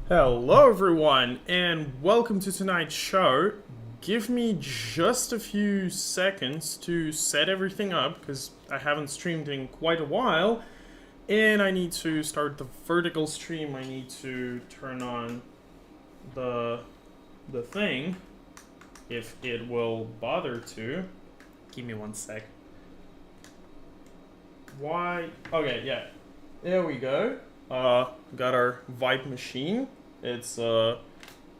Hello everyone, and welcome to tonight's show. Give me just a few seconds to set everything up, because I haven't streamed in quite a while, and I need to start the vertical stream. I need to turn on the thing, if it will bother to. Give me one sec. Why? Okay, yeah. There we go. Got our Vibe machine. It's a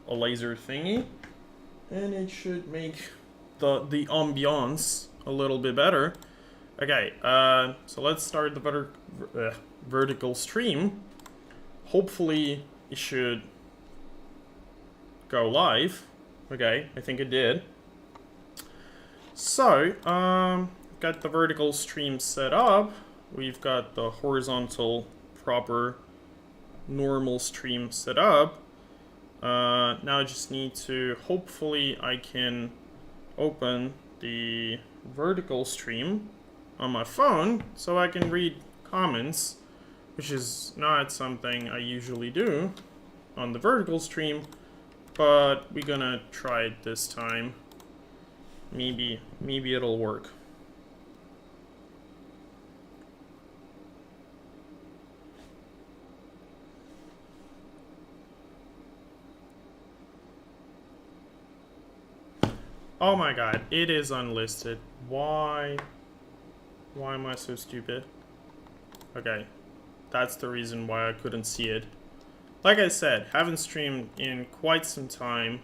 laser thingy, and it should make the ambiance a little bit better. Okay, so let's start the vertical stream. Hopefully it should go live. Okay, I think it did. So, got the vertical stream set up. We've got the horizontal proper normal stream set up. Now I just need to, hopefully I can open the vertical stream on my phone so I can read comments, which is not something I usually do on the vertical stream, but we're gonna try it this time. Maybe it'll work. Oh my god, it is unlisted. Why am I so stupid? Okay, that's the reason why I couldn't see it. Like I said, haven't streamed in quite some time.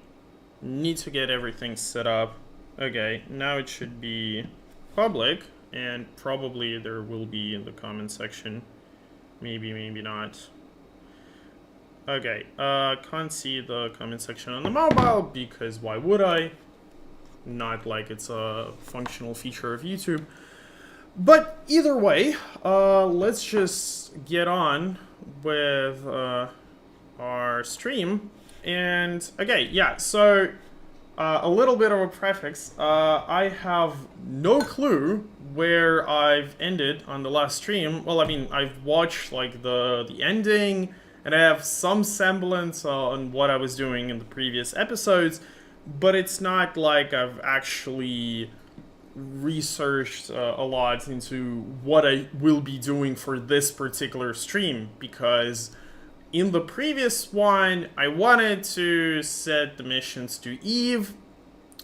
Need to get everything set up. Okay, now it should be public, and probably there will be in the comment section. Maybe not. Okay, can't see the comment section on the mobile, because why would I? Not like it's a functional feature of YouTube. But either way, let's just get on with our stream. And okay, yeah, so a little bit of a prefix. I have no clue where I've ended on the last stream. Well, I mean, I've watched like the ending, and I have some semblance on what I was doing in the previous episodes. But it's not like I've actually researched a lot into what I will be doing for this particular stream, because in the previous one, I wanted to set the missions to Eve,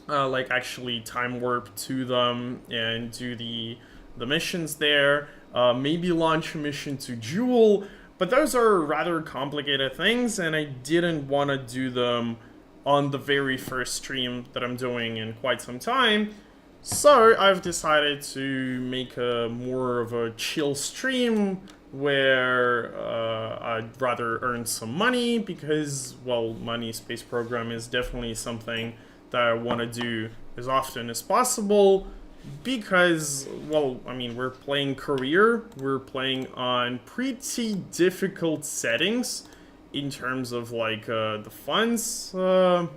like actually time warp to them and do the missions there, maybe launch a mission to Jewel, but those are rather complicated things, and I didn't want to do them on the very first stream that I'm doing in quite some time. So I've decided to make a more of a chill stream where I'd rather earn some money, because, well, money space program is definitely something that I want to do as often as possible, because, well, I mean, we're playing career, we're playing on pretty difficult settings in terms of like the funds, the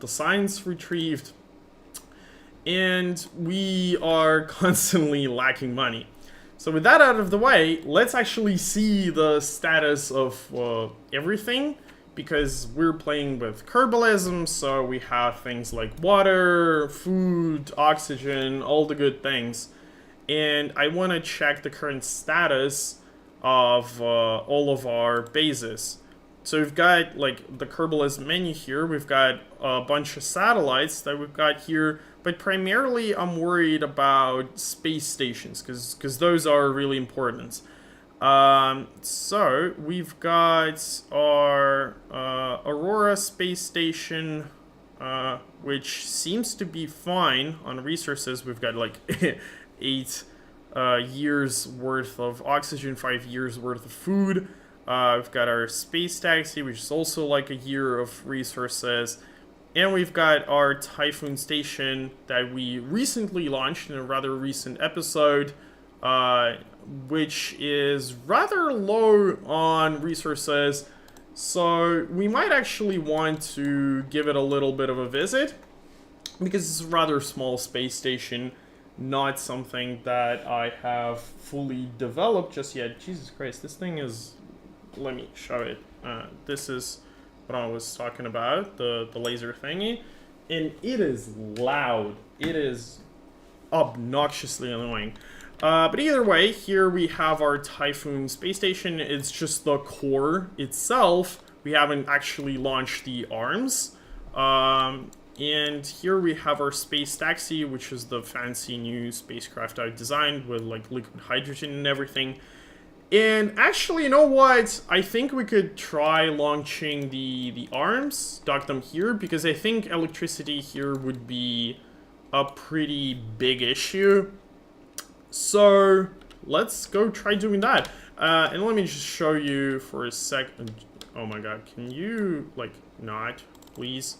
science retrieved, and we are constantly lacking money. So with that out of the way, let's actually see the status of everything, because we're playing with Kerbalism, so we have things like water, food, oxygen, all the good things. And I want to check the current status of all of our bases. So we've got like the Kerbalism menu here, we've got a bunch of satellites that we've got here, but primarily I'm worried about space stations, because those are really important. So we've got our Aurora space station, which seems to be fine on resources. We've got like 8 years worth of oxygen, 5 years worth of food. We've got our space taxi, which is also like a year of resources. And we've got our Typhoon station that we recently launched in a rather recent episode, which is rather low on resources. So we might actually want to give it a little bit of a visit, because it's a rather small space station, not something that I have fully developed just yet. Jesus Christ, this thing is... Let me show it. This is what I was talking about, the laser thingy. And it is loud. It is obnoxiously annoying. But either way, here we have our Typhoon space station. It's just the core itself. We haven't actually launched the arms. And here we have our Space Taxi, which is the fancy new spacecraft I designed with like liquid hydrogen and everything. And actually, you know what? I think we could try launching the arms, dock them here, because I think electricity here would be a pretty big issue. So let's go try doing that. And let me just show you for a second. Oh my god, can you like not, please?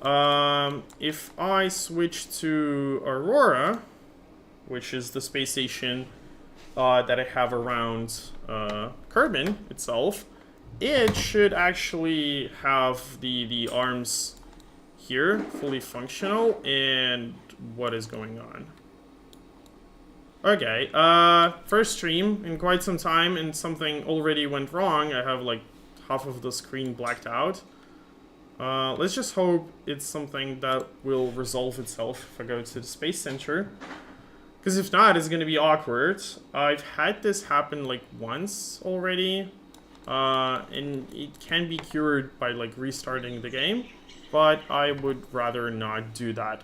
If I switch to Aurora, which is the space station that I have around Kerbin itself, it should actually have the arms here fully functional. And what is going on? Okay, first stream in quite some time, and something already went wrong. I have like half of the screen blacked out. Let's just hope it's something that will resolve itself if I go to the Space Center. Because if not, it's gonna be awkward. I've had this happen like once already. And it can be cured by like restarting the game. But I would rather not do that.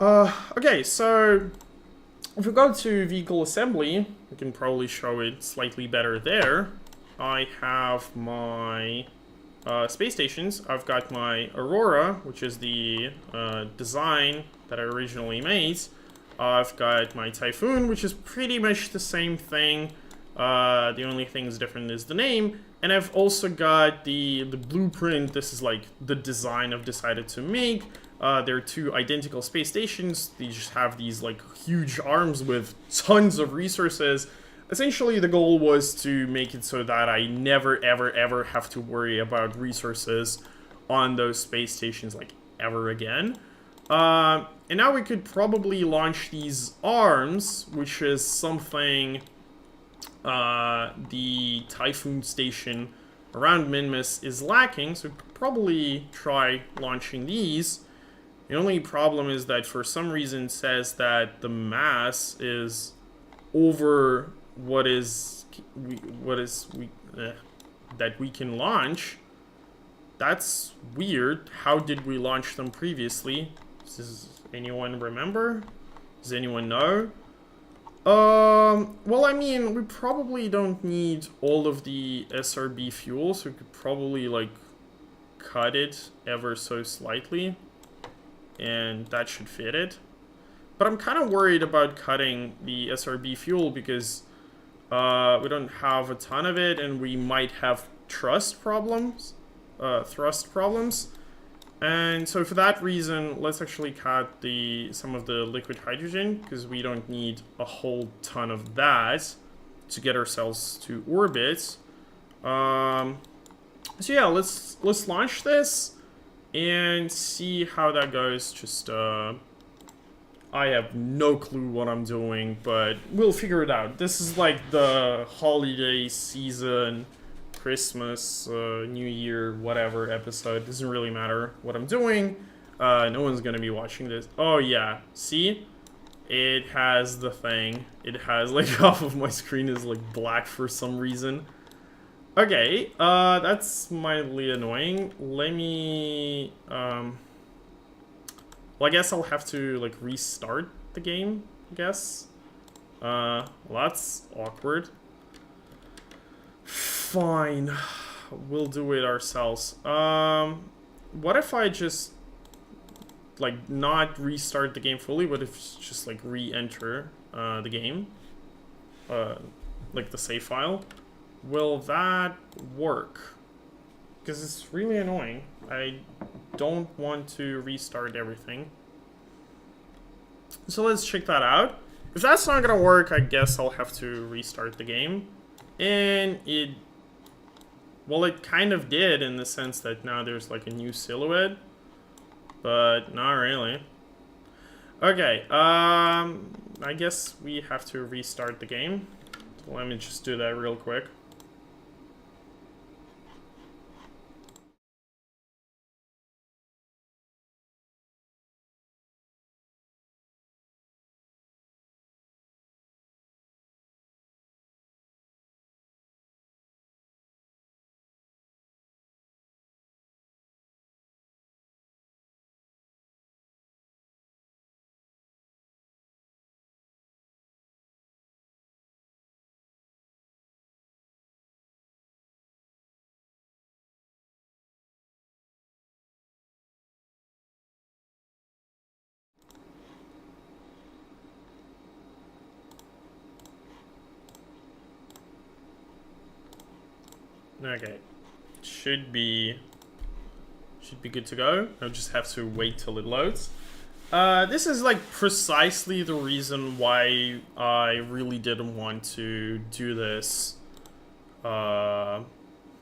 Okay, so if we go to vehicle assembly, we can probably show it slightly better there. I have my space stations. I've got my Aurora, which is the design that I originally made. I've got my Typhoon, which is pretty much the same thing. The only thing that's different is the name. And I've also got the blueprint. This is like the design I've decided to make. They're two identical space stations. They just have these like huge arms with tons of resources. Essentially, the goal was to make it so that I never, ever, ever have to worry about resources on those space stations like ever again. And now we could probably launch these arms, which is something the Typhoon station around Minmus is lacking. So we could probably try launching these. The only problem is that for some reason it says that the mass is over what that we can launch. That's weird. How did we launch them previously? Does anyone remember? Does anyone know? Well, I mean, we probably don't need all of the SRB fuel, so we could probably like cut it ever so slightly. And that should fit it. But I'm kind of worried about cutting the SRB fuel because we don't have a ton of it, and we might have thrust problems. And so for that reason, let's actually cut some of the liquid hydrogen, because we don't need a whole ton of that to get ourselves to orbit. So yeah, let's launch this and see how that goes. Just I have no clue what I'm doing, but we'll figure it out. This is like the holiday season, Christmas, New Year, whatever episode. Doesn't really matter what I'm doing. No one's gonna be watching this. Oh yeah, see? It has the thing. It has like half of my screen is like black for some reason. Okay, that's mildly annoying. Let me, well, I guess I'll have to, like, restart the game, I guess. Well, that's awkward. Fine. We'll do it ourselves. What if I just, like, not restart the game fully, but if it's just, like, re-enter, the game? Like, the save file? Will that work? Because it's really annoying. I don't want to restart everything. So let's check that out. If that's not gonna work, I guess I'll have to restart the game. And well, it kind of did in the sense that now there's like a new silhouette. But not really. Okay, I guess we have to restart the game. So let me just do that real quick. Okay. Should be good to go. I'll just have to wait till it loads. This is like precisely the reason why I really didn't want to do this. Why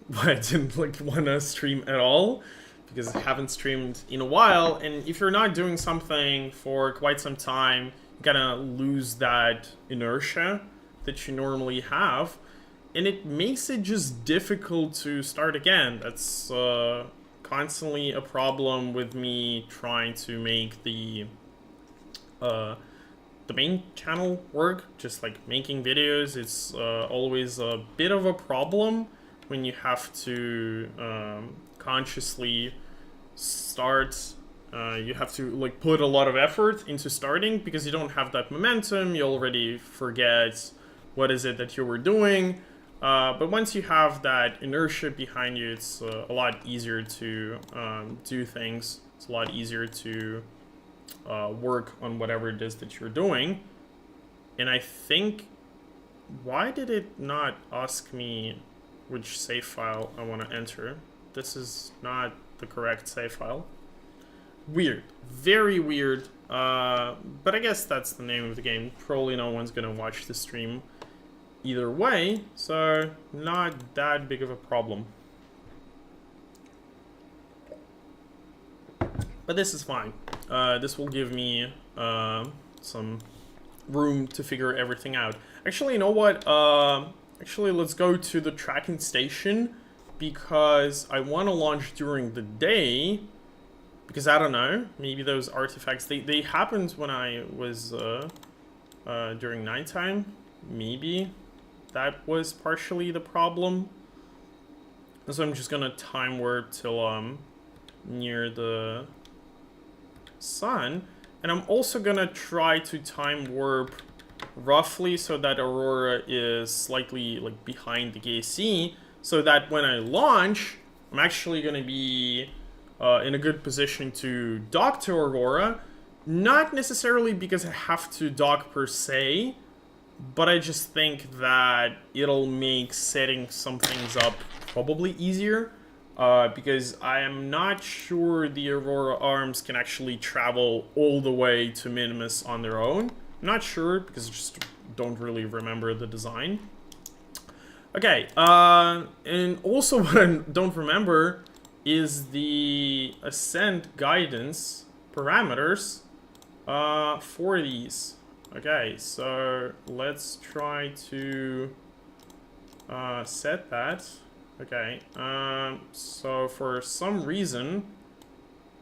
I didn't like want to stream at all, because I haven't streamed in a while, and if you're not doing something for quite some time, you're gonna lose that inertia that you normally have, and it makes it just difficult to start again. That's constantly a problem with me trying to make the main channel work. Just like making videos, it's always a bit of a problem when you have to consciously start. You have to like put a lot of effort into starting, because you don't have that momentum. You already forget what is it that you were doing. But once you have that inertia behind you, it's a lot easier to do things. It's a lot easier to work on whatever it is that you're doing. And I think, why did it not ask me which save file I want to enter? This is not the correct save file. Weird. Very weird. But I guess that's the name of the game. Probably no one's gonna watch the stream either way, so not that big of a problem. But this is fine. This will give me some room to figure everything out. Actually, you know what? Actually, let's go to the tracking station, because I want to launch during the day, because I don't know, maybe those artifacts, they happened when I was during nighttime. Maybe that was partially the problem. So I'm just gonna time warp till near the sun, and I'm also gonna try to time warp roughly so that Aurora is slightly like behind the KC, so that when I launch, I'm actually gonna be in a good position to dock to Aurora. Not necessarily because I have to dock per se, but I just think that it'll make setting some things up probably easier, because I am not sure the Aurora arms can actually travel all the way to Minimus on their own. I'm not sure, because I just don't really remember the design. Okay, and also what I don't remember is the ascent guidance parameters for these. Okay, so let's try to set that. Okay, so for some reason,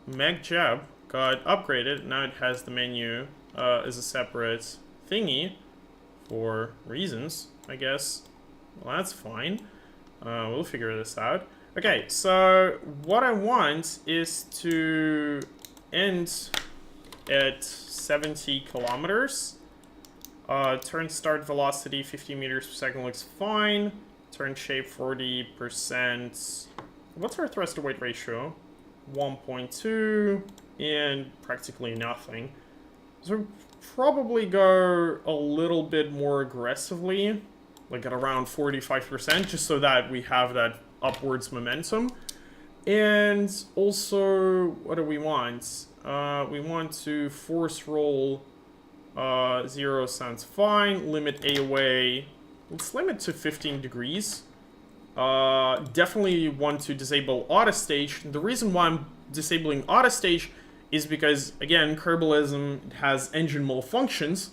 MechJeb got upgraded. Now it has the menu as a separate thingy for reasons, I guess. Well, that's fine. We'll figure this out. Okay, so what I want is to end at 70 kilometers. Turn start velocity 50 meters per second looks fine. Turn shape 40%. What's our thrust to weight ratio? 1.2 and practically nothing. So we'll probably go a little bit more aggressively, like at around 45%, just so that we have that upwards momentum. And also, what do we want? We want to force roll 0 sounds fine. Limit AOA. Let's limit to 15 degrees. Definitely want to disable auto stage. The reason why I'm disabling auto stage is because, again, Kerbalism has engine malfunctions.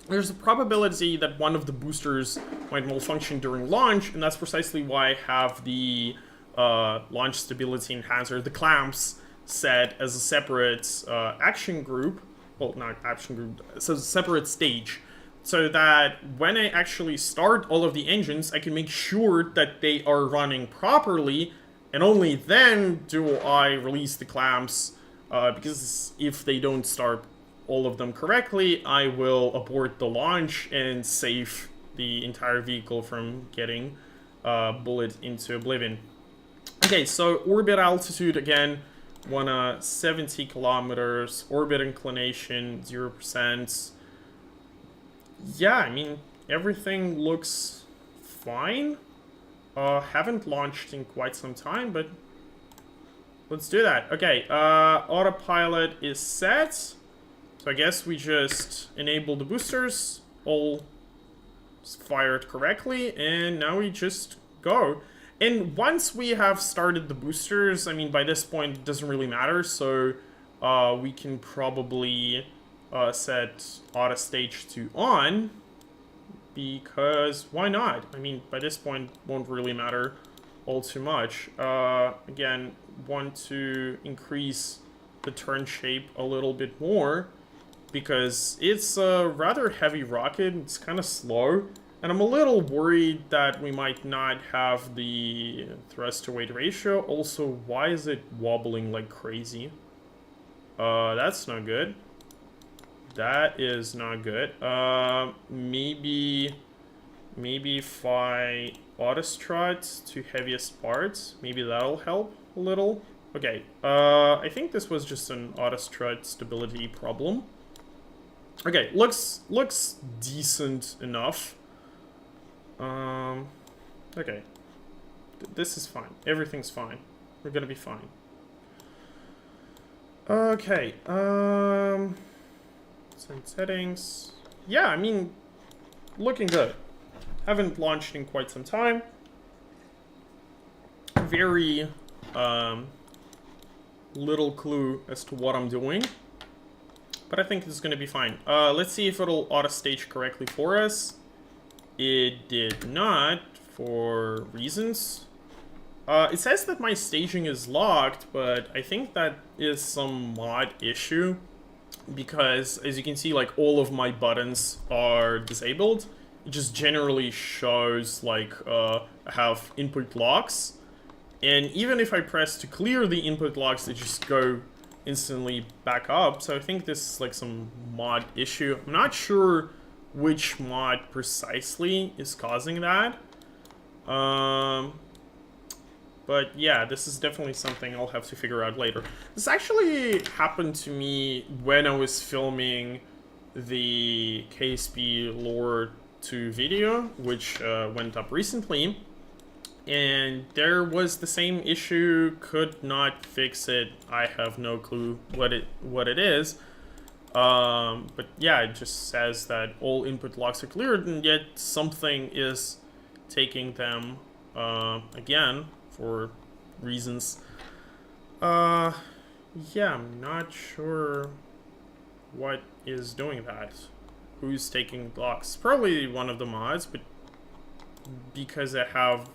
There's a probability that one of the boosters might malfunction during launch, and that's precisely why I have the launch stability enhancer, the clamps, set as a separate action group. Well, not action group, so a separate stage. So that when I actually start all of the engines, I can make sure that they are running properly, and only then do I release the clamps, because if they don't start all of them correctly, I will abort the launch and save the entire vehicle from getting bullet into oblivion. Okay, so orbit altitude again, wanna 70 kilometers, orbit inclination 0%. Yeah, I mean, everything looks fine. Haven't launched in quite some time, but let's do that. Okay, autopilot is set. So I guess we just enable the boosters, all fired correctly, and now we just go. And once we have started the boosters, I mean, by this point, it doesn't really matter, so we can probably set auto stage to on, because why not? I mean, by this point, won't really matter all too much. Again, want to increase the turn shape a little bit more, because it's a rather heavy rocket, it's kind of slow, and I'm a little worried that we might not have the thrust-to-weight ratio. Also, why is it wobbling like crazy? That's not good. That is not good. Maybe if I auto-strut to heaviest parts, maybe that'll help a little. Okay, I think this was just an auto-strut stability problem. Okay, looks decent enough. Okay. This is fine. Everything's fine. We're gonna be fine. Okay, send settings. Yeah, I mean, looking good. Haven't launched in quite some time. Very, little clue as to what I'm doing. But I think this is gonna be fine. Let's see if it'll auto-stage correctly for us. It did not, for reasons. It says that my staging is locked, but I think that is some mod issue. Because, as you can see, like, all of my buttons are disabled. It just generally shows, like, I have input locks. And even if I press to clear the input locks, they just go instantly back up. So I think this is, like, some mod issue. I'm not sure which mod precisely is causing that. But yeah, this is definitely something I'll have to figure out later. This actually happened to me when I was filming the KSP Lore 2 video, which went up recently. And there was the same issue, could not fix it. I have no clue what it is. But yeah, it just says that all input locks are cleared, and yet something is taking them again for reasons. Yeah, I'm not sure what is doing that. Who's taking locks? Probably one of the mods, but because I have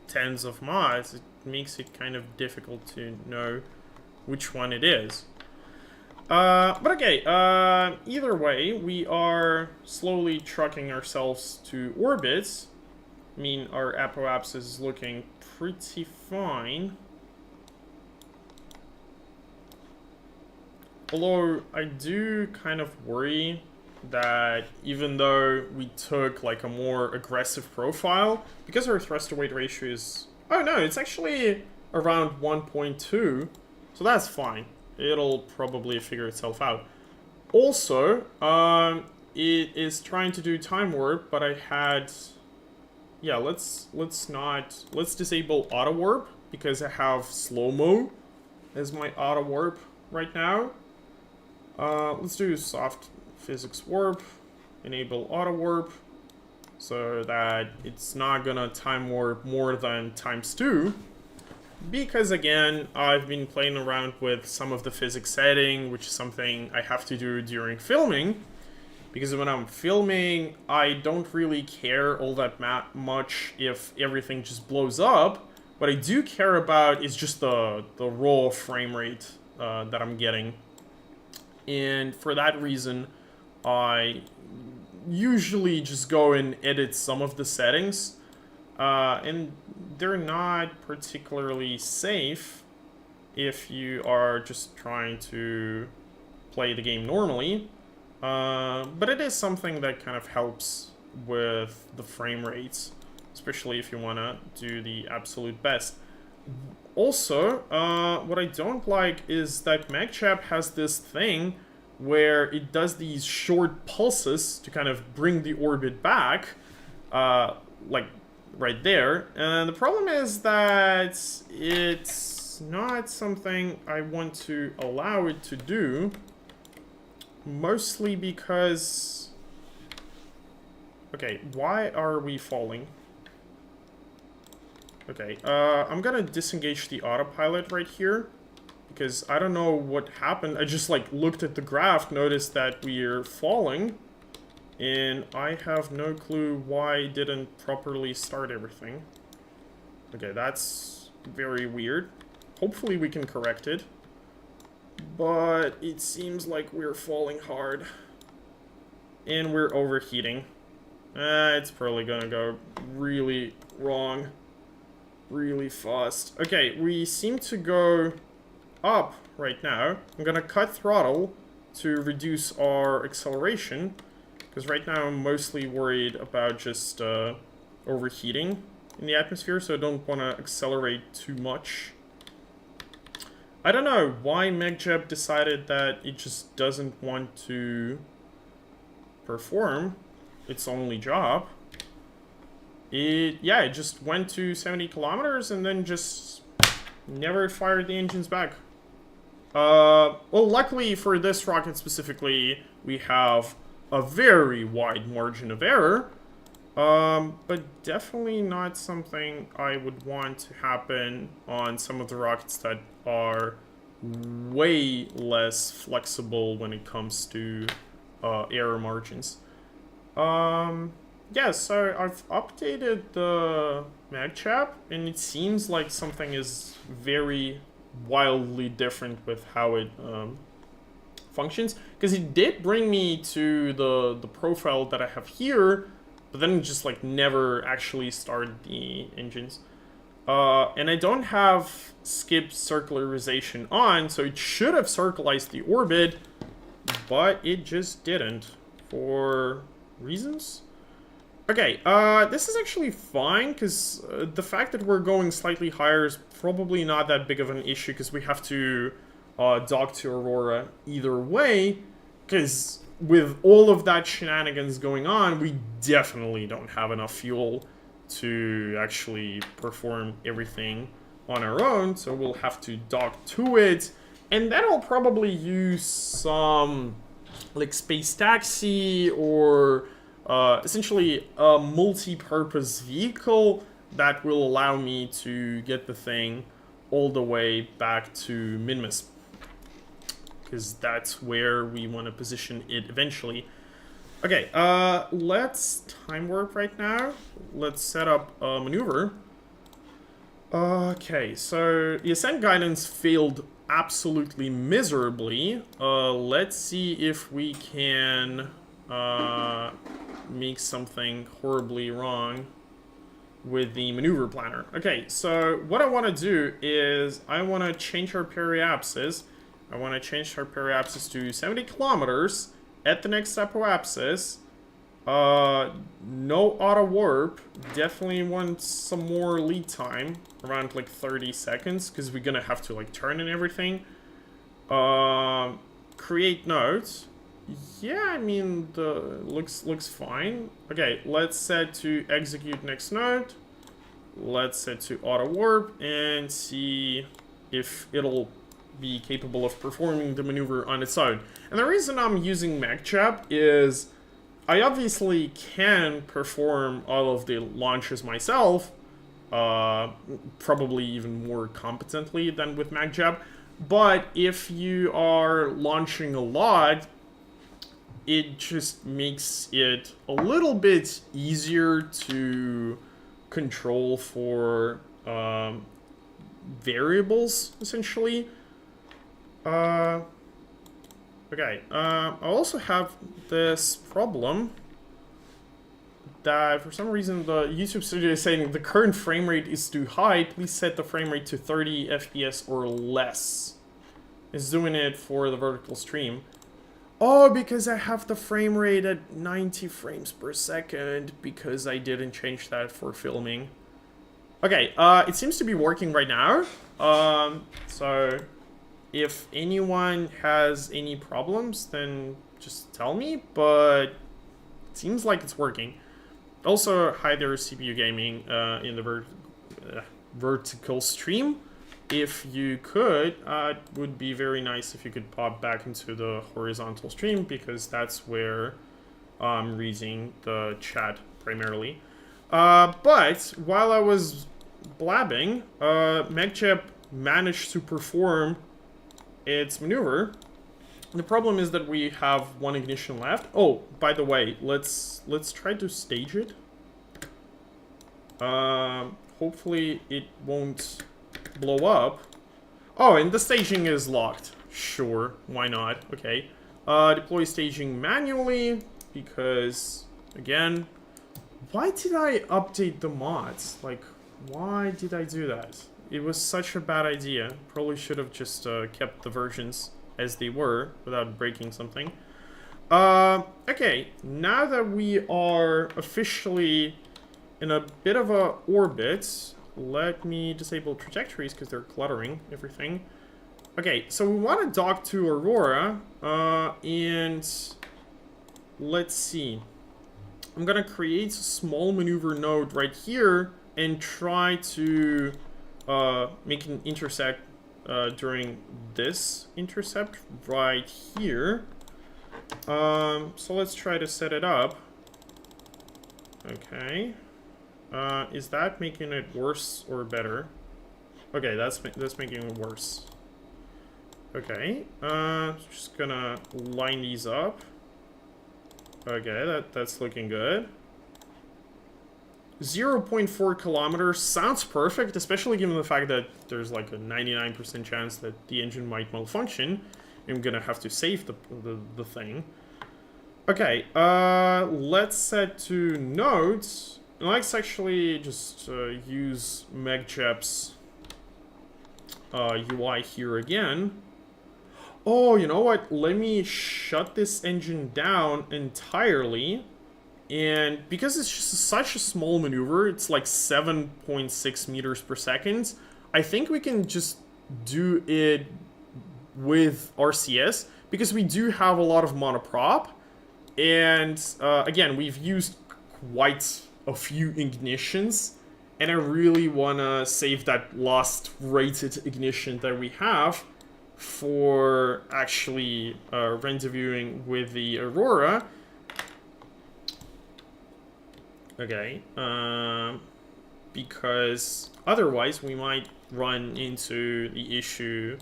tens of mods, it makes it kind of difficult to know which one it is. But okay, either way, we are slowly trucking ourselves to orbits. I mean, our apoapsis is looking pretty fine. Although, I do kind of worry that even though we took, like, a more aggressive profile, because our thrust-to-weight ratio is... Oh no, it's actually around 1.2, so that's fine. It'll probably figure itself out. Also, it is trying to do time warp, but I had... Yeah, let's disable auto warp, because I have slow-mo as my auto warp right now. Let's do soft physics warp, enable auto warp, so that it's not gonna time warp more than ×2. Because again, I've been playing around with some of the physics setting, which is something I have to do during filming. Because when I'm filming, I don't really care all that much if everything just blows up. What I do care about is just the raw frame rate that I'm getting. And for that reason, I usually just go and edit some of the settings. And they're not particularly safe if you are just trying to play the game normally. But it is something that kind of helps with the frame rates, especially if you want to do the absolute best. Also, what I don't like is that MagChap has this thing where it does these short pulses to kind of bring the orbit back, like right there. And the problem is that it's not something I want to allow it to do. Mostly because... Okay, why are we falling? Okay, I'm gonna disengage the autopilot right here. Because I don't know what happened. I just, like, looked at the graph, noticed that we're falling. And I have no clue why it didn't properly start everything. Okay, that's very weird. Hopefully we can correct it. But it seems like we're falling hard. And we're overheating. It's probably gonna go really wrong. Really fast. Okay, we seem to go up right now. I'm gonna cut throttle to reduce our acceleration. Because right now I'm mostly worried about just overheating in the atmosphere, so I don't want to accelerate too much. I don't know why MechJeb decided that it just doesn't want to perform its only job. It just went to 70 kilometers and then just never fired the engines back. Well, luckily for this rocket specifically, we have a very wide margin of error, but definitely not something I would want to happen on some of the rockets that are way less flexible when it comes to error margins. Yeah, so I've updated the MechJeb, and it seems like something is very wildly different with how it functions, because it did bring me to the profile that I have here, but then just like never actually started the engines. And I don't have skip circularization on, so it should have circularized the orbit, but it just didn't for reasons. Okay, this is actually fine, because the fact that we're going slightly higher is probably not that big of an issue, because we have to dock to Aurora either way, because with all of that shenanigans going on, we definitely don't have enough fuel to actually perform everything on our own, so we'll have to dock to it, and then I'll probably use some, like, space taxi, or essentially a multi-purpose vehicle that will allow me to get the thing all the way back to Minmus, because that's where we want to position it eventually. Okay, let's time warp right now. Let's set up a maneuver. Okay, so the ascent guidance failed absolutely miserably. Let's see if we can make something horribly wrong with the maneuver planner. Okay, so what I want to do is I want to change our periapsis. I want to change our periapsis to 70 kilometers at the next apoapsis. No auto warp. Definitely want some more lead time, around like 30 seconds, because we're gonna have to like turn and everything. Create nodes. Yeah, I mean, looks fine. Okay, let's set to execute next node. Let's set to auto warp and see if it'll be capable of performing the maneuver on its own. And the reason I'm using MechJeb is I obviously can perform all of the launches myself, probably even more competently than with MechJeb. But if you are launching a lot, it just makes it a little bit easier to control for variables, essentially. Okay, I also have this problem that for some reason the YouTube studio is saying the current frame rate is too high. Please set the frame rate to 30 FPS or less. It's doing it for the vertical stream. Oh, because I have the frame rate at 90 frames per second because I didn't change that for filming. Okay, it seems to be working right now. So if anyone has any problems, then just tell me, but it seems like it's working. Also, hi there, CPU Gaming, in the vertical stream. If you could, it would be very nice if you could pop back into the horizontal stream, because that's where I'm reading the chat primarily. But while I was blabbing, MechJep managed to perform its maneuver. The problem is that we have one ignition left. Oh, by the way, let's try to stage it. Hopefully it won't blow up. Oh, and the staging is locked. Sure, why not? Okay. Deploy staging manually, because, again, why did I update the mods? Like, why did I do that? It was such a bad idea. Probably should have just kept the versions as they were without breaking something. Okay, now that we are officially in a bit of a orbit, let me disable trajectories because they're cluttering everything. Okay, so we want to dock to Aurora, and let's see. I'm gonna create a small maneuver node right here and try to make an intersect during this intercept right here. So let's try to set it up. Okay. Is that making it worse or better? Okay, that's making it worse. Okay. Just gonna line these up. Okay, that's looking good. 0.4 kilometers sounds perfect, especially given the fact that there's like a 99% chance that the engine might malfunction. I'm gonna have to save the thing. Okay, let's set to nodes. Let's actually just use MechJep's UI here again. Oh, you know what? Let me shut this engine down entirely. And because it's just such a small maneuver, it's like 7.6 meters per second, I think we can just do it with RCS, because we do have a lot of monoprop. And again, we've used quite a few ignitions, and I really want to save that last rated ignition that we have for actually rendezvousing with the Aurora. Okay, because otherwise we might run into the issue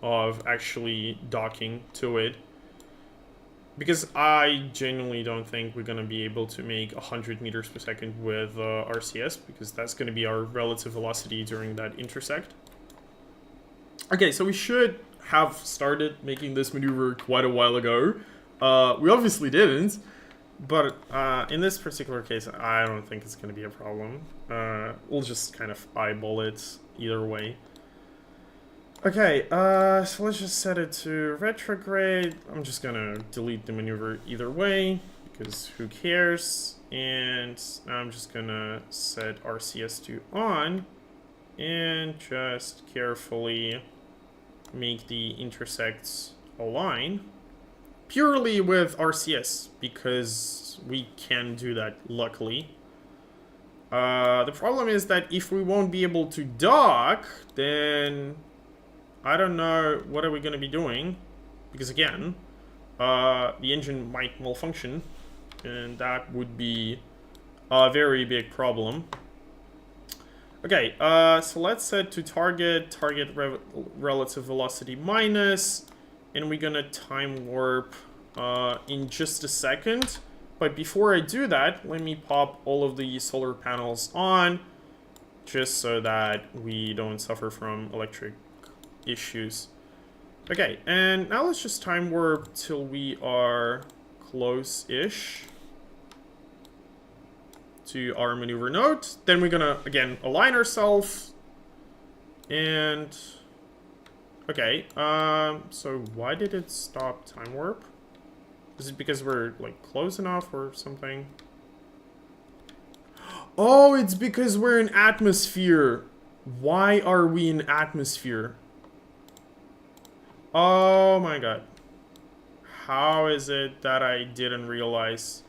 of actually docking to it. Because I genuinely don't think we're going to be able to make 100 meters per second with RCS, because that's going to be our relative velocity during that intersect. Okay, so we should have started making this maneuver quite a while ago. We obviously didn't. But in this particular case, I don't think it's going to be a problem. We'll just kind of eyeball it either way. Okay, so let's just set it to retrograde. I'm just going to delete the maneuver either way, because who cares? And I'm just going to set RCS to on, and just carefully make the intersects align. Purely with RCS, because we can do that, luckily. The problem is that if we won't be able to dock, then I don't know what are we going to be doing. Because again, the engine might malfunction, and that would be a very big problem. Okay, so let's set to target relative velocity minus. And we're gonna time warp in just a second. But before I do that, let me pop all of the solar panels on, just so that we don't suffer from electric issues. Okay, and now let's just time warp till we are close-ish to our maneuver node. Then we're gonna, again, align ourselves. And okay, so why did it stop time warp? Is it because we're, like, close enough or something? Oh, it's because we're in atmosphere. Why are we in atmosphere? Oh my god. How is it that I didn't realize?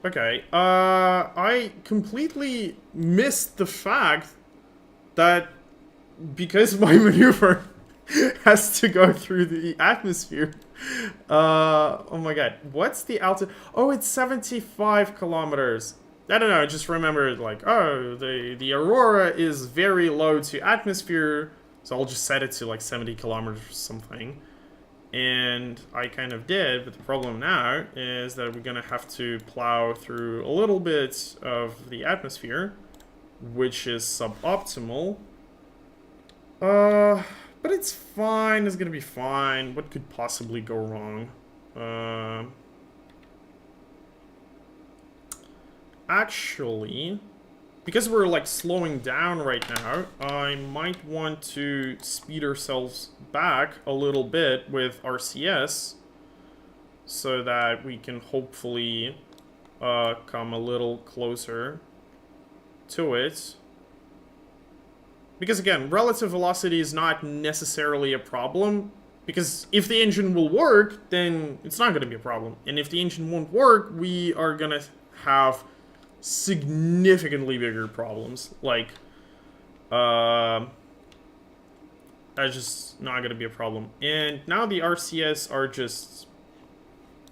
Okay, I completely missed the fact that because my maneuver has to go through the atmosphere. Oh my god, what's the altitude? Oh, it's 75 kilometers. I don't know, I just remembered like, oh, the aurora is very low to atmosphere, so I'll just set it to like 70 kilometers or something. And I kind of did, but the problem now is that we're gonna have to plow through a little bit of the atmosphere, which is suboptimal. But it's fine, it's gonna be fine. What could possibly go wrong? Actually, because we're like slowing down right now, I might want to speed ourselves back a little bit with RCS so that we can hopefully come a little closer to it. Because again, relative velocity is not necessarily a problem, because if the engine will work, then it's not going to be a problem. And if the engine won't work, we are going to have significantly bigger problems. Like, that's just not going to be a problem. And now the RCS are just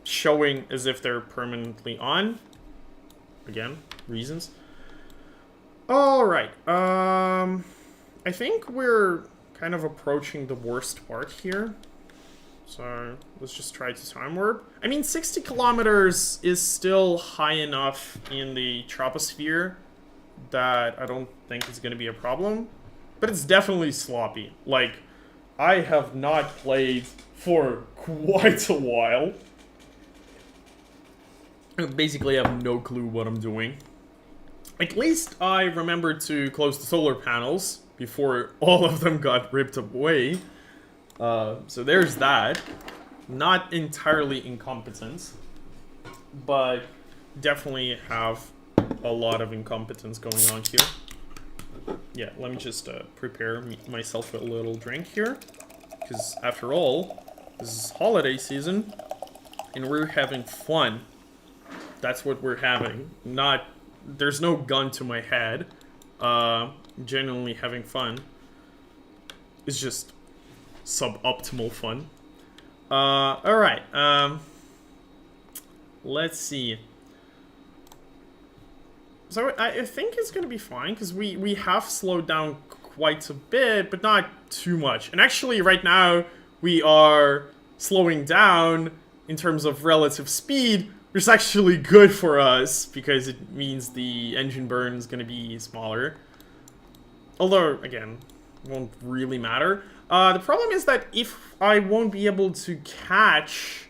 showing as if they're permanently on. Again, reasons. Alright, I think we're kind of approaching the worst part here. So let's just try to time warp. I mean, 60 kilometers is still high enough in the troposphere that I don't think it's going to be a problem. But it's definitely sloppy. Like, I have not played for quite a while. I basically have no clue what I'm doing. At least I remembered to close the solar panels before all of them got ripped away. So there's that. Not entirely incompetence, but definitely have a lot of incompetence going on here. Yeah, let me just prepare myself a little drink here, because after all, this is holiday season, and we're having fun. That's what we're having. There's no gun to my head. Genuinely having fun. It's just suboptimal fun. Alright, let's see. So I think it's gonna be fine, because we have slowed down quite a bit, but not too much. And actually, right now, we are slowing down in terms of relative speed, which is actually good for us, because it means the engine burn is gonna be smaller. Although, again, won't really matter. The problem is that if I won't be able to catch...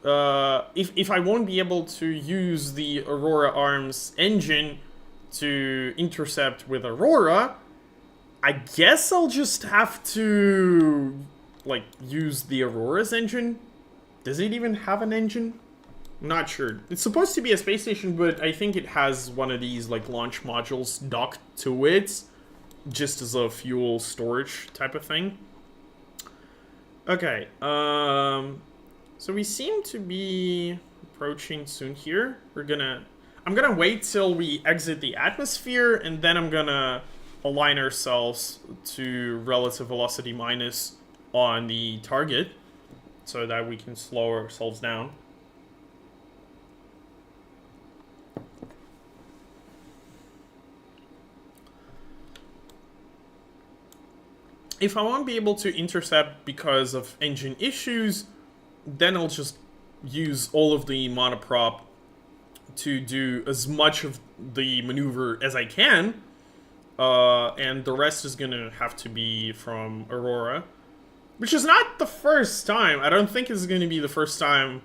if I won't be able to use the Aurora Arms engine to intercept with Aurora, I guess I'll just have to, like, use the Aurora's engine. Does it even have an engine? I'm not sure. It's supposed to be a space station, but I think it has one of these, like, launch modules docked to it, just as a fuel storage type of thing. Okay, so we seem to be approaching soon here. I'm gonna wait till we exit the atmosphere, and then I'm gonna align ourselves to relative velocity minus on the target, so that we can slow ourselves down. If I won't be able to intercept because of engine issues, then I'll just use all of the monoprop to do as much of the maneuver as I can, and the rest is gonna have to be from Aurora, which is not the first time. I don't think it's gonna be the first time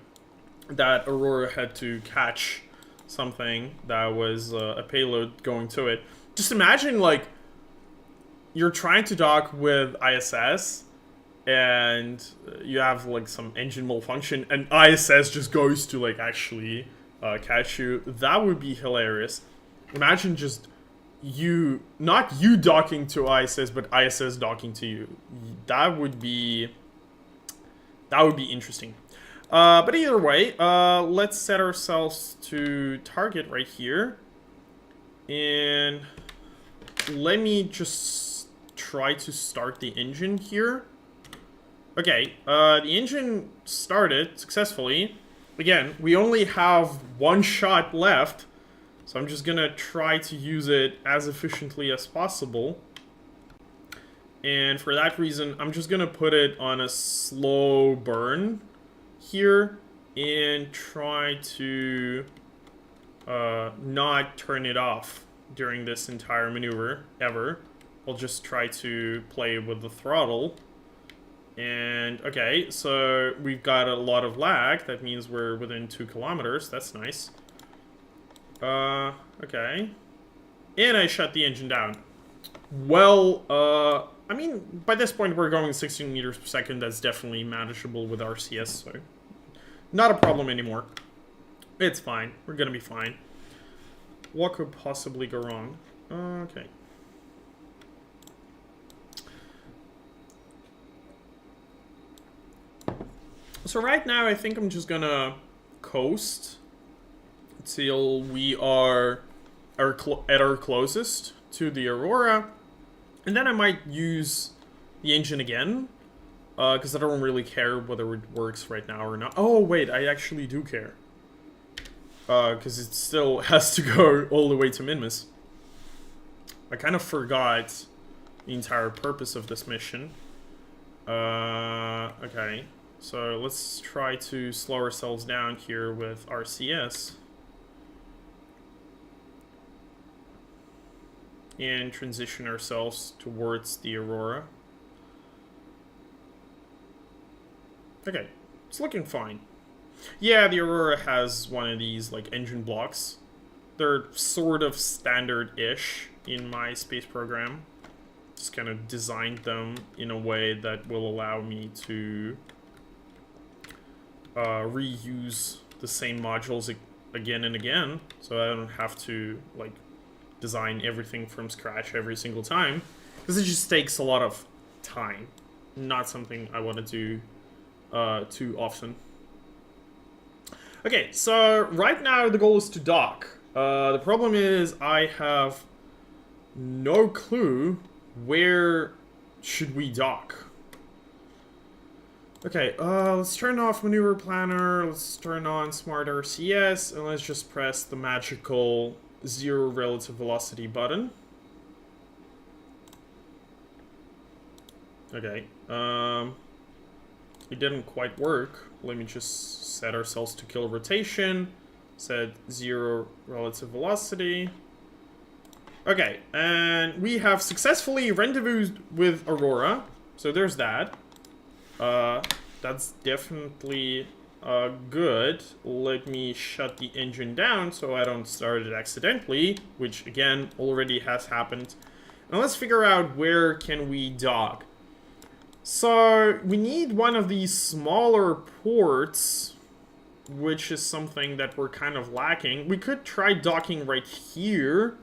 that Aurora had to catch something that was a payload going to it. Just imagine, like, you're trying to dock with ISS, and you have, like, some engine malfunction, and ISS just goes to, like, actually catch you. That would be hilarious. Imagine just not you docking to ISS, but ISS docking to you. That would be interesting. But either way, let's set ourselves to target right here. And let me just try to start the engine here. Okay, the engine started successfully. Again, we only have one shot left, so I'm just gonna try to use it as efficiently as possible. And for that reason, I'm just gonna put it on a slow burn here and try to not turn it off during this entire maneuver ever. I'll just try to play with the throttle. And okay, so we've got a lot of lag. That means we're within 2 kilometers. That's nice. Okay. And I shut the engine down. Well, I mean, by this point we're going 16 meters per second. That's definitely manageable with RCS, so not a problem anymore. It's fine. We're gonna be fine. What could possibly go wrong? Okay. So right now I think I'm just gonna coast till we are at our closest to the Aurora. And then I might use the engine again, because I don't really care whether it works right now or not. Oh, wait, I actually do care. Because it still has to go all the way to Minmus. I kind of forgot the entire purpose of this mission. Okay. So let's try to slow ourselves down here with RCS. And transition ourselves towards the Aurora. Okay, it's looking fine. Yeah, the Aurora has one of these, like, engine blocks. They're sort of standard-ish in my space program. Just kind of designed them in a way that will allow me to reuse the same modules again and again, so I don't have to, like, design everything from scratch every single time, because it just takes a lot of time. Not something I want to do too often. Okay, so right now the goal is to dock. The problem is I have no clue where should we dock. Okay, let's turn off Maneuver Planner, let's turn on Smart RCS, and let's just press the magical 0 relative velocity button. Okay, it didn't quite work. Let me just set ourselves to kill rotation, set 0 relative velocity. Okay, and we have successfully rendezvoused with Aurora, so there's that. That's definitely good. Let me shut the engine down so I don't start it accidentally, which again already has happened. And let's figure out where can we dock. So we need one of these smaller ports, which is something that we're kind of lacking. We could try docking right here,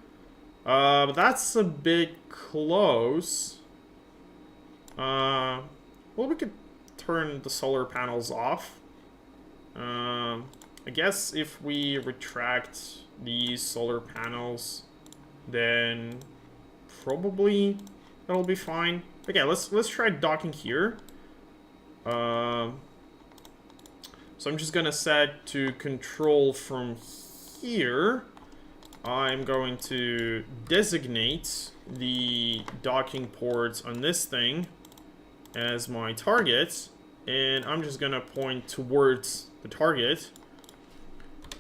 but that's a bit close. Well, we could turn the solar panels off. I guess if we retract these solar panels, then probably that'll be fine. Okay, let's try docking here. So I'm just gonna set to control from here. I'm going to designate the docking ports on this thing as my target, and I'm just gonna point towards the target.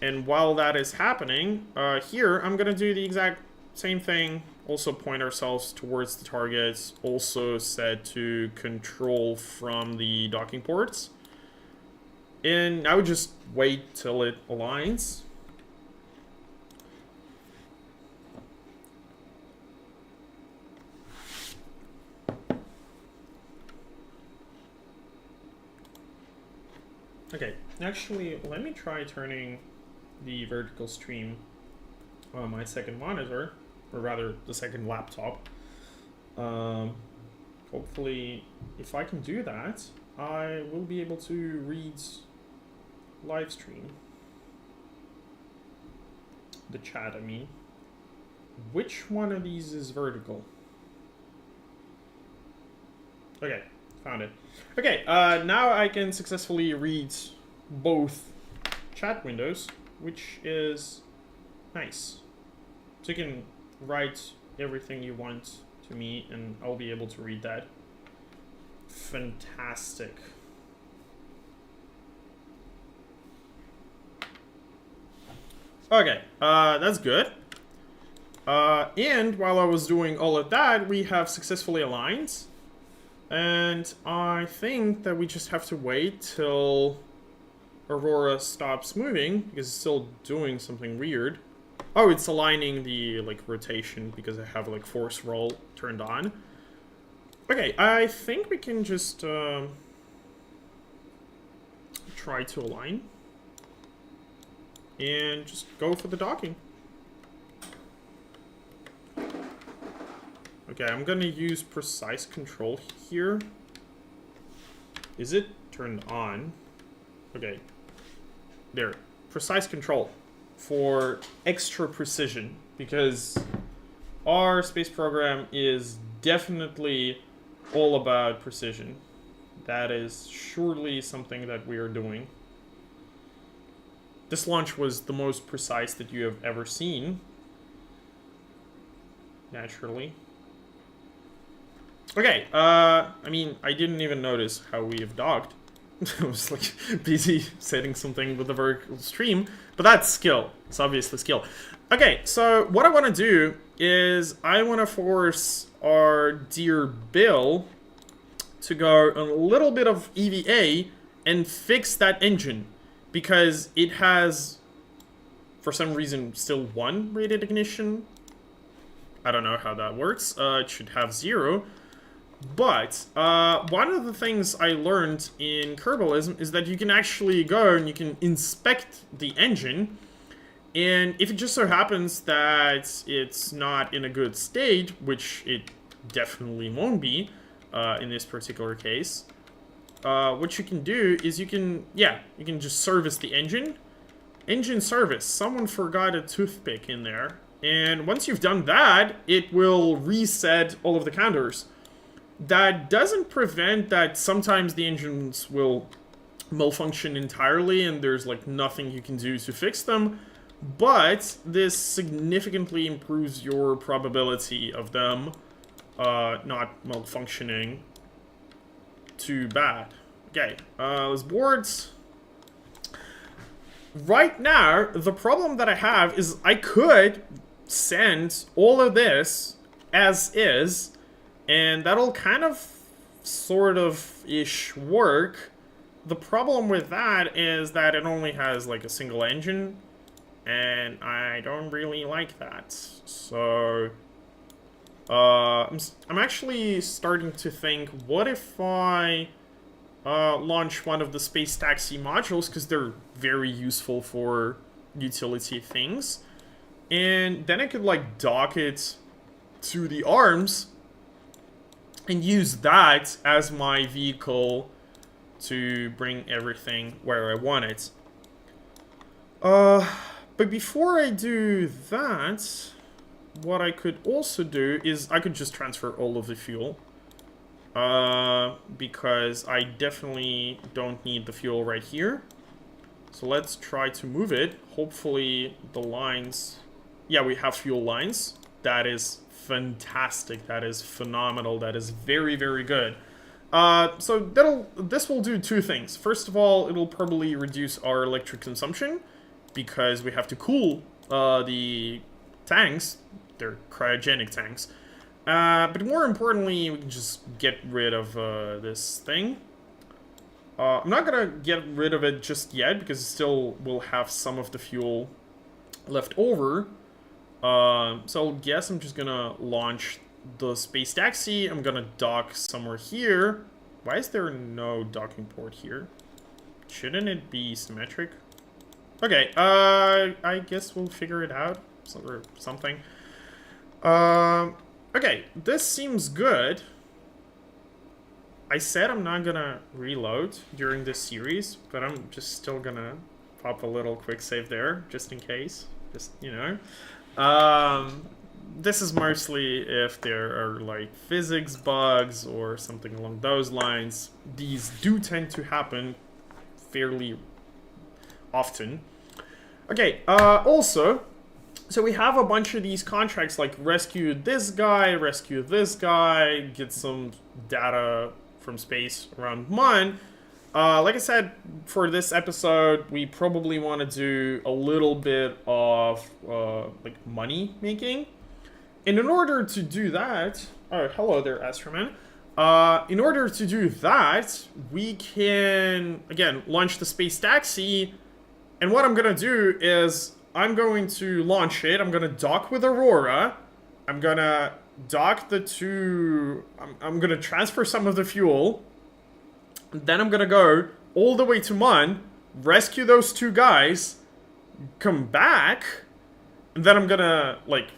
And while that is happening, here I'm gonna do the exact same thing. Also point ourselves towards the target. Also set to control from the docking ports. And I would just wait till it aligns. Okay, actually, let me try turning the vertical stream on my second monitor, or rather, the second laptop. Hopefully, if I can do that, I will be able to read live stream. The chat, I mean. Which one of these is vertical? Okay, found it. Okay, now I can successfully read both chat windows, which is nice. So you can write everything you want to me and I'll be able to read that. Fantastic. Okay, that's good. And while I was doing all of that, we have successfully aligned. And I think that we just have to wait till Aurora stops moving, because it's still doing something weird. Oh, it's aligning the, like, rotation, because I have, like, force roll turned on. Okay, I think we can just, try to align. And just go for the docking. Okay, I'm gonna use precise control here. Is it turned on? Okay. There. Precise control for extra precision, because our space program is definitely all about precision. That is surely something that we are doing. This launch was the most precise that you have ever seen. Naturally. Okay, I mean, I didn't even notice how we have docked. I was, like, busy setting something with the vertical stream, but that's skill. It's obviously skill. Okay, so what I want to do is I want to force our dear Bill to go a little bit of EVA and fix that engine, because it has, for some reason, still 1 rated ignition. I don't know how that works. It should have 0. But one of the things I learned in Kerbalism is that you can actually go and you can inspect the engine, and if it just so happens that it's not in a good state, which it definitely won't be in this particular case, what you can do is you can just service the engine. Engine service. Someone forgot a toothpick in there, and once you've done that, it will reset all of the counters. That doesn't prevent that sometimes the engines will malfunction entirely and there's, like, nothing you can do to fix them, but this significantly improves your probability of them not malfunctioning too bad. Okay, those boards. Right now, the problem that I have is I could send all of this as is, and that'll kind of, sort of-ish work. The problem with that is that it only has, like, a single engine, and I don't really like that. So, I'm actually starting to think, what if I launch one of the space taxi modules, because they're very useful for utility things, and then I could, like, dock it to the arms and use that as my vehicle to bring everything where I want it. But before I do that, what I could also do is I could just transfer all of the fuel. Because I definitely don't need the fuel right here. So let's try to move it. Hopefully the lines... Yeah, we have fuel lines. That is fantastic. That is phenomenal. That is very, very good. So this will do 2 things. First of all, it'll probably reduce our electric consumption, because we have to cool the tanks. They're cryogenic tanks. But more importantly, we can just get rid of this thing. I'm not gonna get rid of it just yet, because it still will have some of the fuel left over. So I guess I'm just gonna launch the space taxi. I'm gonna dock somewhere here. Why is there no docking port here? Shouldn't it be symmetric? Okay, I guess we'll figure it out. Or something. Okay, this seems good. I said I'm not gonna reload during this series, but I'm just still gonna pop a little quick save there, just in case. Just, you know. This is mostly if there are like physics bugs or something along those lines. These do tend to happen fairly often. Okay, also, so we have a bunch of these contracts like rescue this guy, get some data from space around Mun. Like I said, for this episode, we probably want to do a little bit of like money making. And in order to do that, oh, hello there, Astroman. In order to do that, we can, again, launch the Space Taxi. And what I'm going to do is I'm going to launch it. I'm going to dock with Aurora. I'm going to dock the two... I'm going to transfer some of the fuel. Then I'm going to go all the way to Mun, rescue those two guys, come back, and then I'm going to, like...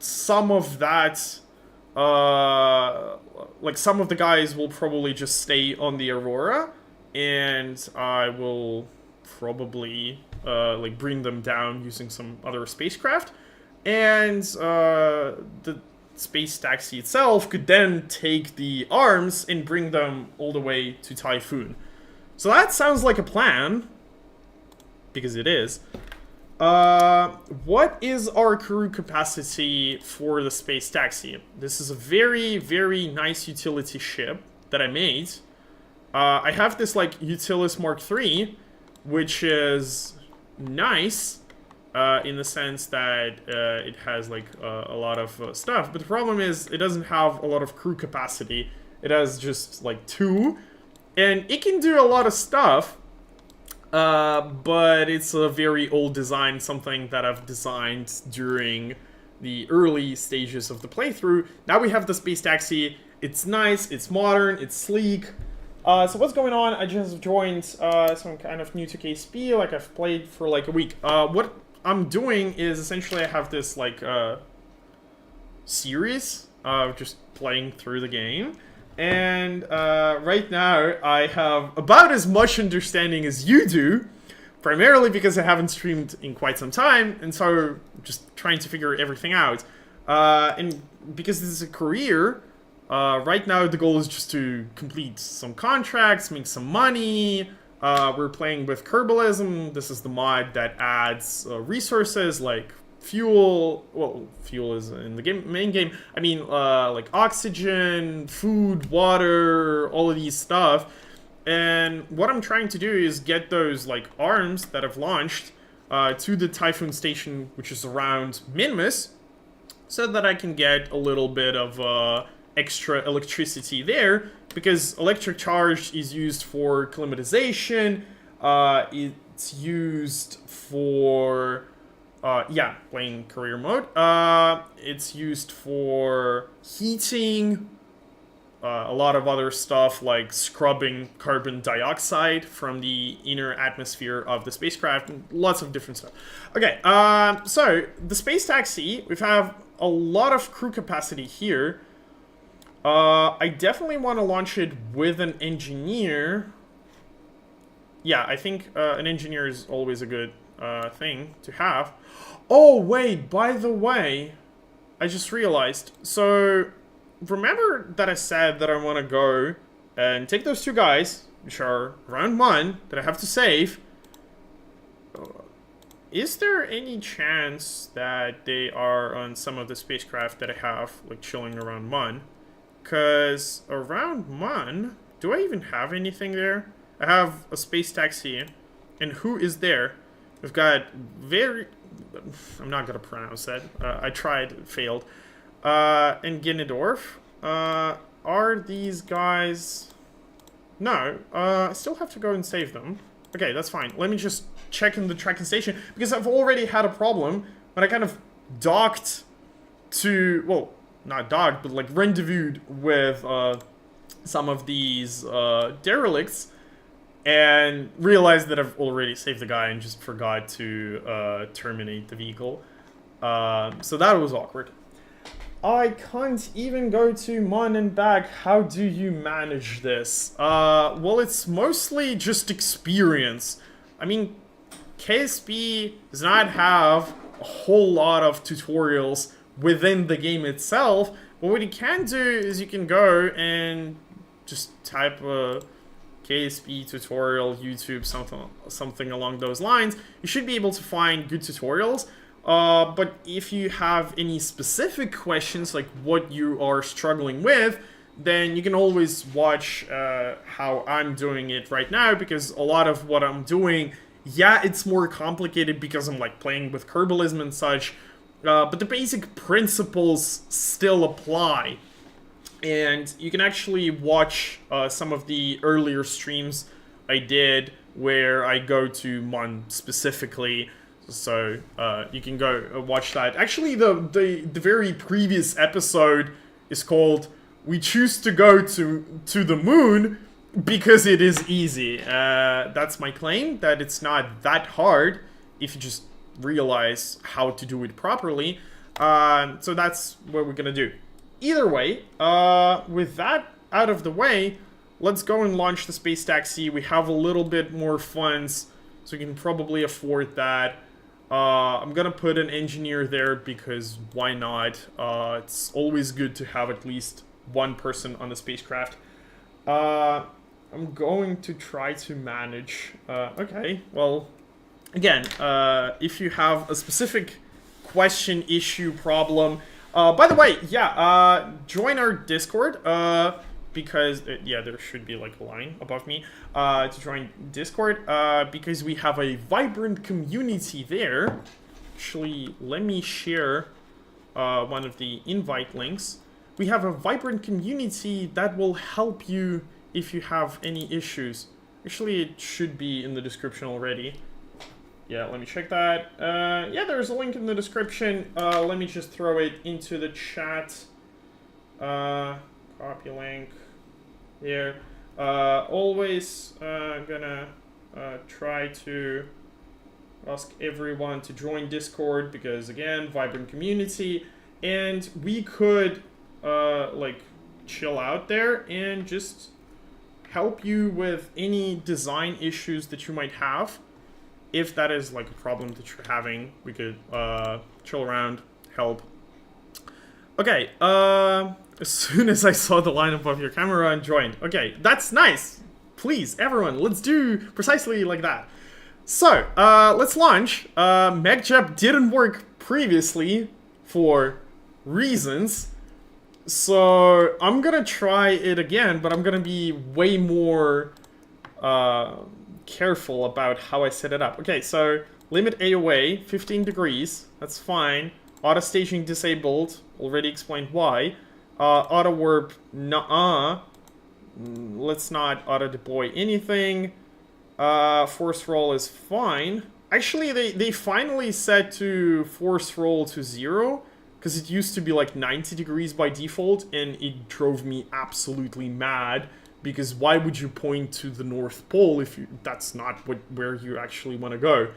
some of that, like some of the guys will probably just stay on the Aurora, and I will probably like bring them down using some other spacecraft, and the Space Taxi itself could then take the arms and bring them all the way to Typhoon. So that sounds like a plan, because it is. What is our crew capacity for the Space Taxi? This is a very, very nice utility ship that I made. I have this, like, Utilis Mark III, which is nice, in the sense that, it has, like, a lot of stuff. But the problem is, it doesn't have a lot of crew capacity. It has just, like, 2. And it can do a lot of stuff. But it's a very old design, something that I've designed during the early stages of the playthrough. Now we have the Space Taxi. It's nice, it's modern, it's sleek. So what's going on? I just joined some kind of new to KSP, like I've played for like a week. What I'm doing is essentially I have this like series of just playing through the game. And right now, I have about as much understanding as you do, primarily because I haven't streamed in quite some time, and so just trying to figure everything out. And because this is a career, right now the goal is just to complete some contracts, make some money. We're playing with Kerbalism. This is the mod that adds resources like fuel, well, fuel is in the main game. I mean, like oxygen, food, water, all of these stuff. And what I'm trying to do is get those, like, arms that I've launched to the Typhoon Station, which is around Minmus, so that I can get a little bit of extra electricity there, because electric charge is used for climatization, it's used for... yeah, playing career mode. It's used for heating, a lot of other stuff like scrubbing carbon dioxide from the inner atmosphere of the spacecraft, and lots of different stuff. Okay, so the Space Taxi, we have a lot of crew capacity here. I definitely want to launch it with an engineer. Yeah, I think an engineer is always a good thing to have. Oh, wait, by the way, I just realized. So, remember that I said that I want to go and take those two guys, which are around Mun, that I have to save. Is there any chance that they are on some of the spacecraft that I have, like, chilling around Mun? Because around Mun, do I even have anything there? I have a Space Taxi, and who is there? We've got very... I'm not going to pronounce that. I tried, failed. And Gnidorf. Are these guys... No, I still have to go and save them. Okay, that's fine. Let me just check in the tracking station, because I've already had a problem when I kind of docked to... Well, not docked, but like rendezvoused with some of these derelicts, and realized that I've already saved the guy and just forgot to terminate the vehicle. So that was awkward. I can't even go to Mun and back. How do you manage this? Well, it's mostly just experience. I mean, KSP does not have a whole lot of tutorials within the game itself, but what you can do is you can go and just type a KSP tutorial, YouTube, something along those lines. You should be able to find good tutorials. But if you have any specific questions, like what you are struggling with, then you can always watch how I'm doing it right now, because a lot of what I'm doing, yeah, it's more complicated because I'm like playing with Kerbalism and such, but the basic principles still apply. And you can actually watch some of the earlier streams I did where I go to Mon specifically. So you can go watch that. Actually, the very previous episode is called "We Choose to Go to the Moon because it is easy." That's my claim, that it's not that hard if you just realize how to do it properly. So that's what we're gonna do. Either way, with that out of the way, let's go and launch the Space Taxi. We have a little bit more funds, so we can probably afford that. I'm gonna put an engineer there because why not? It's always good to have at least one person on the spacecraft. I'm going to try to manage. Okay, well, again, if you have a specific question, issue, problem, by the way, yeah, join our Discord, because, yeah, there should be, like, a line above me, to join Discord, because we have a vibrant community there. Actually, let me share, one of the invite links. We have a vibrant community that will help you if you have any issues. Actually, it should be in the description already. Yeah, let me check that. Yeah, there's a link in the description. Let me just throw it into the chat. Copy link. There. Always gonna try to ask everyone to join Discord because, again, vibrant community. And we could, like, chill out there and just help you with any design issues that you might have. If that is, like, a problem that you're having, we could chill around, help. Okay, as soon as I saw the line above your camera and joined. Okay, that's nice. Please, everyone, let's do precisely like that. So, let's launch. MechJeb didn't work previously for reasons. So, I'm gonna try it again, but I'm gonna be way more careful about how I set it up. Okay, so limit AOA, 15 degrees, that's fine. Auto staging disabled, already explained why. Auto warp, nuh-uh. Let's not auto deploy anything. Force roll is fine. Actually, they finally set to force roll to 0, because it used to be like 90 degrees by default, and it drove me absolutely mad. Because why would you point to the North Pole if that's not where you actually want to go?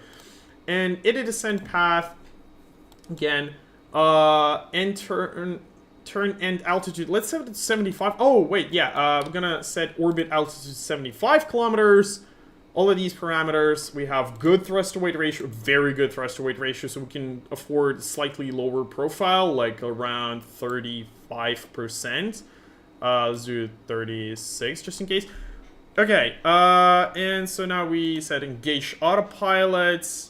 And edit descent path, again, and turn end altitude. Let's set it to 75. Oh, wait, yeah, we're gonna set orbit altitude 75 kilometers. All of these parameters, we have good thrust-to-weight ratio, very good thrust-to-weight ratio, so we can afford slightly lower profile, like around 35%. Let's do 36 just in case. Okay, and so now we said engage autopilot.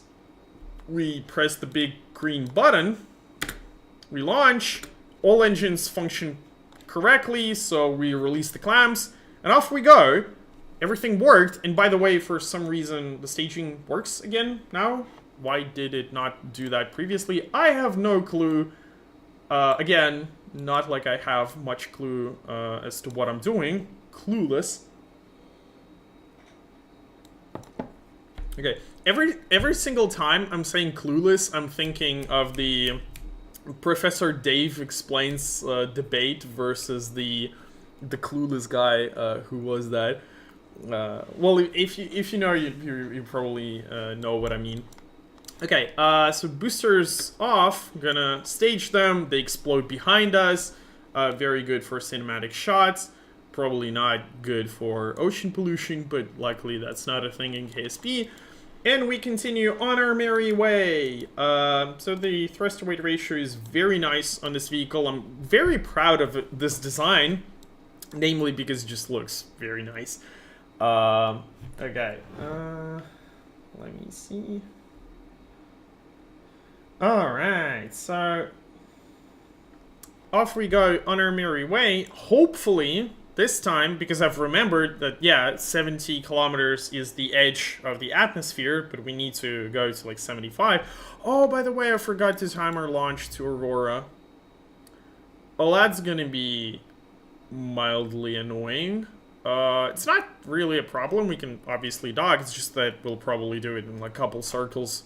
We press the big green button. We launch. All engines function correctly, so we release the clamps, and off we go. Everything worked, and by the way, for some reason, the staging works again now. Why did it not do that previously? I have no clue. Again, not like I have much clue as to what I'm doing. Clueless. Okay, every single time I'm saying clueless, I'm thinking of the Professor Dave Explains debate versus the clueless guy. Who was that? Well, if you know, you probably know what I mean. Okay, so boosters off. I'm gonna stage them. They explode behind us. Very good for cinematic shots. Probably not good for ocean pollution, but luckily that's not a thing in KSP. And we continue on our merry way. So the thrust to weight ratio is very nice on this vehicle. I'm very proud of this design, namely because it just looks very nice. Okay. Let me see. Alright, so off we go on our merry way. Hopefully, this time, because I've remembered that, yeah, 70 kilometers is the edge of the atmosphere, but we need to go to like 75. Oh, by the way, I forgot to time our launch to Aurora. Well, that's gonna be mildly annoying. It's not really a problem. We can obviously dock. It's just that we'll probably do it in like a couple circles.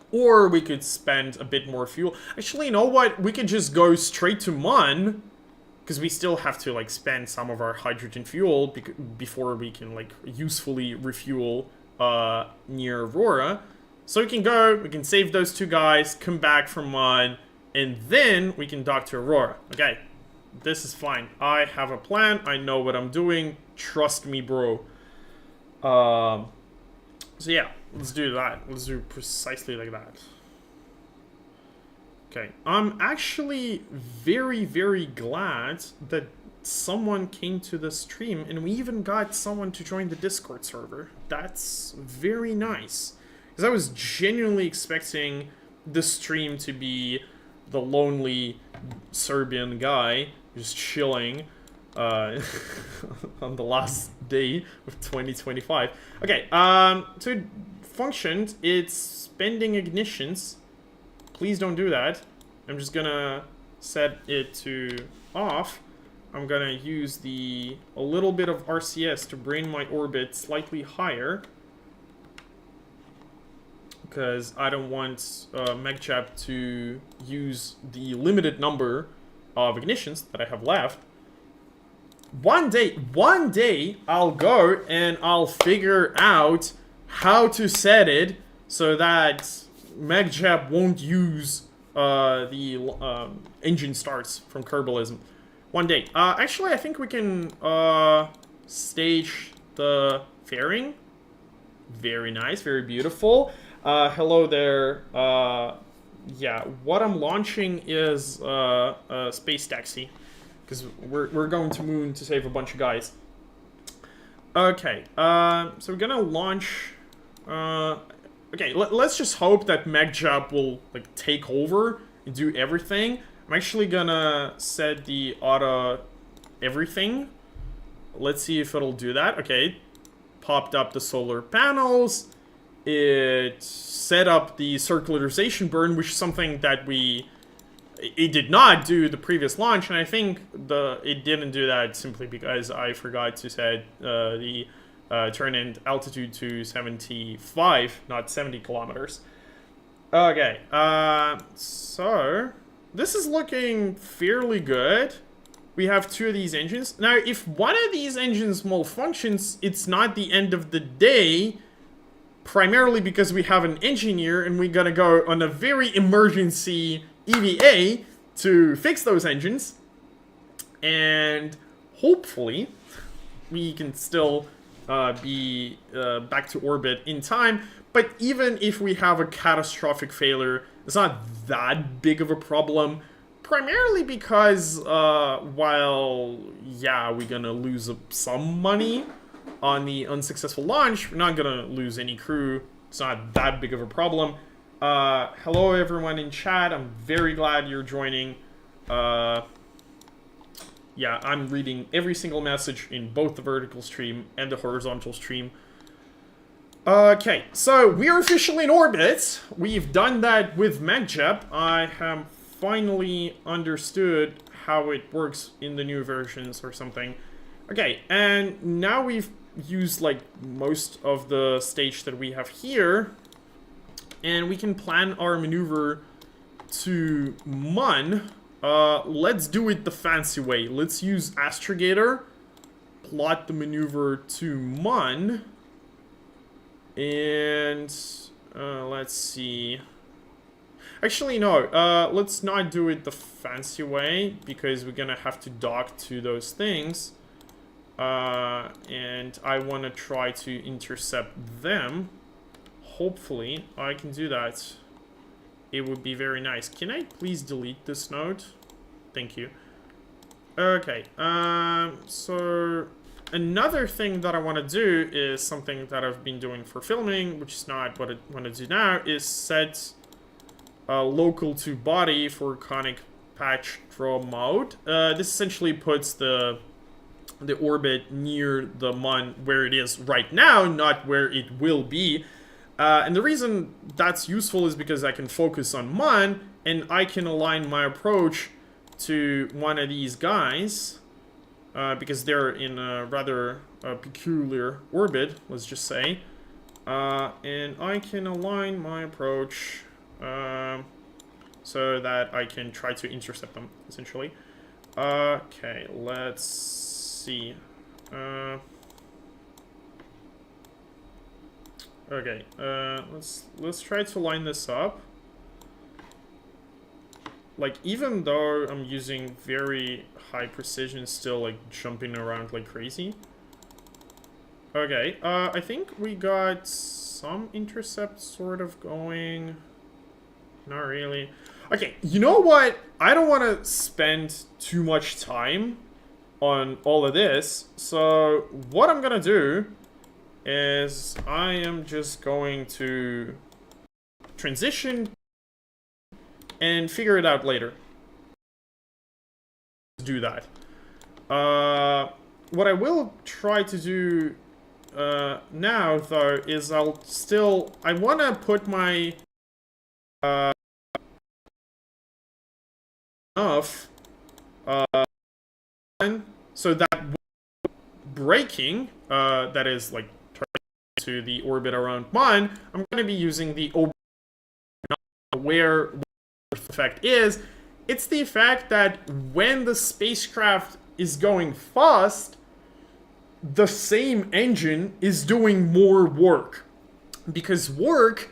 Or we could spend a bit more fuel. Actually, you know what? We could just go straight to Mun, because we still have to like spend some of our hydrogen fuel before we can like usefully refuel near Aurora. So we can go, we can save those two guys, come back from Mun, and then we can dock to Aurora. Okay, this is fine. I have a plan. I know what I'm doing. Trust me, bro. So yeah, let's do that. Let's do precisely like that. Okay, I'm actually very, very glad that someone came to the stream, and we even got someone to join the Discord server. That's very nice. Because I was genuinely expecting the stream to be the lonely Serbian guy just chilling on the last day of 2025. Okay, so it functioned. It's spending ignitions. Please don't do that. I'm just gonna set it to off. I'm gonna use a little bit of RCS to bring my orbit slightly higher, because I don't want MegJap to use the limited number of ignitions that I have left. One day, I'll go and I'll figure out how to set it so that MegJap won't use the engine starts from Kerbalism. One day. Actually, I think we can stage the fairing. Very nice, very beautiful. Hello there. Yeah, what I'm launching is a space taxi, because we're going to Moon to save a bunch of guys. Okay, so we're gonna launch. Okay, let's just hope that MegJap will like take over and do everything. I'm actually gonna set the auto everything. Let's see if it'll do that. Okay, popped up the solar panels. It set up the circularization burn, which is something that it did not do the previous launch, and I think it didn't do that simply because I forgot to set the turn-in altitude to 75, not 70 kilometers. Okay, so this is looking fairly good. We have two of these engines. Now, if one of these engines malfunctions, it's not the end of the day, primarily because we have an engineer and we're gonna go on a very emergency EVA to fix those engines. And hopefully, we can still be back to orbit in time. But even if we have a catastrophic failure, it's not that big of a problem. Primarily because, while, yeah, we're gonna lose some money on the unsuccessful launch, we're not gonna lose any crew. It's not that big of a problem. Hello everyone in chat. I'm very glad you're joining. Yeah, I'm reading every single message in both the vertical stream and the horizontal stream. Okay, so we are officially in orbit. We've done that with MegJap. I have finally understood how it works in the new versions or something. Okay, and now we've used like most of the stage that we have here, and we can plan our maneuver to Mun. Let's do it the fancy way. Let's use Astrogator, plot the maneuver to Mun, and let's see. Actually, no, let's not do it the fancy way, because we're gonna have to dock to those things. And I want to try to intercept them. hopefully I can do that. It would be very nice. Can I please delete this node? Thank you. Okay, so another thing that I want to do is something that I've been doing for filming, which is not what I want to do now, is set local to body for conic patch draw mode. This essentially puts the orbit near the Mun where it is right now, not where it will be. And the reason that's useful is because I can focus on Mun, and I can align my approach to one of these guys, because they're in a rather peculiar orbit, let's just say. And I can align my approach so that I can try to intercept them, essentially. Okay, let's see. Okay, let's try to line this up. Like, even though I'm using very high precision, still, like, jumping around like crazy. Okay, I think we got some intercept sort of going. Not really. Okay, you know what? I don't want to spend too much time on all of this. So, what I'm gonna do is I am just going to transition and figure it out later. Do that. What I will try to do now, though, is I want to put my enough so that braking, that is like to the orbit around Mun, I'm going to be using the where effect is. It's the effect that when the spacecraft is going fast, the same engine is doing more work. Because work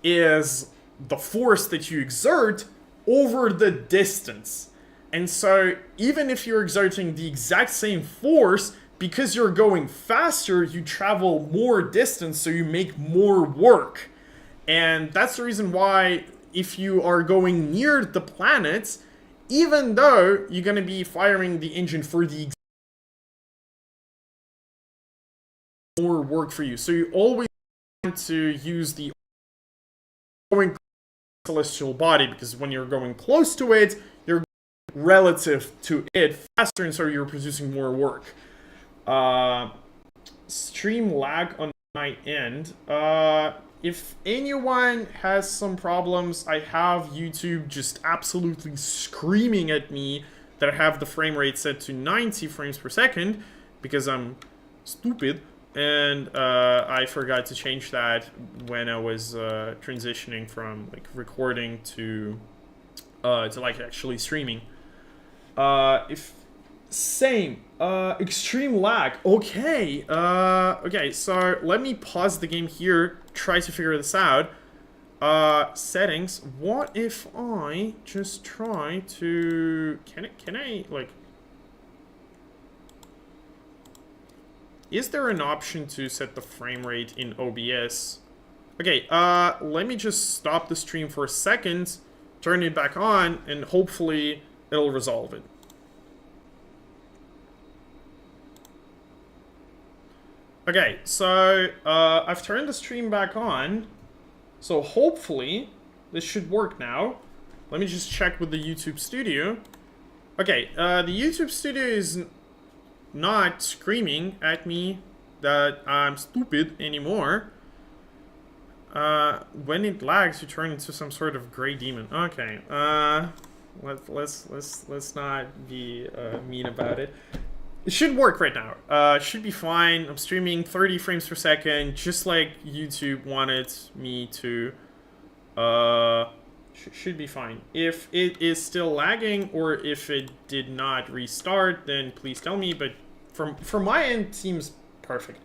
is the force that you exert over the distance. And so even if you're exerting the exact same force, because you're going faster, you travel more distance, so you make more work. And that's the reason why if you are going near the planets, even though you're going to be firing the engine for the more work for you. So you always want to use the going celestial body, because when you're going close to it, you're relative to it faster, and so you're producing more work. Stream lag on my end. If anyone has some problems, I have YouTube just absolutely screaming at me that I have the frame rate set to 90 frames per second because I'm stupid, and I forgot to change that when I was transitioning from like recording to like actually streaming. Extreme lag. Okay. Okay, so let me pause the game here, try to figure this out. Settings. What if I just try to... Can I, like... Is there an option to set the frame rate in OBS? Okay, let me just stop the stream for a second, turn it back on, and hopefully it'll resolve it. Okay, so I've turned the stream back on, so hopefully this should work now. Let me just check with the YouTube Studio. Okay, the YouTube Studio is not screaming at me that I'm stupid anymore. When it lags, you turn into some sort of gray demon. Okay, let's not be mean about it. It should work right now. It should be fine. I'm streaming 30 frames per second, just like YouTube wanted me to. Should be fine. If it is still lagging or if it did not restart, then please tell me. But from my end, it seems perfect.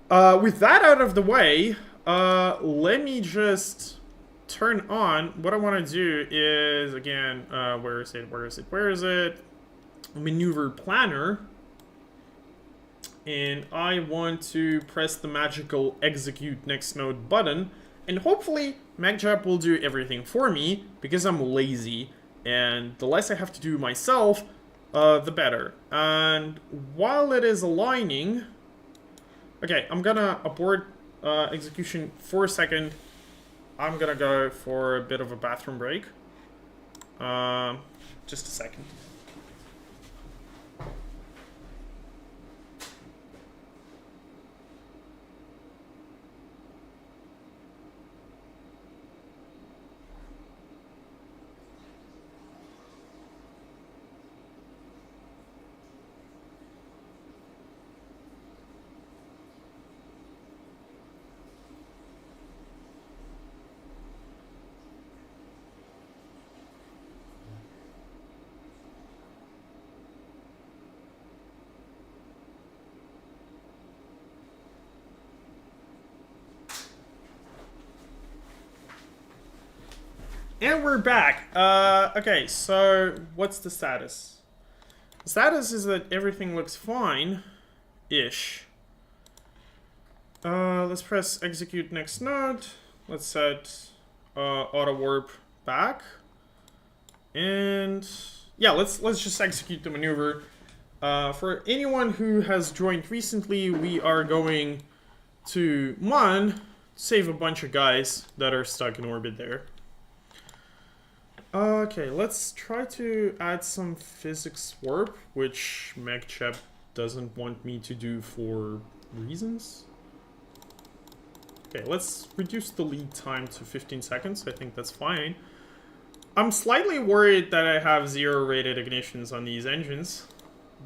With that out of the way, let me just turn on. What I want to do is, again, where is it? Maneuver planner. and I want to press the magical execute next node button, and hopefully MagJab will do everything for me because I'm lazy, and the less I have to do myself, the better. And while it is aligning, okay, I'm gonna abort execution for a second. I'm gonna go for a bit of a bathroom break. Just a second. And we're back. Okay, so what's the status? The status is that everything looks fine-ish. Let's press execute next node. Let's set auto warp back. And yeah, let's just execute the maneuver. For anyone who has joined recently, we are going to Mon, save a bunch of guys that are stuck in orbit there. Okay, let's try to add some physics warp, which MagJab doesn't want me to do for reasons. Okay, let's reduce the lead time to 15 seconds. I think that's fine. I'm slightly worried that I have 0 rated ignitions on these engines,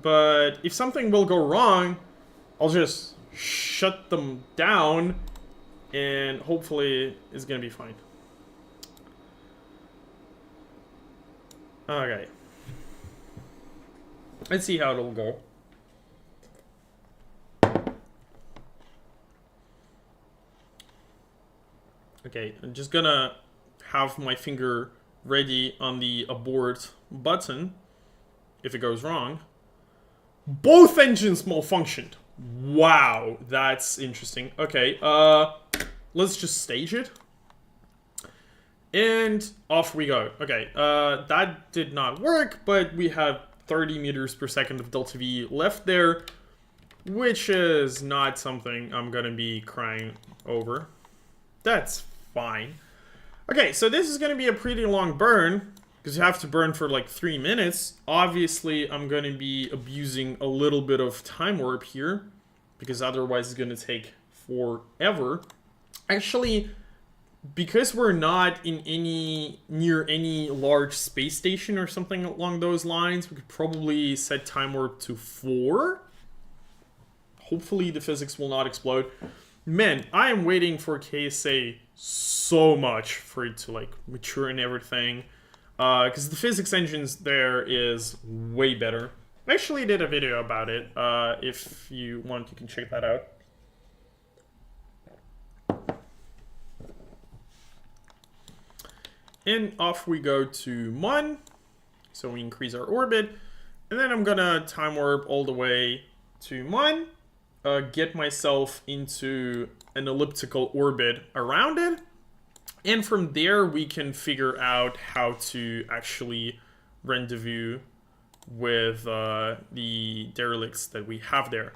but if something will go wrong, I'll just shut them down and hopefully it's gonna be fine. Okay. Let's see how it'll go. Okay, I'm just gonna have my finger ready on the abort button if it goes wrong. Both engines malfunctioned. Wow, that's interesting. Okay, let's just stage it. And off we go. Okay, that did not work, but we have 30 meters per second of delta V left there, which is not something I'm gonna be crying over. That's fine. Okay, so this is gonna be a pretty long burn, because you have to burn for like 3 minutes. Obviously, I'm gonna be abusing a little bit of time warp here, because otherwise it's gonna take forever. Actually, because we're not in near any large space station or something along those lines, we could probably set time warp to 4. Hopefully the physics will not explode. Man, I am waiting for KSA so much for it to like mature and everything. Because the physics engines there is way better. I actually did a video about it. If you want, you can check that out. And off we go to Mon. So we increase our orbit. And then I'm gonna time warp all the way to Mon. Get myself into an elliptical orbit around it. And from there we can figure out how to actually rendezvous with the derelicts that we have there.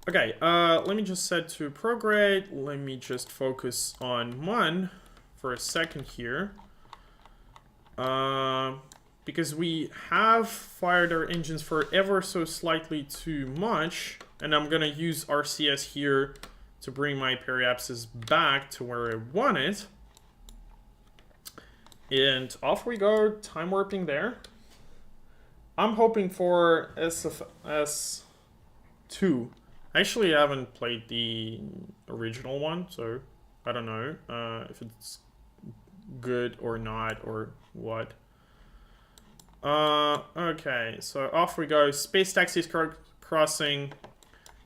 Okay, let me just set to prograde. Let me just focus on Mon for a second here. Because we have fired our engines for ever so slightly too much, and I'm gonna use RCS here to bring my periapsis back to where I want it. And off we go, time warping there. I'm hoping for SFS2. Actually, I haven't played the original one, so I don't know if it's good or not or what. Okay, so off we go. Space taxis crossing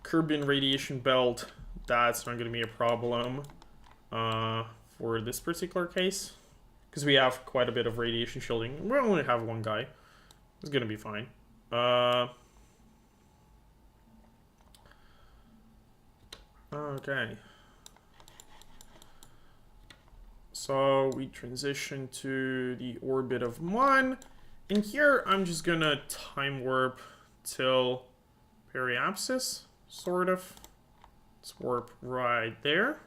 Kerbin radiation belt. That's not going to be a problem for this particular case, because we have quite a bit of radiation shielding. We only have one guy. It's going to be fine. Okay. So we transition to the orbit of 1. And here I'm just gonna time warp till periapsis, sort of. Let's warp right there.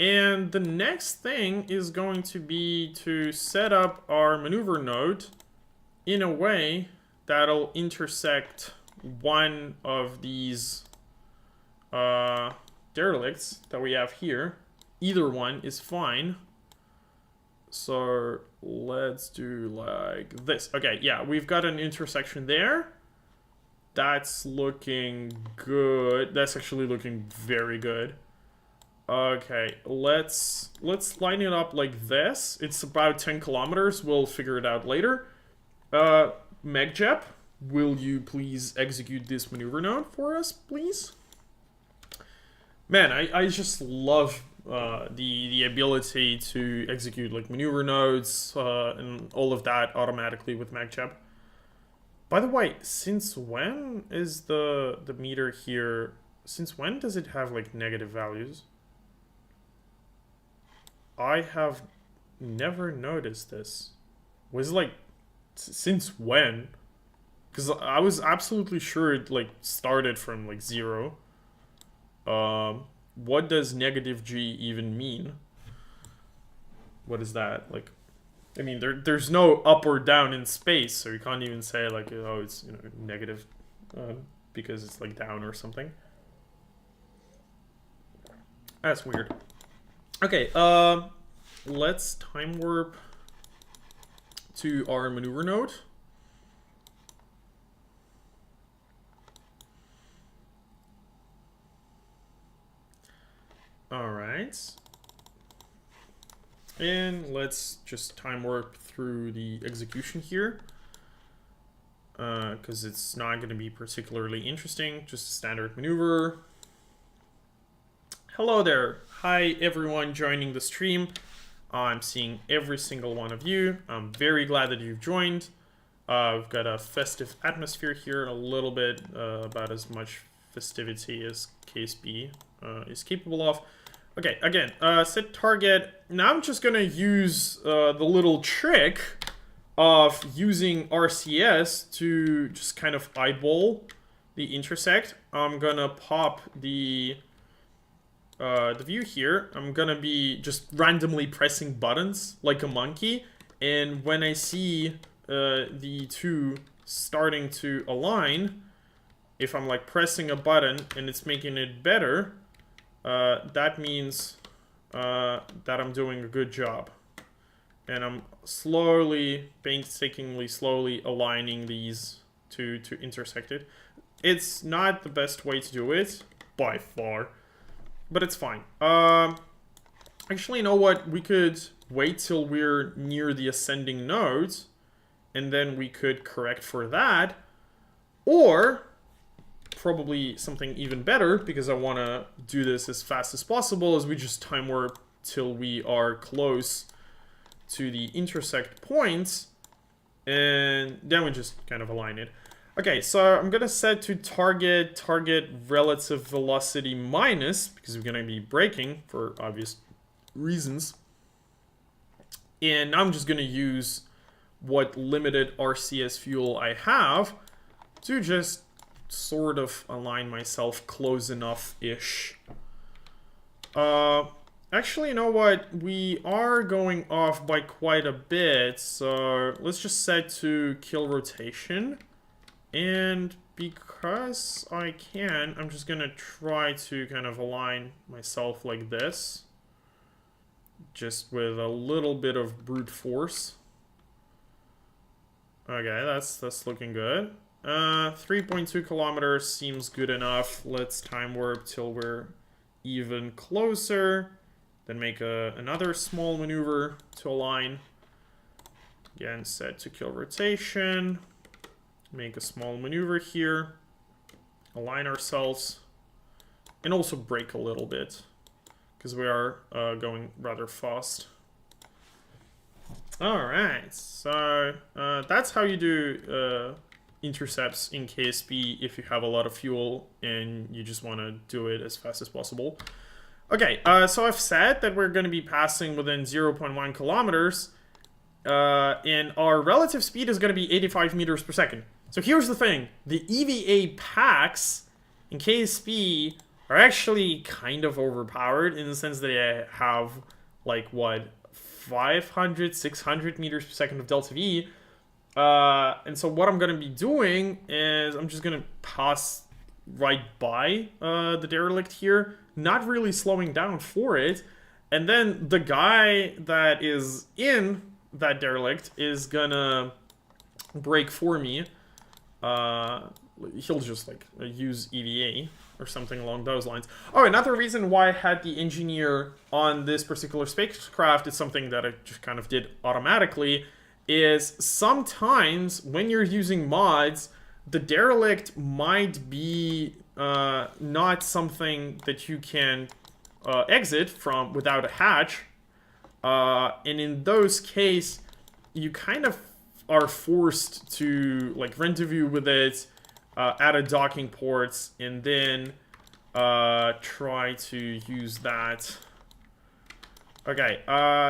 And the next thing is going to be to set up our maneuver node in a way that'll intersect one of these derelicts that we have here. Either one is fine. So let's do like this. Okay, yeah, we've got an intersection there. That's looking good. That's actually looking very good. Okay, let's line it up like this. It's about 10 kilometers. We'll figure it out later. Megjep, will you please execute this maneuver node for us, please? Man, I just love the ability to execute like maneuver nodes and all of that automatically with Megjep. By the way, since when is the meter here? Since when does it have like negative values? I have never noticed this. Was it like since when? Because I was absolutely sure it like started from like 0. What does negative G even mean? What is that? Like, I mean, there's no up or down in space, so you can't even say like, oh, it's negative because it's like down or something. That's weird. Okay, let's time warp to our maneuver node. Alright. And let's just time warp through the execution here. Because it's not going to be particularly interesting. Just a standard maneuver. Hello there. Hi everyone joining the stream. I'm seeing every single one of you. I'm very glad that you've joined. We've got a festive atmosphere here, a little bit about as much festivity as KSB is capable of. Okay, again, set target. Now I'm just gonna use the little trick of using RCS to just kind of eyeball the intersect. I'm gonna pop the view here. I'm gonna be just randomly pressing buttons like a monkey, and when I see the two starting to align, if I'm like pressing a button and it's making it better, that means that I'm doing a good job. And I'm slowly, painstakingly slowly aligning these two to intersect it. It's not the best way to do it, by far, but it's fine. Actually, you know what? We could wait till we're near the ascending nodes, and then we could correct for that. Or probably something even better, because I want to do this as fast as possible, is we just time warp till we are close to the intersect points, and then we just kind of align it. Okay, so I'm gonna set to target relative velocity minus, because we're gonna be braking for obvious reasons. And I'm just gonna use what limited RCS fuel I have to just sort of align myself close enough-ish. Actually, you know what? We are going off by quite a bit, so let's just set to kill rotation. And because I can, I'm just gonna try to kind of align myself like this. Just with a little bit of brute force. Okay, that's looking good. 3.2 kilometers seems good enough. Let's time warp till we're even closer. Then make another small maneuver to align. Again, set to kill rotation. Make a small maneuver here. Align ourselves. And also brake a little bit, because we are going rather fast. Alright, so that's how you do intercepts in KSP if you have a lot of fuel and you just want to do it as fast as possible. Okay, so I've said that we're going to be passing within 0.1 kilometers, and our relative speed is going to be 85 meters per second. So here's the thing. The EVA packs in KSP are actually kind of overpowered in the sense that they have, like, what, 500, 600 meters per second of delta V. And so what I'm going to be doing is I'm just going to pass right by the derelict here, not really slowing down for it. And then the guy that is in that derelict is gonna brake for me. He'll just like use EVA or something along those lines. Oh, another reason why I had the engineer on this particular spacecraft is something that I just kind of did automatically, is sometimes when you're using mods, the derelict might be not something that you can exit from without a hatch. And in those cases, you kind of are forced to like rendezvous with it at a docking port and then try to use that. Okay,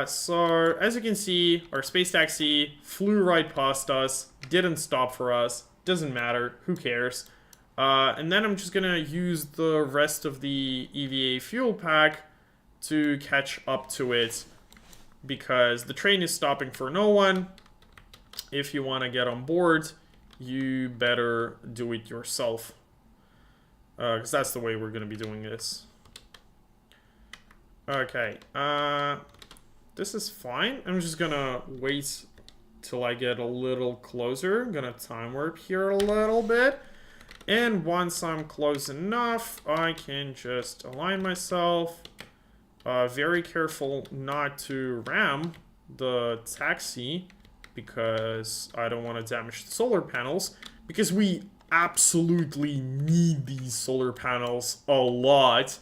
so as you can see, our space taxi flew right past us, didn't stop for us, doesn't matter, who cares. And then I'm just gonna use the rest of the EVA fuel pack to catch up to it, because the train is stopping for no one. If you want to get on board, you better do it yourself, because that's the way we're gonna be doing this. Okay, this is fine. I'm just gonna wait till I get a little closer. I'm gonna time warp here a little bit. And once I'm close enough, I can just align myself. Very careful not to ram the taxi, because I don't want to damage the solar panels, because we absolutely need these solar panels a lot.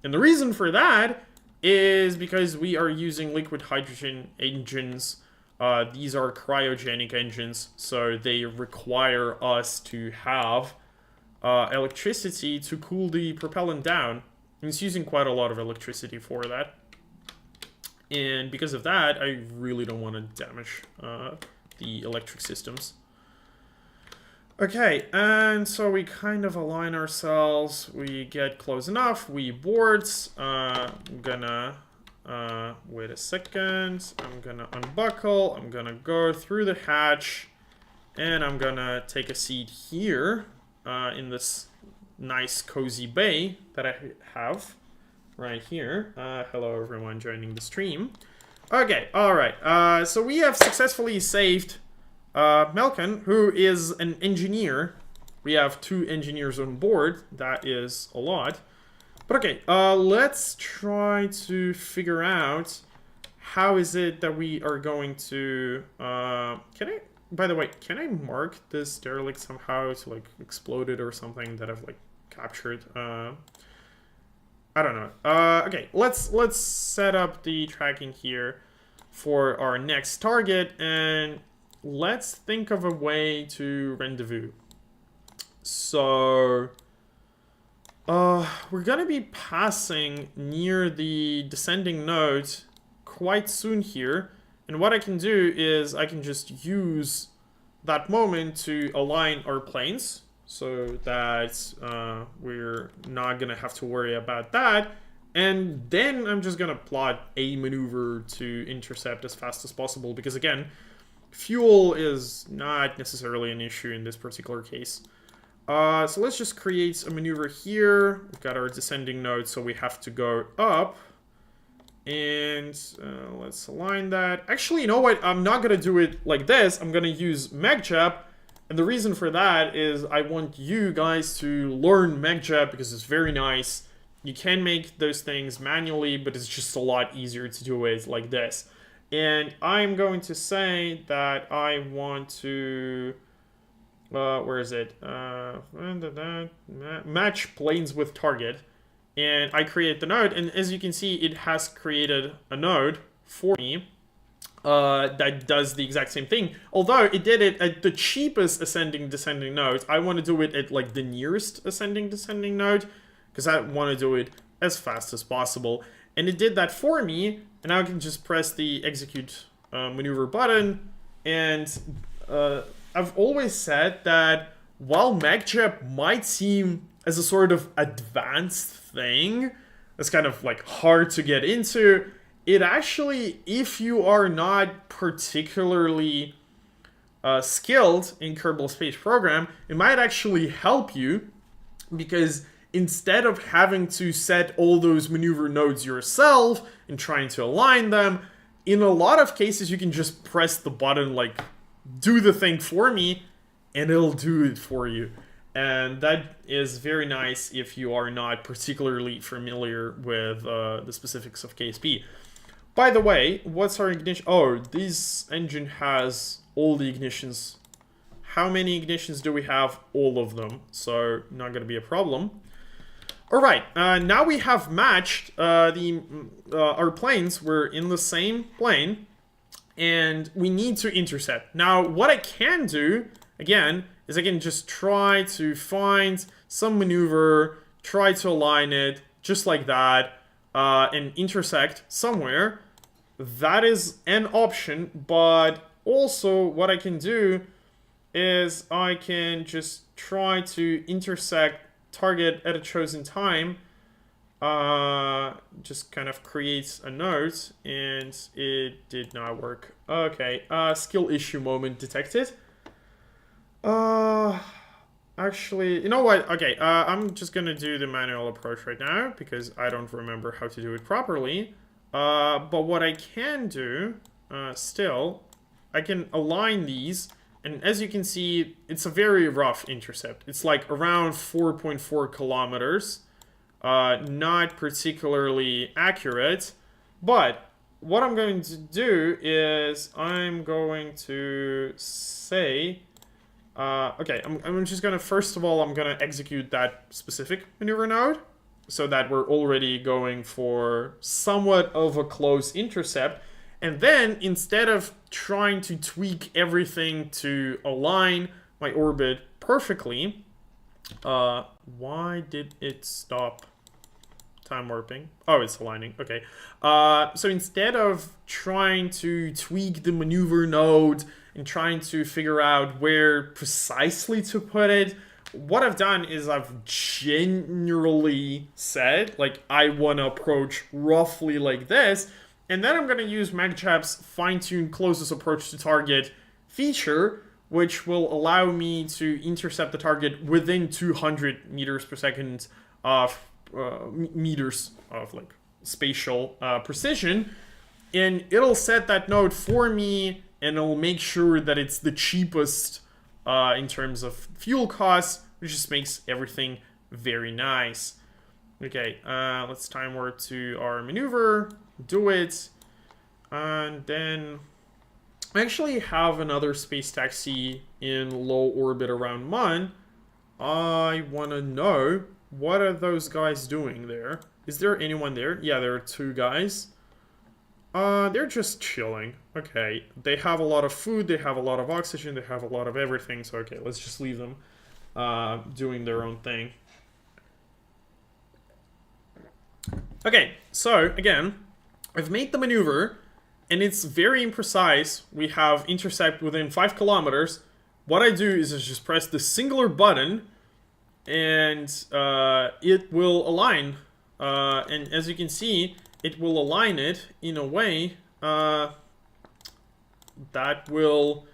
And the reason for that is because we are using liquid hydrogen engines. These are cryogenic engines, so they require us to have electricity to cool the propellant down. And it's using quite a lot of electricity for that. And because of that, I really don't want to damage the electric systems. Okay, and so we kind of align ourselves. We get close enough. We board. I'm gonna... wait a second. I'm gonna unbuckle. I'm gonna go through the hatch. And I'm gonna take a seat here in this nice cozy bay that I have right here. Hello everyone joining the stream. Okay, alright. So we have successfully saved Melkin, who is an engineer. We have 2 engineers on board. That is a lot. But okay, let's try to figure out how is it that we are going to... By the way, can I mark this derelict somehow to like explode it or something that I've like captured? I don't know. Okay, let's set up the tracking here for our next target, and let's think of a way to rendezvous. So we're gonna be passing near the descending node quite soon here. And what I can do is I can just use that moment to align our planes so that we're not going to have to worry about that. And then I'm just going to plot a maneuver to intercept as fast as possible, because again, fuel is not necessarily an issue in this particular case. So let's just create a maneuver here. We've got our descending node, so we have to go up. And let's align that. Actually, you know what? I'm not going to do it like this. I'm going to use MagJab. And the reason for that is I want you guys to learn MagJab because it's very nice. You can make those things manually, but it's just a lot easier to do it like this. And I'm going to say that I want to... where is it? Match planes with target. And I create the node, and as you can see, it has created a node for me. that does the exact same thing. Although it did it at the cheapest ascending descending node, I want to do it at like the nearest ascending descending node because I want to do it as fast as possible. And it did that for me, and now I can just press the execute maneuver button. And I've always said that while MagJab might seem as a sort of advanced thing, it's kind of like hard to get into, it actually, if you are not particularly skilled in Kerbal Space Program, it might actually help you, because instead of having to set all those maneuver nodes yourself and trying to align them, in a lot of cases you can just press the button like, do the thing for me, and it'll do it for you. And that is very nice if you are not particularly familiar with the specifics of KSP. By the way, what's our ignition? Oh, this engine has all the ignitions. How many ignitions do we have? All of them. So, not going to be a problem. Alright, now we have matched our planes. We're in the same plane. And we need to intercept. Now, what I can do, again, is I can just try to find some maneuver, try to align it, just like that, and intersect somewhere. That is an option, but also what I can do is I can just try to intersect target at a chosen time. Just kind of creates a node, and it did not work. Okay, skill issue moment detected. Actually, you know what? Okay, I'm just gonna do the manual approach right now because I don't remember how to do it properly. But what I can do, still, I can align these, and as you can see, it's a very rough intercept. It's like around 4.4 kilometers. Not particularly accurate, but what I'm going to do is I'm going to say, okay, I'm just gonna, first of all, I'm gonna execute that specific maneuver node so that we're already going for somewhat of a close intercept. And then instead of trying to tweak everything to align my orbit perfectly, why did it stop time warping? Oh, it's aligning. Okay. So instead of trying to tweak the maneuver node and trying to figure out where precisely to put it, what I've done is I've generally said, like, I want to approach roughly like this, and then I'm going to use MagJab's fine-tuned closest approach to target feature, which will allow me to intercept the target within 200 meters per second of meters of like spatial precision, and it'll set that node for me, and it'll make sure that it's the cheapest in terms of fuel costs, which just makes everything very nice. Okay, let's time warp to our maneuver, do it, and then I actually have another space taxi in low orbit around Mun. I want to know, what are those guys doing there? Is there anyone there? Yeah, there are two guys. They're just chilling. Okay, they have a lot of food, they have a lot of oxygen, they have a lot of everything, so okay, let's just leave them doing their own thing. Okay, so again, I've made the maneuver, and it's very imprecise. We have intercept within 5 kilometers. What I do is I just press the singular button, and it will align. And as you can see, it will align it in a way that will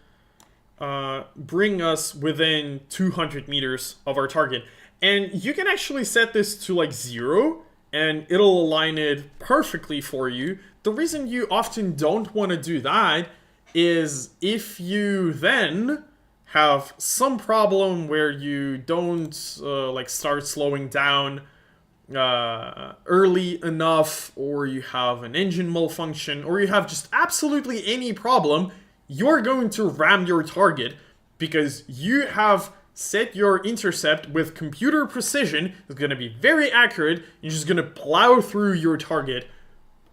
bring us within 200 meters of our target. And you can actually set this to like 0, and it'll align it perfectly for you. The reason you often don't want to do that is if you then have some problem where you don't like start slowing down early enough, or you have an engine malfunction, or you have just absolutely any problem, you're going to ram your target because you have set your intercept with computer precision. It's going to be very accurate. You're just going to plow through your target.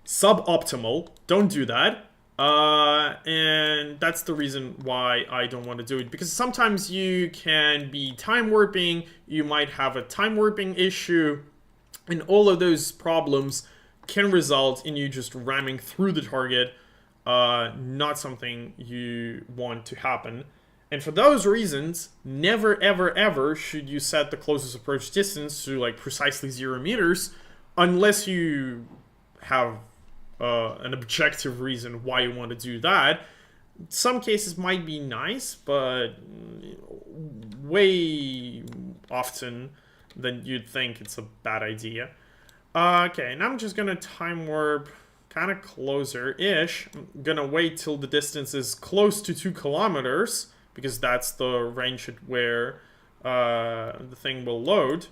Suboptimal. Don't do that. And that's the reason why I don't want to do it, because sometimes you can be time warping, you might have a time warping issue, and all of those problems can result in you just ramming through the target, not something you want to happen. And for those reasons, never ever ever should you set the closest approach distance to like precisely 0 meters, unless you have an objective reason why you want to do that. Some cases might be nice, but way often than you'd think it's a bad idea. Okay, and I'm just gonna time warp kind of closer-ish. I'm gonna wait till the distance is close to 2 kilometers, because that's the range at where the thing will load.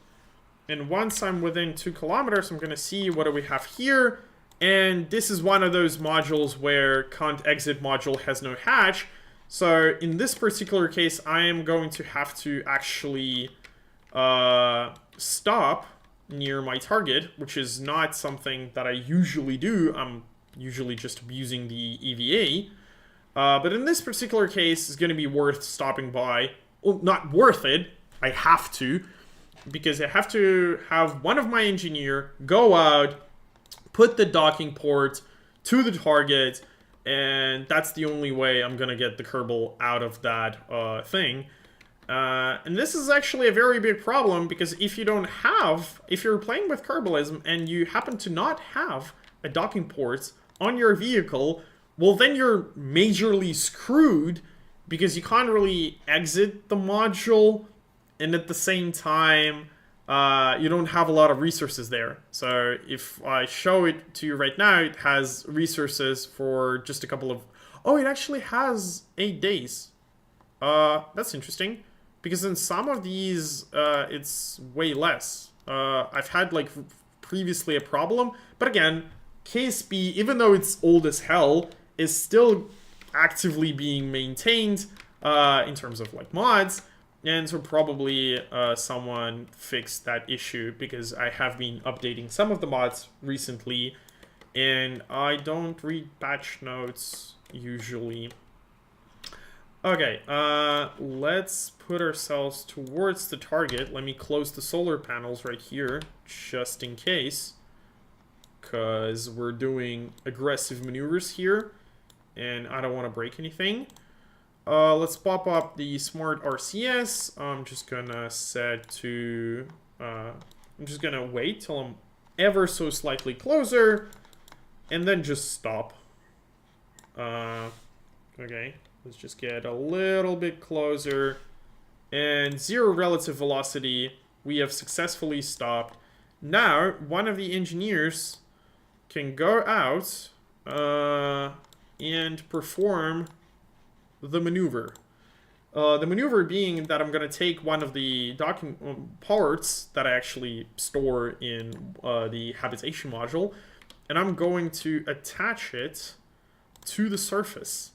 And once I'm within 2 kilometers, I'm gonna see what do we have here. And this is one of those modules where can't exit module has no hatch. So in this particular case, I am going to have to actually stop near my target, which is not something that I usually do. I'm usually just abusing the EVA. But in this particular case, it's going to be worth stopping by. Well, not worth it. I have to. Because I have to have one of my engineer go out, put the docking port to the target, and that's the only way I'm gonna get the Kerbal out of that thing. And this is actually a very big problem, because if you're playing with Kerbalism and you happen to not have a docking port on your vehicle, well then you're majorly screwed, because you can't really exit the module, and at the same time, you don't have a lot of resources there. So if I show it to you right now, it has resources for just a couple of... Oh, it actually has 8 days. That's interesting. Because in some of these, it's way less. I've had, like, previously a problem. But again, KSP, even though it's old as hell, is still actively being maintained in terms of, like, mods. And so probably someone fixed that issue, because I have been updating some of the mods recently, and I don't read patch notes usually. Okay, let's put ourselves towards the target. Let me close the solar panels right here, just in case, because we're doing aggressive maneuvers here, and I don't want to break anything. Let's pop up the smart RCS. I'm just gonna set to... I'm just gonna wait till I'm ever so slightly closer, and then just stop. Okay, let's just get a little bit closer. And 0 relative velocity. We have successfully stopped. Now, one of the engineers can go out and perform the maneuver. The maneuver being that I'm going to take one of the docking parts that I actually store in the habitation module, and I'm going to attach it to the surface.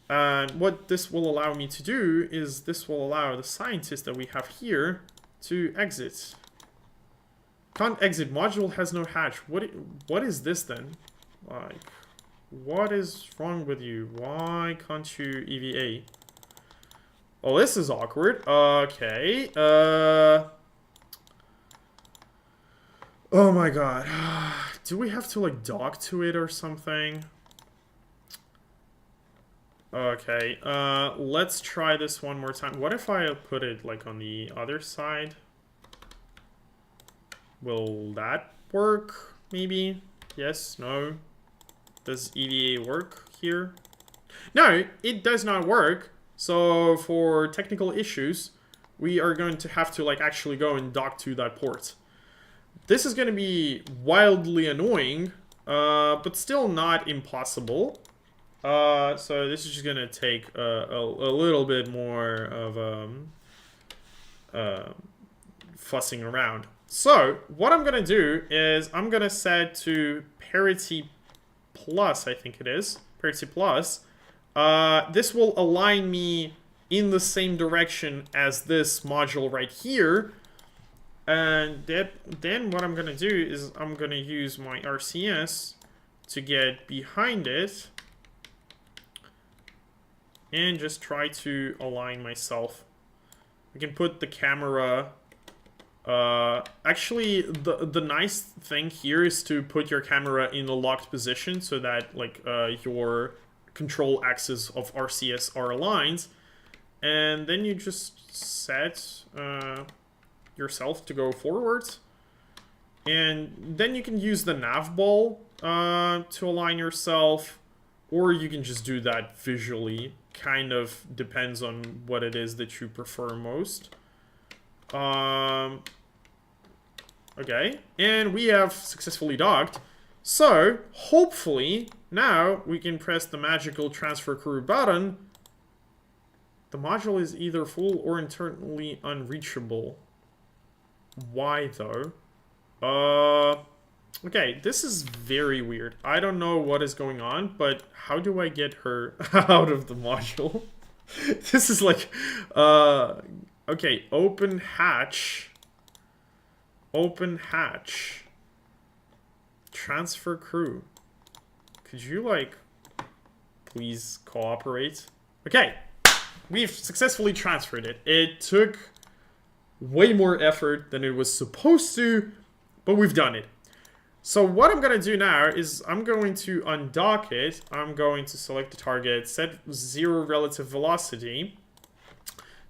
And what this will allow me to do is this will allow the scientist that we have here to exit. Can't exit module has no hatch. What is this then? Like, what is wrong with you? Why can't you EVA? Oh, this is awkward. Okay. Oh my god. Do we have to, like, dock to it or something? Okay. Let's try this one more time. What if I put it, like, on the other side? Will that work? Maybe? Yes? No? Does EVA work here? No, it does not work. So for technical issues, we are going to have to, like, actually go and dock to that port. This is going to be wildly annoying, but still not impossible. So this is just going to take a little bit more of fussing around. So what I'm going to do is I'm going to set to parity plus, I think it is. Parity plus. This will align me in the same direction as this module right here. And then what I'm going to do is I'm going to use my RCS to get behind it. and just try to align myself. I can put the camera... actually, the nice thing here is to put your camera in a locked position so that, like, your control axis of RCS are aligned. And then you just set yourself to go forwards. And then you can use the nav ball to align yourself. Or you can just do that visually. Kind of depends on what it is that you prefer most. Okay, and we have successfully docked. So, hopefully, now we can press the magical transfer crew button. The module is either full or internally unreachable. Why, though? Okay, this is very weird. I don't know what is going on, but how do I get her out of the module? This is like, okay, open hatch. Open hatch. Transfer crew. Could you, like, please cooperate? Okay, we've successfully transferred it. It took way more effort than it was supposed to, but we've done it. So what I'm going to do now is I'm going to undock it. I'm going to select the target, set 0 relative velocity,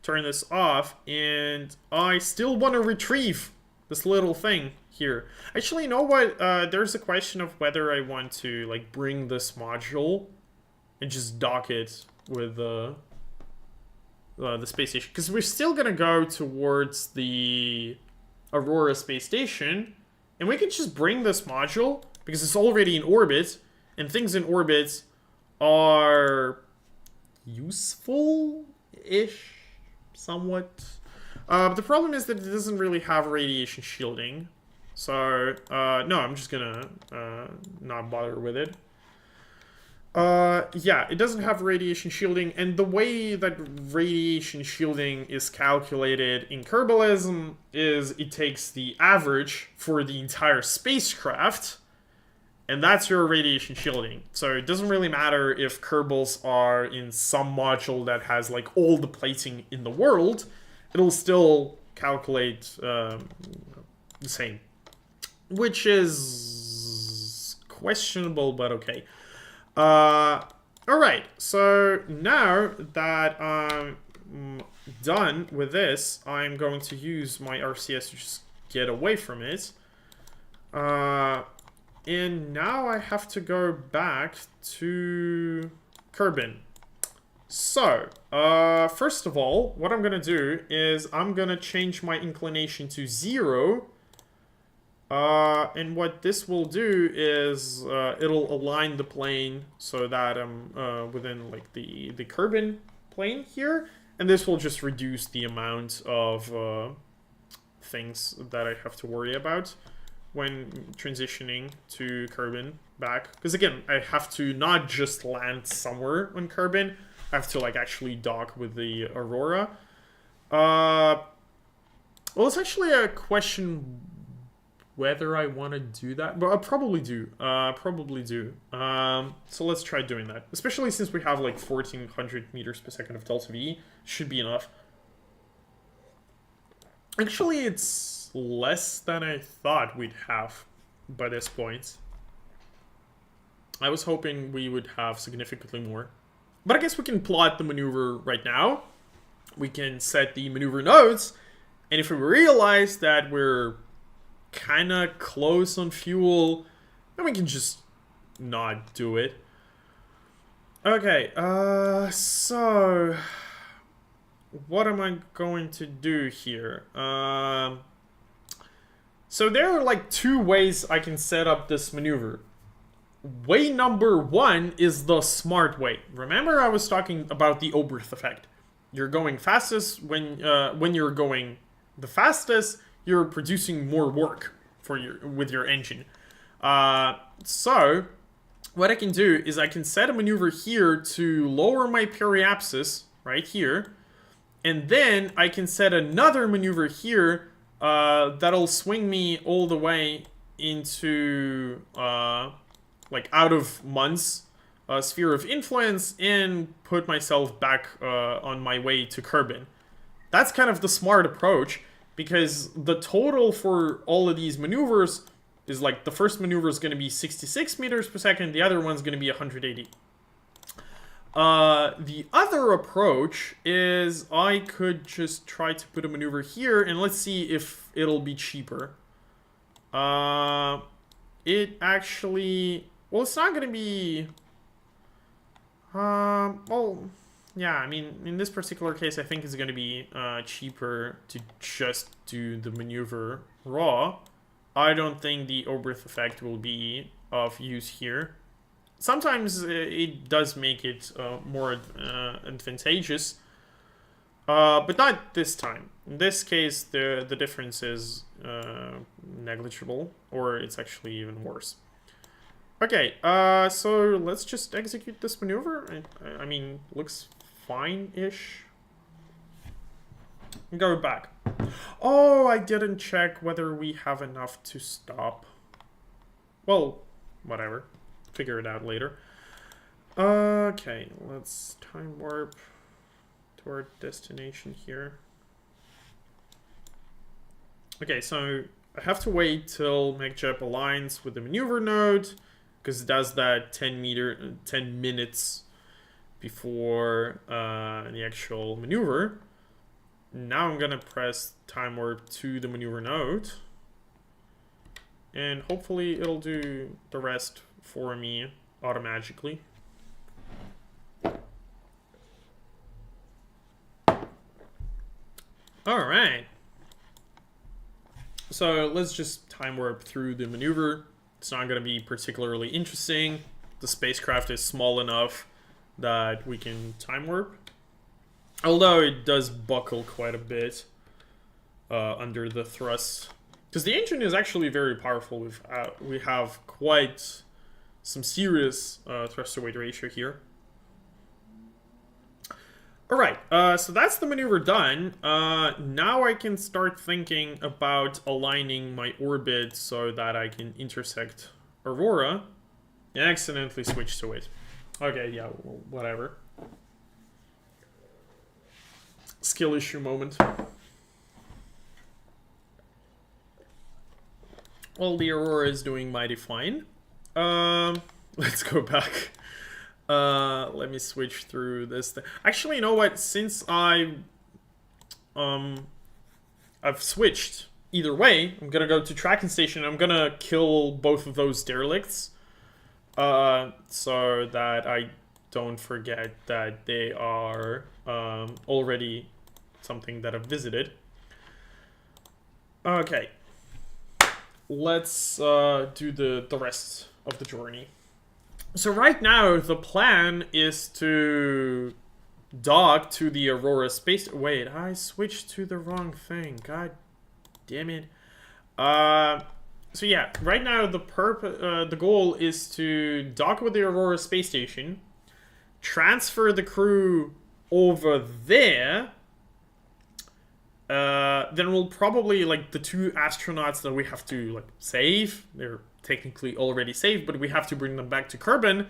turn this off, and I still want to retrieve this little thing here. Actually, you know what? There's a question of whether I want to, like, bring this module and just dock it with the space station. Because we're still going to go towards the Aurora space station. And we can just bring this module, because it's already in orbit, and things in orbit are useful-ish, somewhat. But the problem is that it doesn't really have radiation shielding. So, no, I'm just gonna not bother with it. Yeah, it doesn't have radiation shielding, and the way that radiation shielding is calculated in Kerbalism is it takes the average for the entire spacecraft, and that's your radiation shielding. So it doesn't really matter if Kerbals are in some module that has, like, all the plating in the world, it'll still calculate the same. Which is questionable, but okay. Alright, so now that I'm done with this, I'm going to use my RCS to just get away from it. And now I have to go back to Kerbin. So, first of all, what I'm going to do is I'm going to change my inclination to 0. And what this will do is it'll align the plane so that I'm within, like, the Kerbin plane here, and this will just reduce the amount of things that I have to worry about when transitioning to Kerbin back. Because again, I have to not just land somewhere on Kerbin, I have to, like, actually dock with the Aurora. Well, it's actually a question whether I want to do that, but I'll probably do. So let's try doing that. Especially since we have, like, 1400 meters per second of delta V. Should be enough. Actually, it's less than I thought we'd have by this point. I was hoping we would have significantly more. But I guess we can plot the maneuver right now. We can set the maneuver nodes. And if we realize that we're kind of close on fuel, then we can just not do it. Okay, so what am I going to do here? So there are, like, 2 ways I can set up this maneuver. Way number 1 is the smart way. Remember I was talking about the Oberth effect. You're going fastest when you're going the fastest, you're producing more work with your engine. So what I can do is I can set a maneuver here to lower my periapsis right here, and then I can set another maneuver here that'll swing me all the way into like out of months sphere of influence and put myself back on my way to Kerbin. That's kind of the smart approach, because the total for all of these maneuvers is like the first maneuver is going to be 66 meters per second, the other one's going to be 180. The other approach is I could just try to put a maneuver here, and let's see if it'll be cheaper. It actually... Well, it's not going to be... well, yeah, I mean, in this particular case, I think it's going to be cheaper to just do the maneuver raw. I don't think the Oberth effect will be of use here. Sometimes it does make it more advantageous, but not this time. In this case, the difference is negligible, or it's actually even worse. Okay, so let's just execute this maneuver. I mean, looks fine-ish. Go back. Oh, I didn't check whether we have enough to stop. Well, whatever. Figure it out later. Okay, let's time warp to our destination here. Okay, so I have to wait till MechJep aligns with the maneuver node, because it does that 10 minutes before the actual maneuver. Now I'm gonna press time warp to the maneuver node, and hopefully it'll do the rest for me automatically. All right. So let's just time warp through the maneuver. It's not going to be particularly interesting. The spacecraft is small enough that we can time warp. Although it does buckle quite a bit under the thrust. Because the engine is actually very powerful. We have quite some serious thrust-to-weight ratio here. Alright, so that's the maneuver done. Now I can start thinking about aligning my orbit so that I can intersect Aurora and accidentally switch to it. Okay, yeah, whatever. Skill issue moment. Well, the Aurora is doing mighty fine. Let's go back. Let me switch through this thing. Actually, you know what? Since I've switched either way, I'm gonna go to tracking station. I'm gonna kill both of those derelicts, so that I don't forget that they are already something that I've visited. Okay, let's do the rest of the journey. So right now, the plan is to dock to the Aurora space... Wait, I switched to the wrong thing. God damn it. So yeah, right now the goal is to dock with the Aurora space station, transfer the crew over there. Then we'll probably, like, the 2 astronauts that we have to, like, save. They're technically already saved, but we have to bring them back to Kerbin.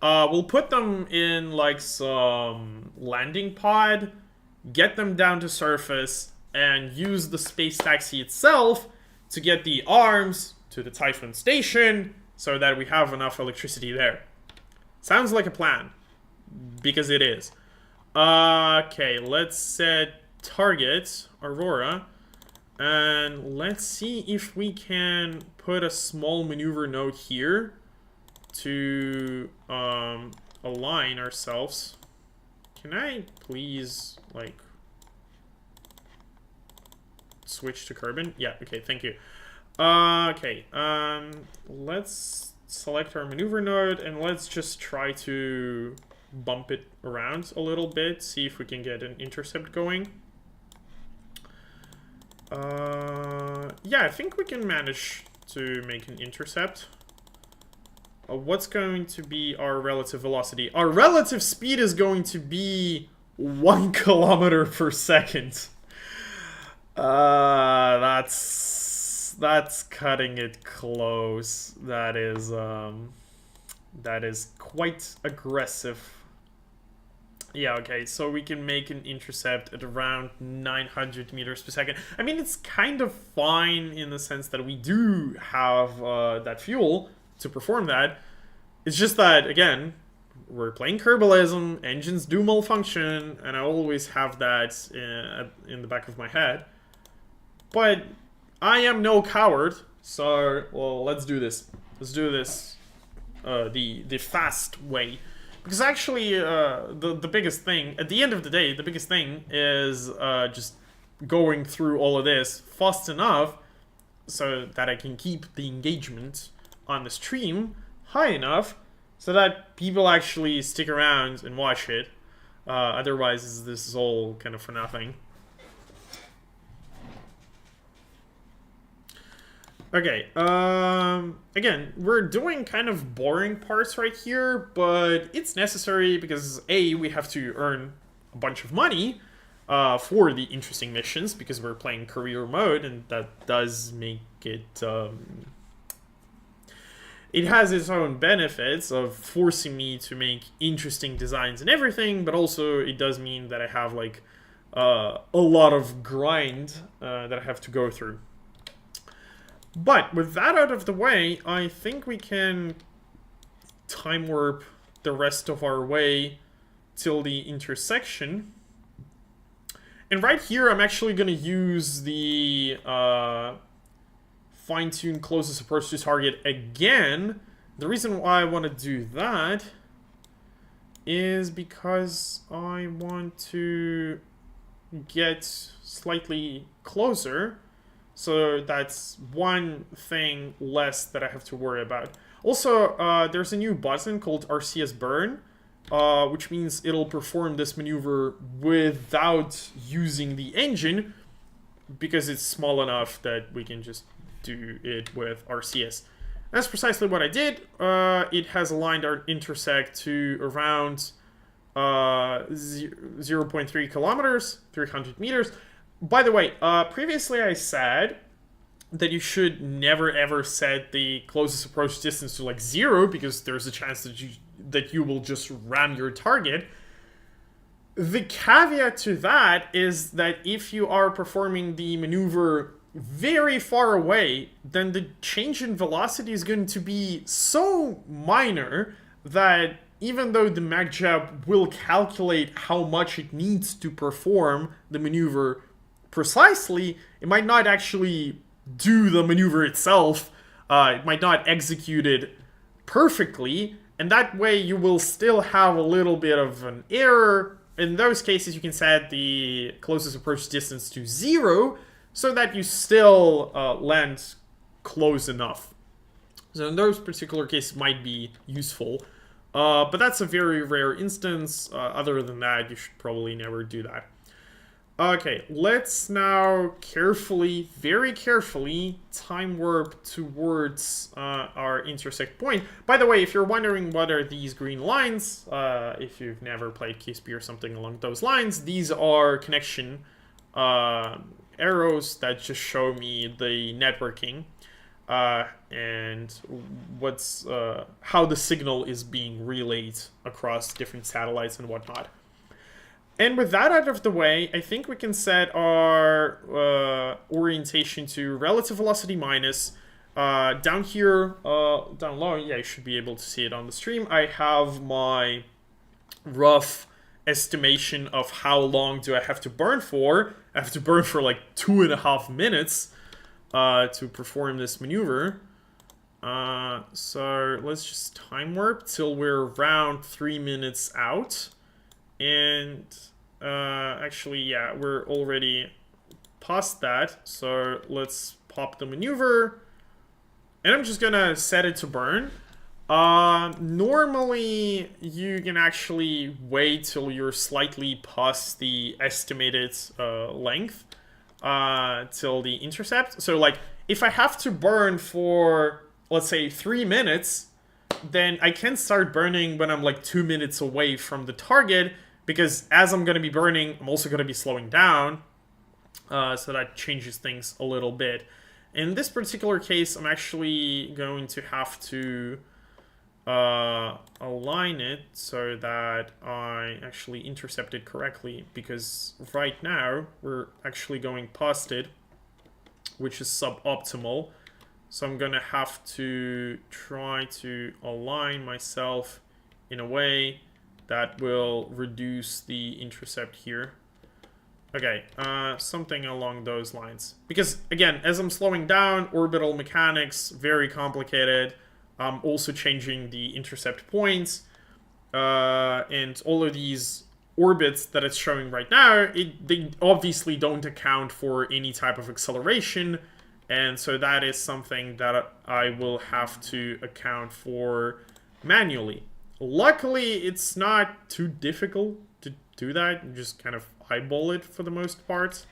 We'll put them in, like, some landing pod, get them down to surface, and use the space taxi itself to get the arms to the Typhon station so that we have enough electricity there. Sounds like a plan, because it is. Okay, let's set target Aurora, and let's see if we can put a small maneuver node here to align ourselves. Can I please, like, switch to Kerbin? Yeah, okay, thank you. Okay, let's select our maneuver node, and let's just try to bump it around a little bit, see if we can get an intercept going. Yeah, I think we can manage to make an intercept. What's going to be our relative velocity? Our relative speed is going to be 1 kilometer per second. That's cutting it close. That is, That is quite aggressive. Yeah, okay, so we can make an intercept at around 900 meters per second. I mean, it's kind of fine in the sense that we do have that fuel to perform that. It's just that, again, we're playing Kerbalism, engines do malfunction, and I always have that in the back of my head. But I am no coward, so, well, let's do this. Let's do this the fast way. Because actually, the biggest thing, at the end of the day, the biggest thing is just going through all of this fast enough so that I can keep the engagement on the stream high enough so that people actually stick around and watch it. Otherwise, this is all kind of for nothing. Okay, again, we're doing kind of boring parts right here, but it's necessary because A, we have to earn a bunch of money for the interesting missions because we're playing career mode, and that does make it, it has its own benefits of forcing me to make interesting designs and everything, but also it does mean that I have like a lot of grind that I have to go through. But with that out of the way, I think we can time warp the rest of our way till the intersection. And right here, I'm actually going to use the fine-tune closest approach to target again. The reason why I want to do that is because I want to get slightly closer. So that's one thing less that I have to worry about. Also, there's a new button called RCS Burn, which means it'll perform this maneuver without using the engine, because it's small enough that we can just do it with RCS. That's precisely what I did. It has aligned our intersect to around 0.3 kilometers, 300 meters. By the way, previously I said that you should never ever set the closest approach distance to like 0 because there's a chance that you will just ram your target. The caveat to that is that if you are performing the maneuver very far away, then the change in velocity is going to be so minor that even though the MacJab will calculate how much it needs to perform the maneuver precisely, it might not actually do the maneuver itself. It might not execute it perfectly, and that way you will still have a little bit of an error. In those cases, you can set the closest approach distance to 0 so that you still land close enough. So in those particular cases, might be useful. But that's a very rare instance. Other than that, you should probably never do that. Okay, let's now carefully, very carefully, time warp towards our intersect point. By the way, if you're wondering what are these green lines, if you've never played KSP or something along those lines, these are connection arrows that just show me the networking and what's how the signal is being relayed across different satellites and whatnot. And with that out of the way, I think we can set our orientation to relative velocity minus. Down here, down low, yeah, you should be able to see it on the stream. I have my rough estimation of how long do I have to burn for. I have to burn for like 2.5 minutes to perform this maneuver. So let's just time warp till we're around 3 minutes out. And actually, yeah, we're already past that. So let's pop the maneuver. And I'm just gonna set it to burn. Normally, you can actually wait till you're slightly past the estimated length till the intercept. So like, if I have to burn for, let's say, 3 minutes, then I can start burning when I'm like 2 minutes away from the target, because as I'm going to be burning, I'm also going to be slowing down, so that changes things a little bit. In this particular case, I'm actually going to have to align it so that I actually intercept it correctly, because right now we're actually going past it, which is suboptimal. So I'm gonna have to try to align myself in a way that will reduce the intercept here. Okay, something along those lines. Because, again, as I'm slowing down, orbital mechanics, very complicated. I'm also changing the intercept points. And all of these orbits that it's showing right now, they obviously don't account for any type of acceleration. And so that is something that I will have to account for manually. Luckily, it's not too difficult to do that. You just kind of eyeball it for the most part.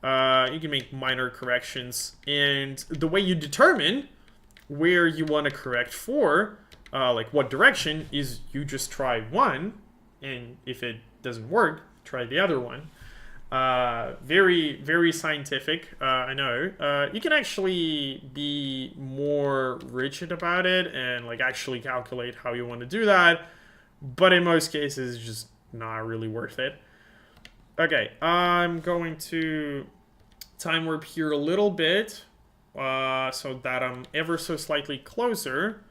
You can make minor corrections. And the way you determine where you want to correct for, like what direction, is you just try one. And if it doesn't work, try the other one. Very, very scientific, I know. You can actually be more rigid about it and like actually calculate how you want to do that, but in most cases, it's just not really worth it. Okay, I'm going to time warp here a little bit, so that I'm ever so slightly closer,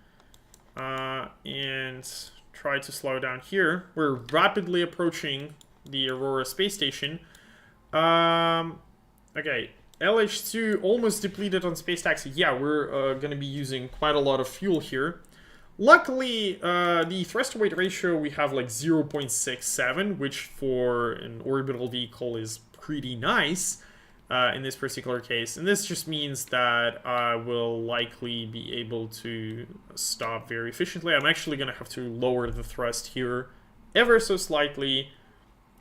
and try to slow down here. We're rapidly approaching the Aurora space station. Okay, LH2 almost depleted on space taxi. Yeah, we're gonna be using quite a lot of fuel here. Luckily, the thrust-to-weight ratio, we have like 0.67, which for an orbital vehicle is pretty nice in this particular case. And this just means that I will likely be able to stop very efficiently. I'm actually gonna have to lower the thrust here ever so slightly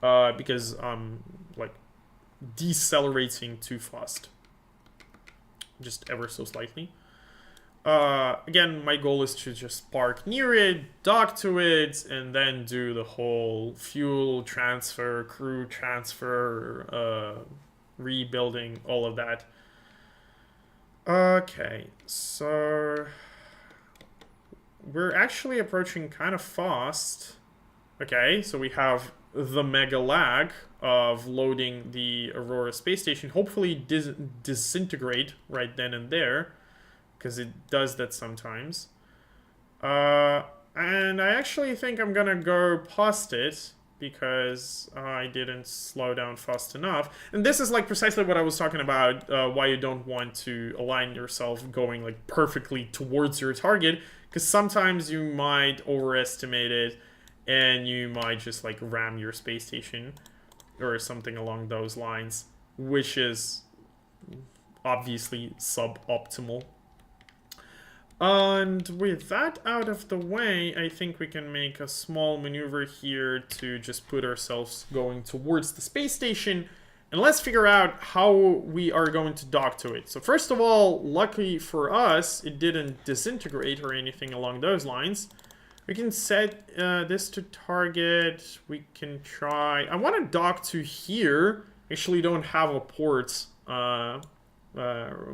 because I'm like decelerating too fast, just ever so slightly. Again, my goal is to just park near it, dock to it, and then do the whole fuel transfer, crew transfer, rebuilding, all of that. Okay, so we're actually approaching kind of fast. Okay, so we have the mega lag of loading the Aurora space station. Hopefully disintegrate right then and there, because it does that sometimes. And I actually think I'm gonna go past it because I didn't slow down fast enough. And this is like precisely what I was talking about, why you don't want to align yourself going like perfectly towards your target, because sometimes you might overestimate it and you might just like ram your space station or something along those lines, which is obviously suboptimal. And with that out of the way, I think we can make a small maneuver here to just put ourselves going towards the space station. And let's figure out how we are going to dock to it. So first of all, luckily for us, it didn't disintegrate or anything along those lines. We can set this to target. We can try... I want to dock to here. Actually don't have a port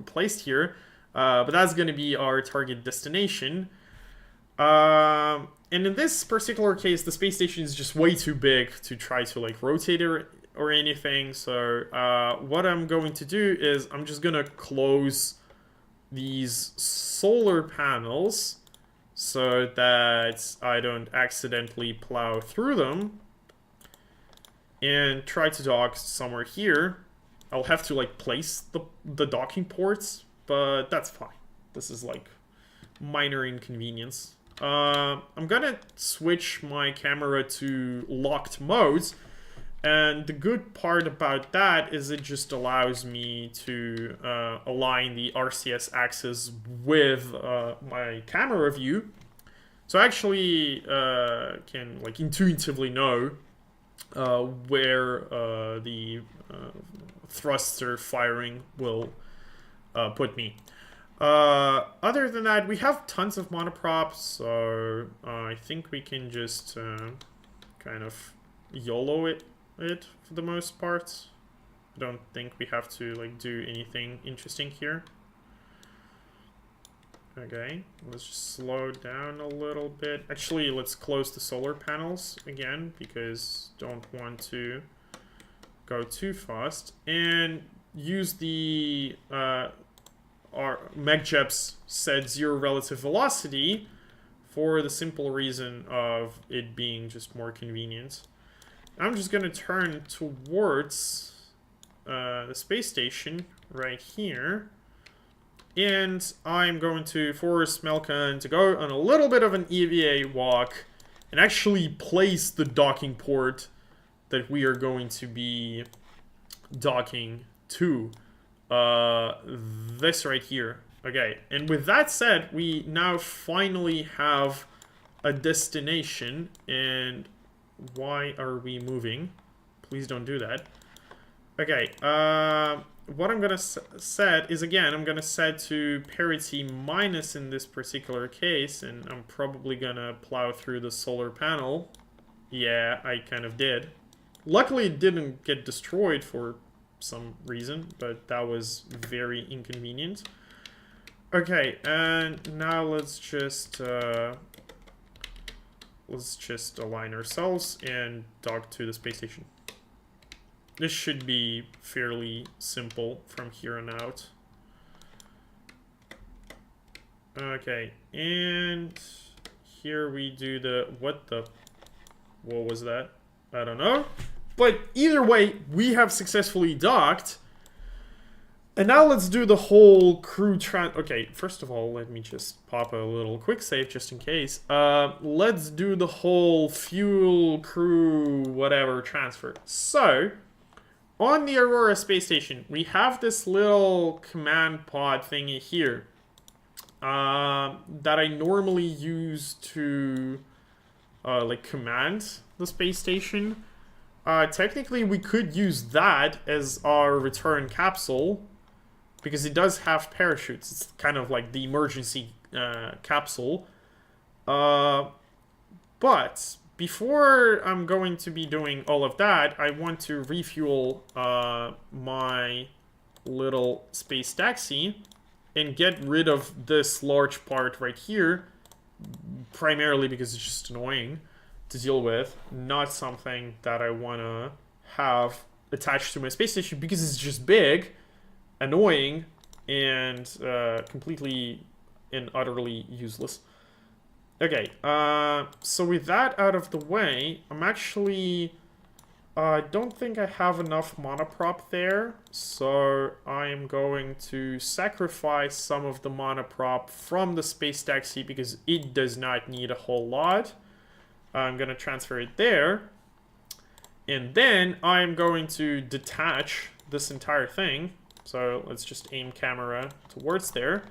placed here. But that's going to be our target destination. And in this particular case, the space station is just way too big to try to like rotate it or anything. So what I'm going to do is I'm just going to close these solar panels so that I don't accidentally plow through them. And try to dock somewhere here. I'll have to like place the docking ports, but that's fine. This is like minor inconvenience. I'm gonna switch my camera to locked modes, and the good part about that is it just allows me to align the RCS axis with my camera view. So I actually can like intuitively know where the thruster firing will put me. Other than that, we have tons of monoprops, so I think we can just kind of YOLO it for the most part. I don't think we have to like do anything interesting here. Okay, let's just slow down a little bit. Actually, let's close the solar panels again, because don't want to go too fast. And use the our MechJeps said 0 relative velocity for the simple reason of it being just more convenient. I'm just gonna turn towards the space station right here. And I'm going to force Melkan to go on a little bit of an EVA walk and actually place the docking port that we are going to be docking to. This right here. Okay, and with that said, we now finally have a destination. And why are we moving? Please don't do that. Okay, what I'm gonna set is, again, I'm gonna set to parity minus in this particular case, and I'm probably gonna plow through the solar panel. Yeah, I kind of did. Luckily, it didn't get destroyed for some reason, but that was very inconvenient. Okay, and now let's just align ourselves and dock to the space station. This should be fairly simple from here on out. Okay, and here we do the... What was that? I don't know. But either way, we have successfully docked. And now let's do the whole crew okay, first of all, let me just pop a little quick save just in case. Let's do the whole fuel, crew, whatever transfer. So... on the Aurora space station, we have this little command pod thingy here that I normally use to like command the space station. Technically, we could use that as our return capsule because it does have parachutes. It's kind of like the emergency capsule. But before I'm going to be doing all of that, I want to refuel my little space taxi and get rid of this large part right here, primarily because it's just annoying to deal with, not something that I want to have attached to my space station because it's just big, annoying, and completely and utterly useless. Okay, so with that out of the way, I'm actually... I don't think I have enough monoprop there, so I'm going to sacrifice some of the monoprop from the space taxi because it does not need a whole lot. I'm going to transfer it there, and then I'm going to detach this entire thing. So let's just aim camera towards there.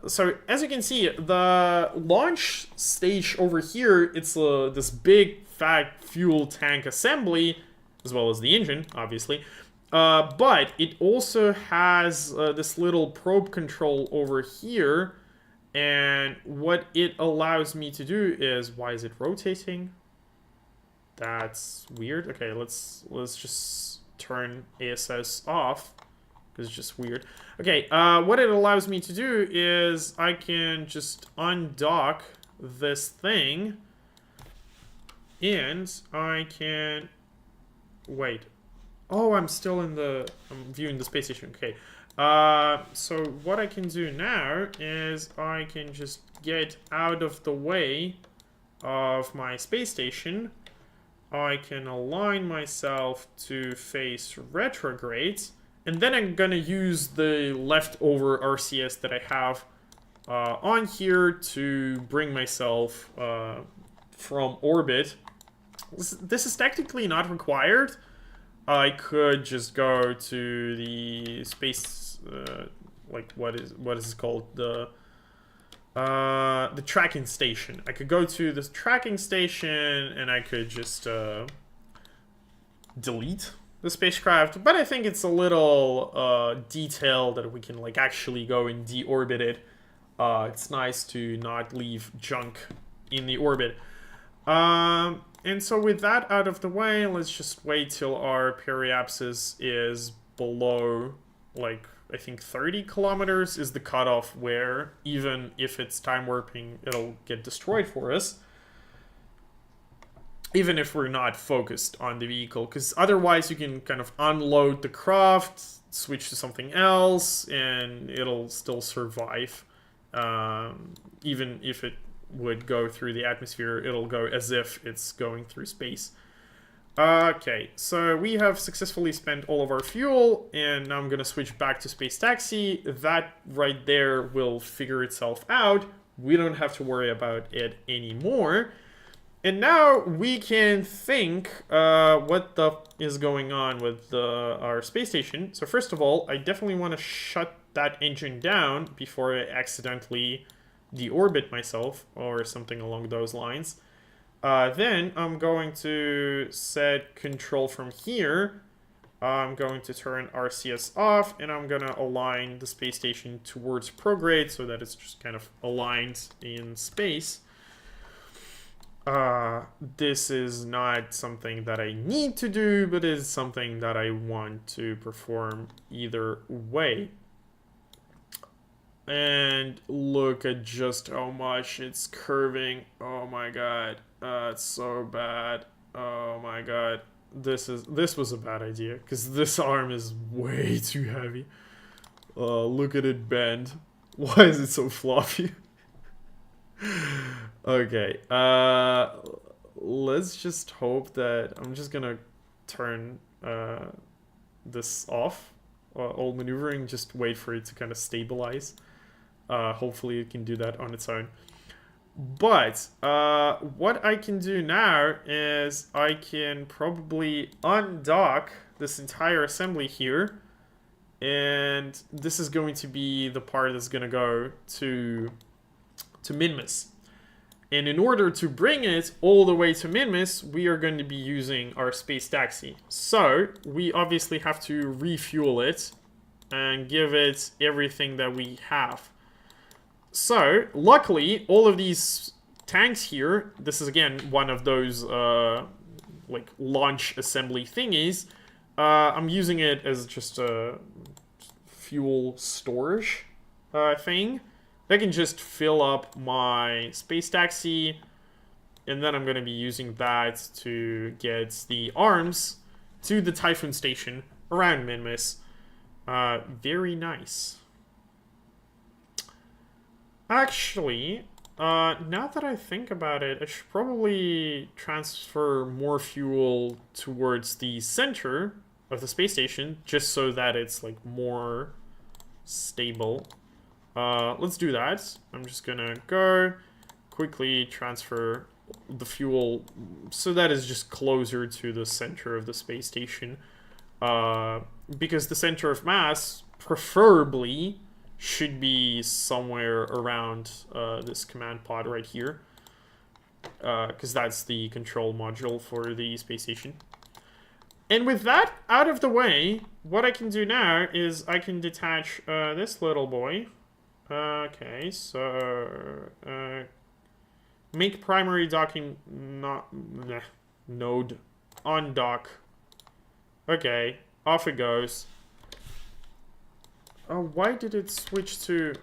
So, as you can see, the launch stage over here, it's this big, fat fuel tank assembly, as well as the engine, obviously. But it also has this little probe control over here. And what it allows me to do is... Why is it rotating? That's weird. Okay, let's just turn ASS off, because it's just weird. Okay, what it allows me to do is I can just undock this thing, and I can... Wait. Oh, I'm still in the... I'm viewing the space station. Okay. So what I can do now is I can just get out of the way of my space station. I can align myself to face retrograde. And then I'm gonna use the leftover RCS that I have on here to bring myself from orbit. This is technically not required. I could just go to the space, like what is it called? The tracking station. I could go to this tracking station and I could just delete the spacecraft, but I think it's a little detail that we can like actually go and deorbit it. It's nice to not leave junk in the orbit. And so with that out of the way, let's just wait till our periapsis is below like, I think 30 kilometers is the cutoff where, even if it's time warping, it'll get destroyed for us. Even if we're not focused on the vehicle, because otherwise you can kind of unload the craft, switch to something else, and it'll still survive. Even if it would go through the atmosphere, it'll go as if it's going through space. Okay, so we have successfully spent all of our fuel, and now I'm gonna switch back to Space Taxi. That right there will figure itself out. We don't have to worry about it anymore. And now we can think what the is going on with our space station. So first of all, I definitely want to shut that engine down before I accidentally deorbit myself or something along those lines. Then I'm going to set control from here. I'm going to turn RCS off, and I'm going to align the space station towards prograde so that it's just kind of aligned in space. This is not something that I need to do, but is something that I want to perform either way. And look at just how much it's curving. Oh my god. It's so bad. Oh my god. This was a bad idea, because this arm is way too heavy. Look at it bend. Why is it so floppy? Okay, let's just hope that I'm just gonna turn this off, all maneuvering, just wait for it to kind of stabilize. Hopefully it can do that on its own. But what I can do now is I can probably undock this entire assembly here, and this is going to be the part that's gonna go to Minmus. And in order to bring it all the way to Minmus, we are going to be using our Space Taxi. So we obviously have to refuel it and give it everything that we have. So luckily, all of these tanks here, this is again one of those like launch assembly thingies. I'm using it as just a fuel storage thing. I can just fill up my Space Taxi, and then I'm going to be using that to get the arms to the Typhoon Station around Minmus. Very nice. Actually, now that I think about it, I should probably transfer more fuel towards the center of the space station, just so that it's like more stable. Let's do that. I'm just gonna go quickly transfer the fuel so that is just closer to the center of the space station. Because the center of mass preferably should be somewhere around this command pod right here. Because that's the control module for the space station. And with that out of the way, what I can do now is I can detach this little boy. Okay, so make primary docking node on dock. Okay, off it goes. Why did it switch to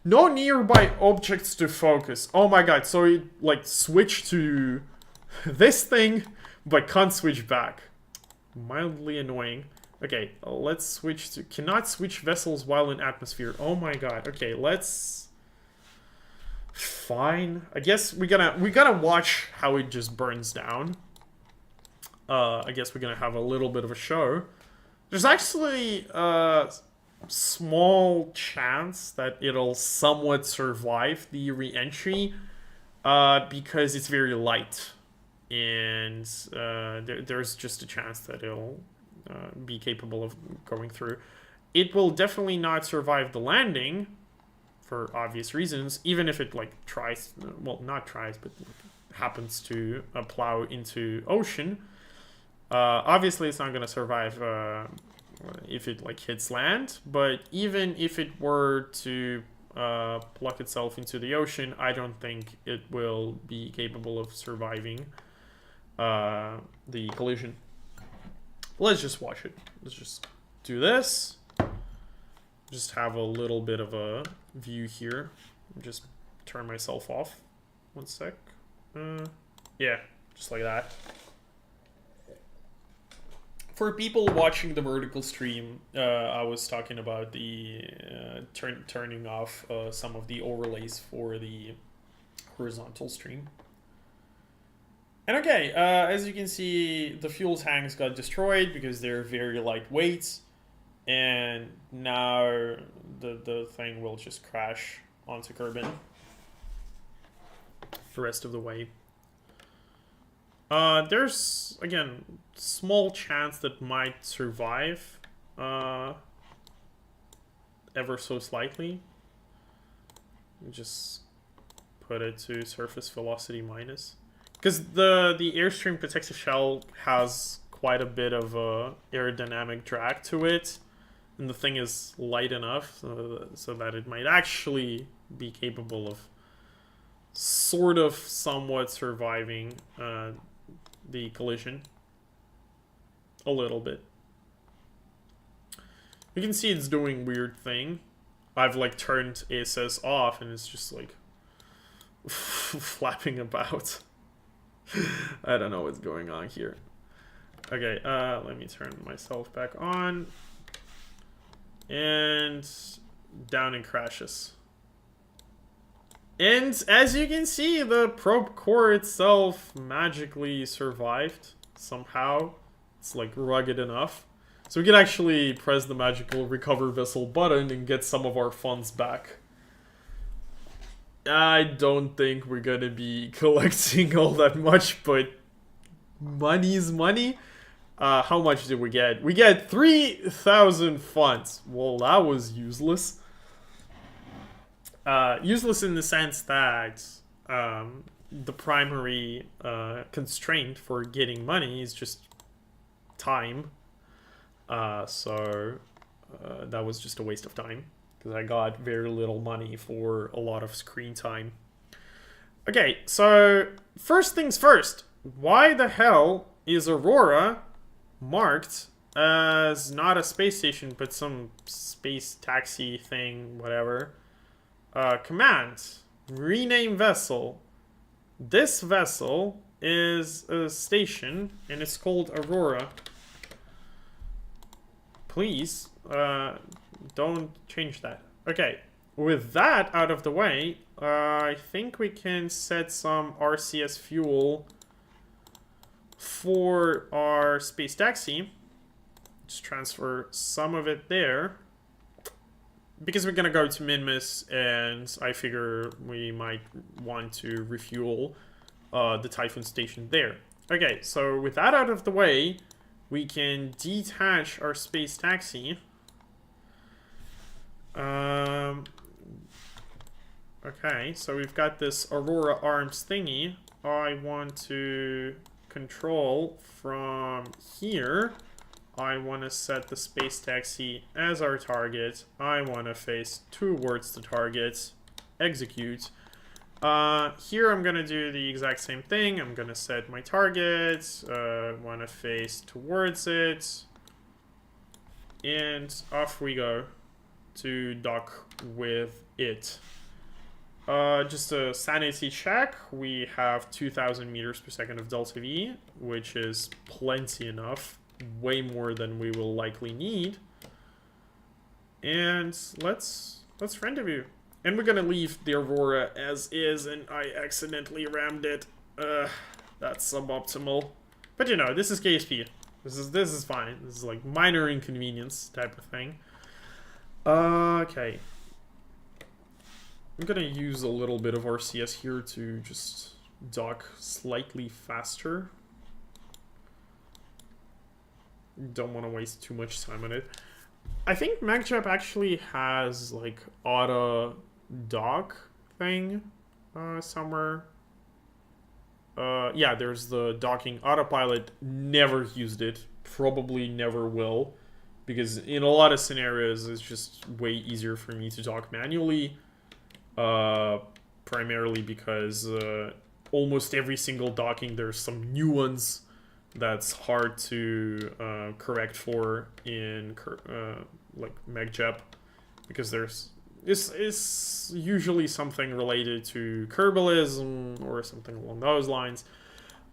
no nearby objects to focus? Oh my god, so it like switched to this thing but can't switch back. Mildly annoying. Okay, let's switch to... Cannot switch vessels while in atmosphere. Oh my god. Okay, let's... Fine. I guess we gotta watch how it just burns down. I guess we're gonna have a little bit of a show. There's actually a small chance that it'll somewhat survive the re-entry because it's very light. And there's just a chance that it'll be capable of going through. It will definitely not survive the landing for obvious reasons, even if it like tries, well, not tries, but happens to plow into ocean. Obviously it's not going to survive if it like hits land, but even if it were to pluck itself into the ocean, I don't think it will be capable of surviving the collision. Let's just watch it. Let's just do this. just have a little bit of a view here. Just turn myself off. One sec. Yeah, just like that. For people watching the vertical stream, I was talking about the turning off some of the overlays for the horizontal stream. And okay, as you can see, the fuel tanks got destroyed because they're very lightweight, and now the thing will just crash onto Kerbin the rest of the way. There's, again, small chance that might survive, ever so slightly. Just put it to surface velocity minus. Because the Airstream protective shell has quite a bit of aerodynamic drag to it, and the thing is light enough so that it might actually be capable of sort of somewhat surviving the collision. A little bit. You can see it's doing weird thing. I've like turned ASS off and it's just like flapping about. I don't know what's going on here. Okay, let me turn myself back on. And down it crashes. And as you can see, the probe core itself magically survived somehow. It's like rugged enough. So we can actually press the magical recover vessel button and get some of our funds back. I don't think we're gonna be collecting all that much, but money's money. How much did we get? We get 3,000 funds. Well, that was useless. Useless in the sense that the primary constraint for getting money is just time. So that was just a waste of time, because I got very little money for a lot of screen time. Okay, so first things first. Why the hell is Aurora marked as not a space station, but some space taxi thing, whatever? Command. Rename vessel. This vessel is a station, and it's called Aurora. Please, don't change that. Okay, with that out of the way, I think we can set some RCS fuel for our space taxi. Just transfer some of it there. Because we're gonna go to Minmus, and I figure we might want to refuel the Typhoon station there. Okay, so with that out of the way, we can detach our space taxi. Okay, so we've got this Aurora Arms thingy. I want to control from here. I want to set the space taxi as our target. I want to face towards the target. Execute. Here I'm going to do the exact same thing. I'm going to set my target. Want to face towards it. And off we go to dock with it. Just a sanity check. We have 2,000 meters per second of delta V, which is plenty enough. Way more than we will likely need. And let's rendezvous. And we're gonna leave the Aurora as is, and I accidentally rammed it. That's suboptimal. But you know, this is KSP. This is fine. This is like minor inconvenience type of thing. Okay. I'm gonna use a little bit of RCS here to just dock slightly faster. Don't want to waste too much time on it. I think MagJump actually has like auto dock thing somewhere. Yeah, there's the docking autopilot. Never used it. Probably never will, because in a lot of scenarios it's just way easier for me to dock manually. Primarily because almost every single docking there's some nuance that's hard to correct for in like MagJump, because it's usually something related to Kerbalism or something along those lines.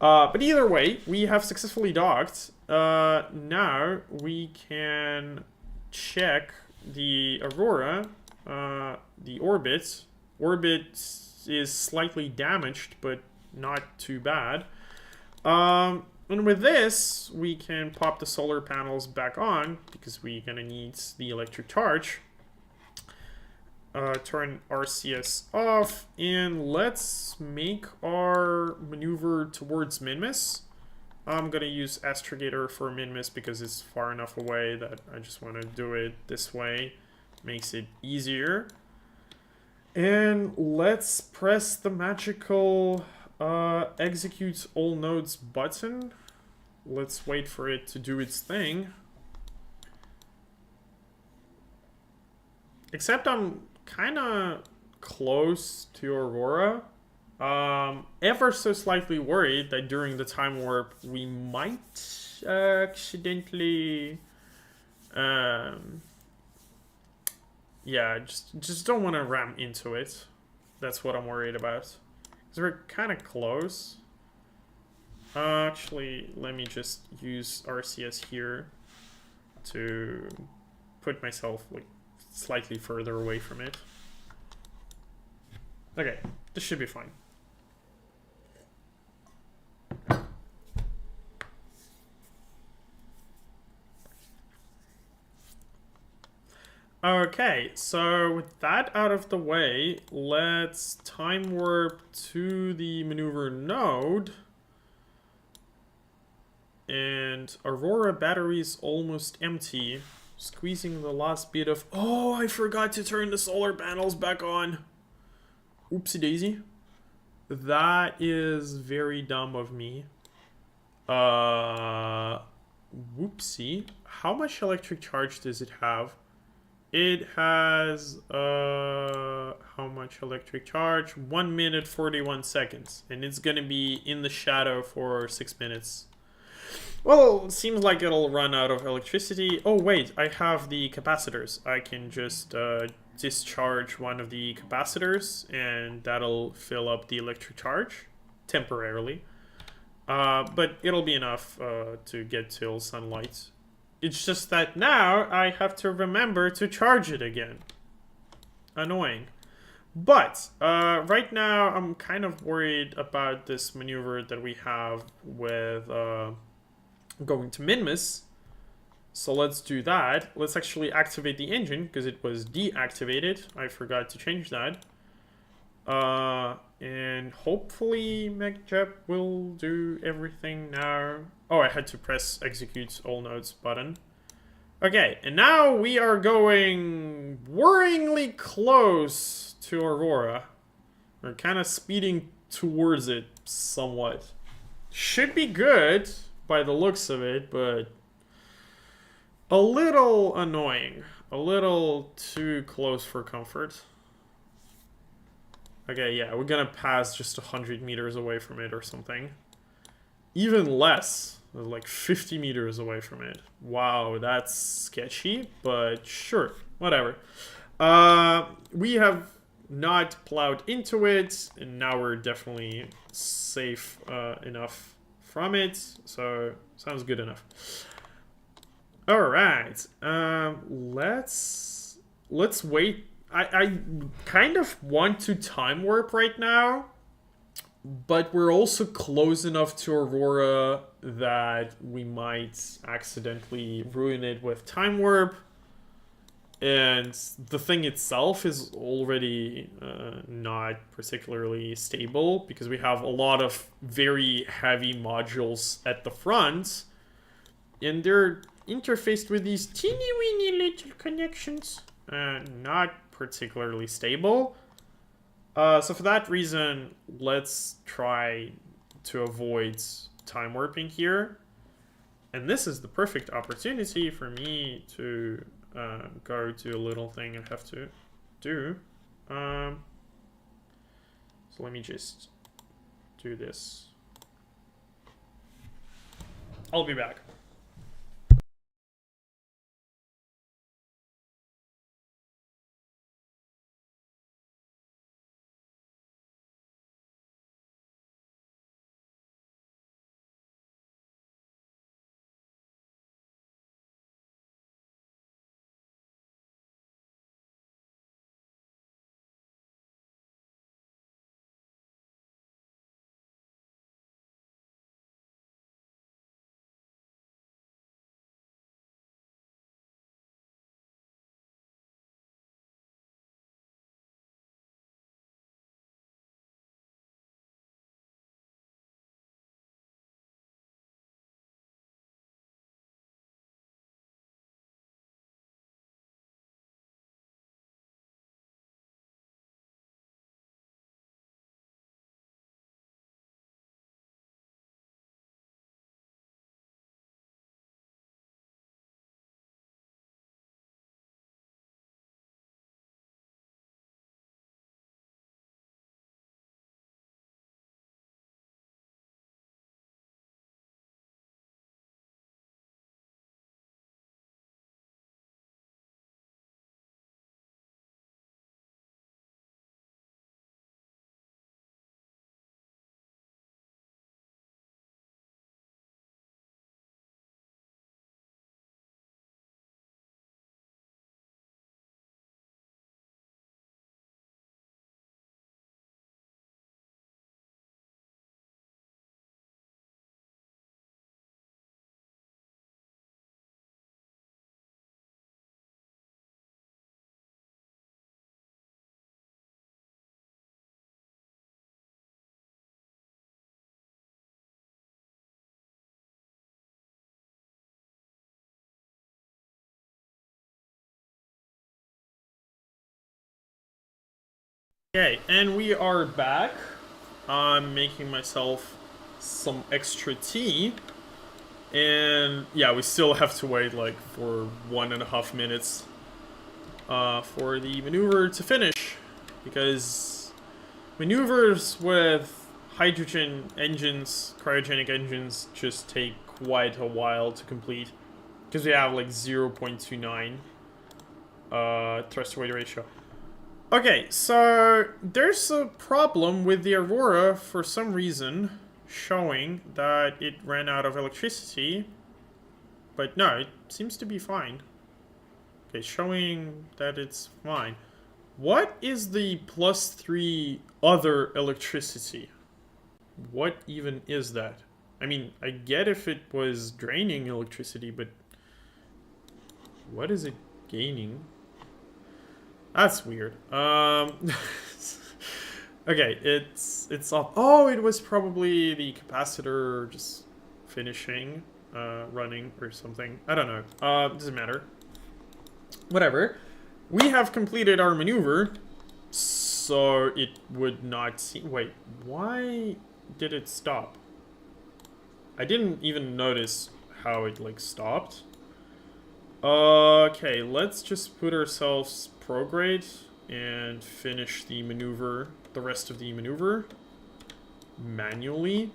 But either way, we have successfully docked. Now we can check the Aurora, the orbit. Orbit is slightly damaged, but not too bad. And with this, we can pop the solar panels back on because we're gonna need the electric charge. Turn RCS off, and let's make our maneuver towards Minmus. I'm gonna use Astrogator for Minmus because it's far enough away that I just want to do it this way. Makes it easier. And let's press the magical execute all nodes button. Let's wait for it to do its thing. Except I'm kind of close to Aurora. Ever so slightly worried that during the time warp we might accidentally yeah, just don't want to ram into it. That's what I'm worried about. Because we're kind of close. Actually, let me just use RCS here to put myself like slightly further away from it. Okay, this should be fine. Okay, so with that out of the way, let's time warp to the maneuver node. And Aurora battery is almost empty. Squeezing the last bit of... Oh, I forgot to turn the solar panels back on. Oopsie daisy. That is very dumb of me. Whoopsie. How much electric charge does it have? It has, how much electric charge? 1 minute, 41 seconds. And it's gonna be in the shadow for 6 minutes. Well, it seems like it'll run out of electricity. Oh, wait, I have the capacitors. I can just discharge one of the capacitors, and that'll fill up the electric charge temporarily. But it'll be enough to get till sunlight. It's just that now I have to remember to charge it again. Annoying. But right now I'm kind of worried about this maneuver that we have with going to Minmus. So let's do that. Let's actually activate the engine because it was deactivated. I forgot to change that. And hopefully MechJep will do everything now. Oh, I had to press execute all nodes button. Okay, and now we are going worryingly close to Aurora. We're kind of speeding towards it somewhat. Should be good by the looks of it, but a little annoying. A little too close for comfort. Okay, yeah, we're gonna pass just 100 meters away from it or something. Even less, like 50 meters away from it. Wow, that's sketchy, but sure, whatever. We have not plowed into it, and now we're definitely safe enough from it, so sounds good enough. All right, let's wait. I kind of want to time warp right now, but we're also close enough to Aurora that we might accidentally ruin it with time warp. And the thing itself is already not particularly stable because we have a lot of very heavy modules at the front. And they're interfaced with these teeny weeny little connections. Not particularly stable. So for that reason, let's try to avoid time warping here. And this is the perfect opportunity for me to go to a little thing I have to do. So let me just do this. I'll be back. Okay, and we are back. I'm making myself some extra tea. And yeah, we still have to wait like for 1.5 minutes for the maneuver to finish. Because maneuvers with hydrogen engines, cryogenic engines, just take quite a while to complete. Because we have like 0.29 thrust to weight ratio. Okay, so there's a problem with the Aurora for some reason showing that it ran out of electricity. But no, it seems to be fine. Okay, showing that it's fine. What is the +3 other electricity? What even is that? I mean, I get if it was draining electricity, but what is it gaining? That's weird. Okay, it's up. Oh, it was probably the capacitor just finishing, running or something. I don't know. Doesn't matter. Whatever. We have completed our maneuver, so it would not see. Wait, why did it stop? I didn't even notice how it like stopped. Okay, let's just put ourselves prograde and finish the maneuver, the rest of the maneuver manually.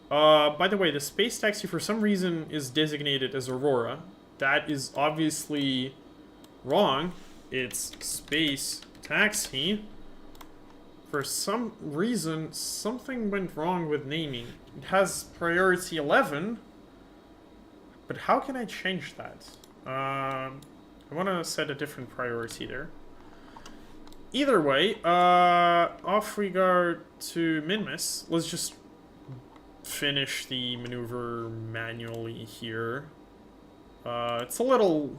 By the way, the space taxi for some reason is designated as Aurora. That is obviously wrong. It's space taxi. For some reason, something went wrong with naming. It has priority 11, but how can I change that? I want to set a different priority there. Either way, off we go to Minmus. Let's just finish the maneuver manually here. It's a little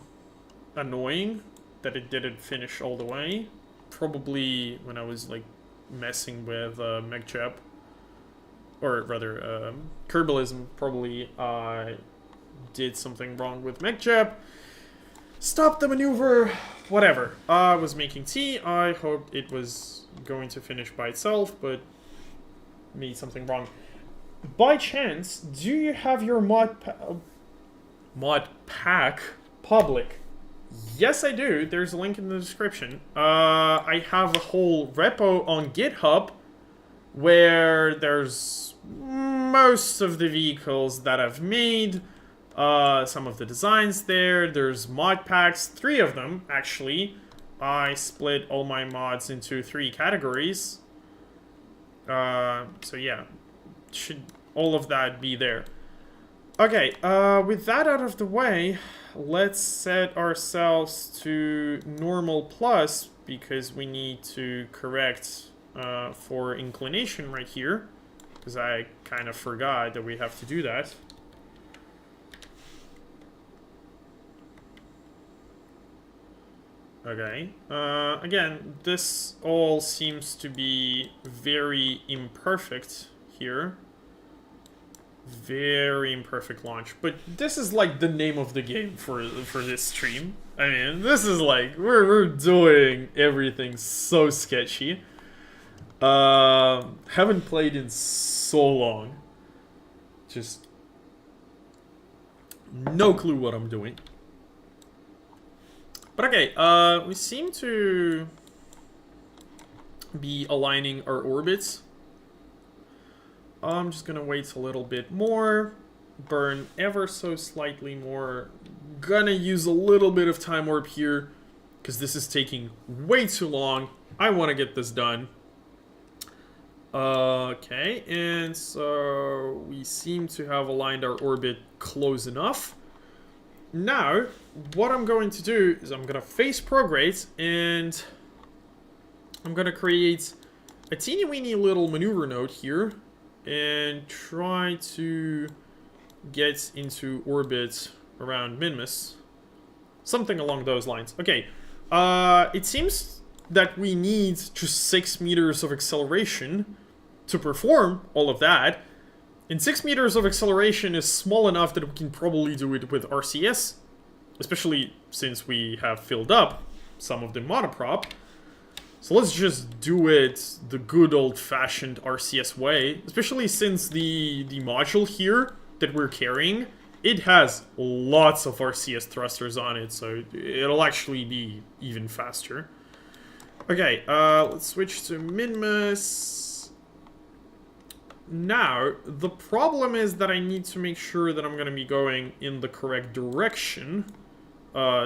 annoying that it didn't finish all the way. Probably when I was like messing with MechJeb, or rather Kerbalism, probably I did something wrong with MechJeb. Stop the maneuver, whatever. I was making tea. I hoped it was going to finish by itself, but made something wrong. By chance, do you have your mod pack public? Yes, I do. There's a link in the description. I have a whole repo on GitHub where there's most of the vehicles that I've made. Some of the designs there. There's mod packs, 3 of them actually. I split all my mods into 3 categories. So yeah, should all of that be there. Okay, with that out of the way, let's set ourselves to normal plus because we need to correct for inclination right here, because I kind of forgot that we have to do that. Okay, again, this all seems to be very imperfect here. Very imperfect launch. But this is like the name of the game for this stream. I mean, this is like, we're doing everything so sketchy. Haven't played in so long. Just no clue what I'm doing. But okay, we seem to be aligning our orbits. I'm just gonna wait a little bit more, burn ever so slightly more. Gonna use a little bit of time warp here, because this is taking way too long. I want to get this done. Okay, and so we seem to have aligned our orbit close enough. Now, what I'm going to do is I'm going to face prograde, and I'm going to create a teeny weeny little maneuver node here, and try to get into orbit around Minmus. Something along those lines. Okay, it seems that we need just 6 meters of acceleration to perform all of that. And 6 meters of acceleration is small enough that we can probably do it with RCS, especially since we have filled up some of the monoprop. So let's just do it the good old-fashioned RCS way, especially since the module here that we're carrying, it has lots of RCS thrusters on it, so it'll actually be even faster. Okay, let's switch to Minmus. Now, the problem is that I need to make sure that I'm going to be going in the correct direction,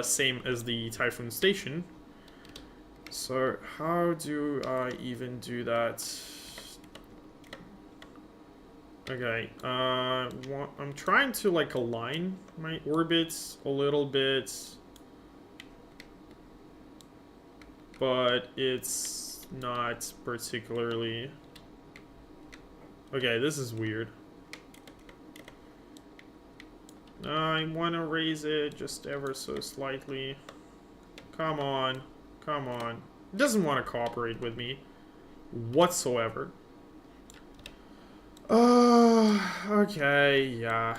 same as the Typhoon Station. So, how do I even do that? Okay, I'm trying to, like, align my orbits a little bit, but it's not particularly... Okay, this is weird. I want to raise it just ever so slightly. Come on. Come on. It doesn't want to cooperate with me whatsoever. Okay, yeah.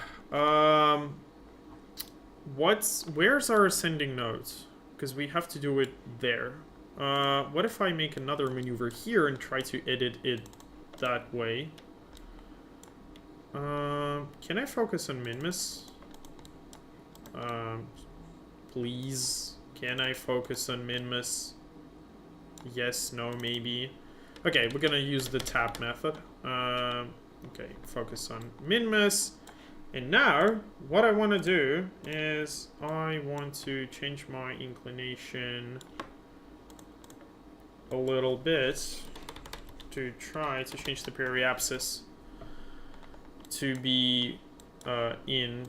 Where's our ascending nodes? Because we have to do it there. What if I make another maneuver here and try to edit it that way? Can I focus on Minmus? Please. Can I focus on Minmus? Yes, no, maybe. Okay, we're gonna use the tap method. Okay, focus on Minmus. And now, what I want to do is I want to change my inclination a little bit to try to change the periapsis to be in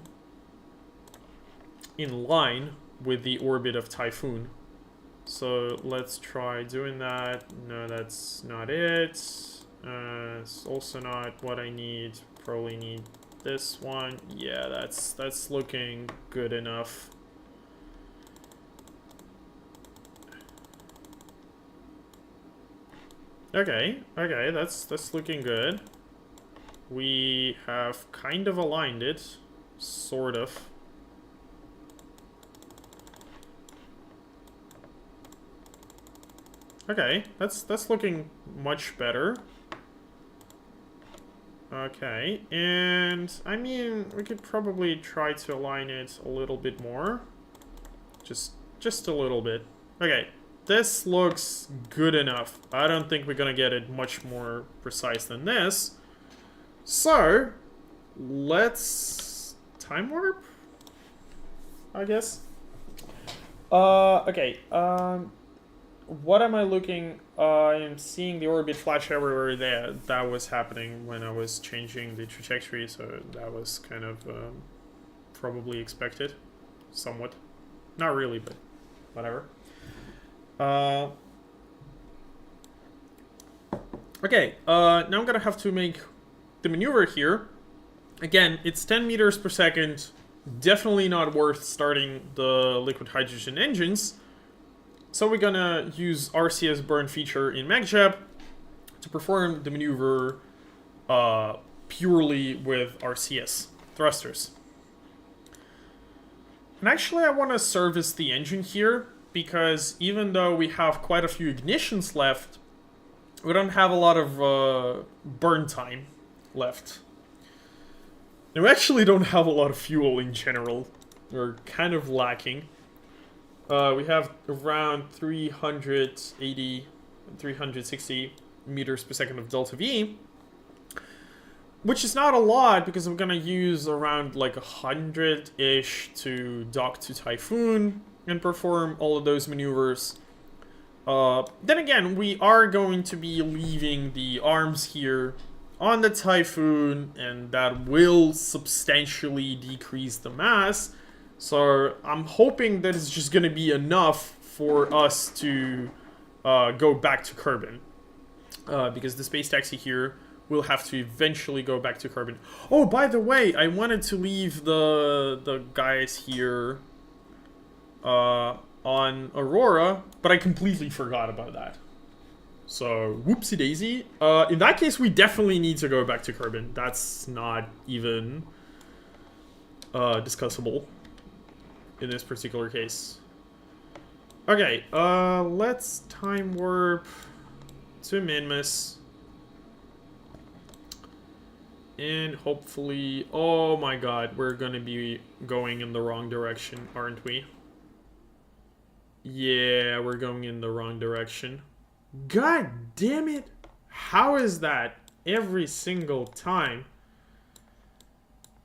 line with the orbit of Typhoon. So let's try doing that. No, that's not it. It's also not what I need. Probably need this one. Yeah, that's looking good enough. Okay, that's looking good. We have kind of aligned it, sort of. Okay, that's looking much better. Okay, and I mean, we could probably try to align it a little bit more. Just a little bit. Okay, this looks good enough. I don't think we're gonna get it much more precise than this. So, let's time warp, I guess. Okay, what am I looking? I'm seeing the orbit flash everywhere there. That was happening when I was changing the trajectory, so that was kind of probably expected, somewhat. Not really, but whatever. Okay, now I'm gonna have to make the maneuver here. Again, it's 10 meters per second. Definitely not worth starting the liquid hydrogen engines. So we're gonna use RCS burn feature in MagJet to perform the maneuver purely with RCS thrusters. And actually I want to service the engine here, because even though we have quite a few ignitions left, we don't have a lot of burn time left. And we actually don't have a lot of fuel in general. We're kind of lacking. We have around 380, 360 meters per second of delta V, which is not a lot because I'm gonna use around like 100-ish to dock to Typhoon and perform all of those maneuvers. Then again, we are going to be leaving the arms here on the Typhoon, and that will substantially decrease the mass. So I'm hoping that it's just going to be enough for us to go back to Kerbin. Because the space taxi here will have to eventually go back to Kerbin. Oh, by the way, I wanted to leave the guys here on Aurora, but I completely forgot about that. So, whoopsie daisy. In that case, we definitely need to go back to Kerbin. That's not even discussable in this particular case. Okay, let's time warp to Minmus. And hopefully... Oh my god, we're gonna be going in the wrong direction, aren't we? Yeah, we're going in the wrong direction. God damn it! How is that every single time?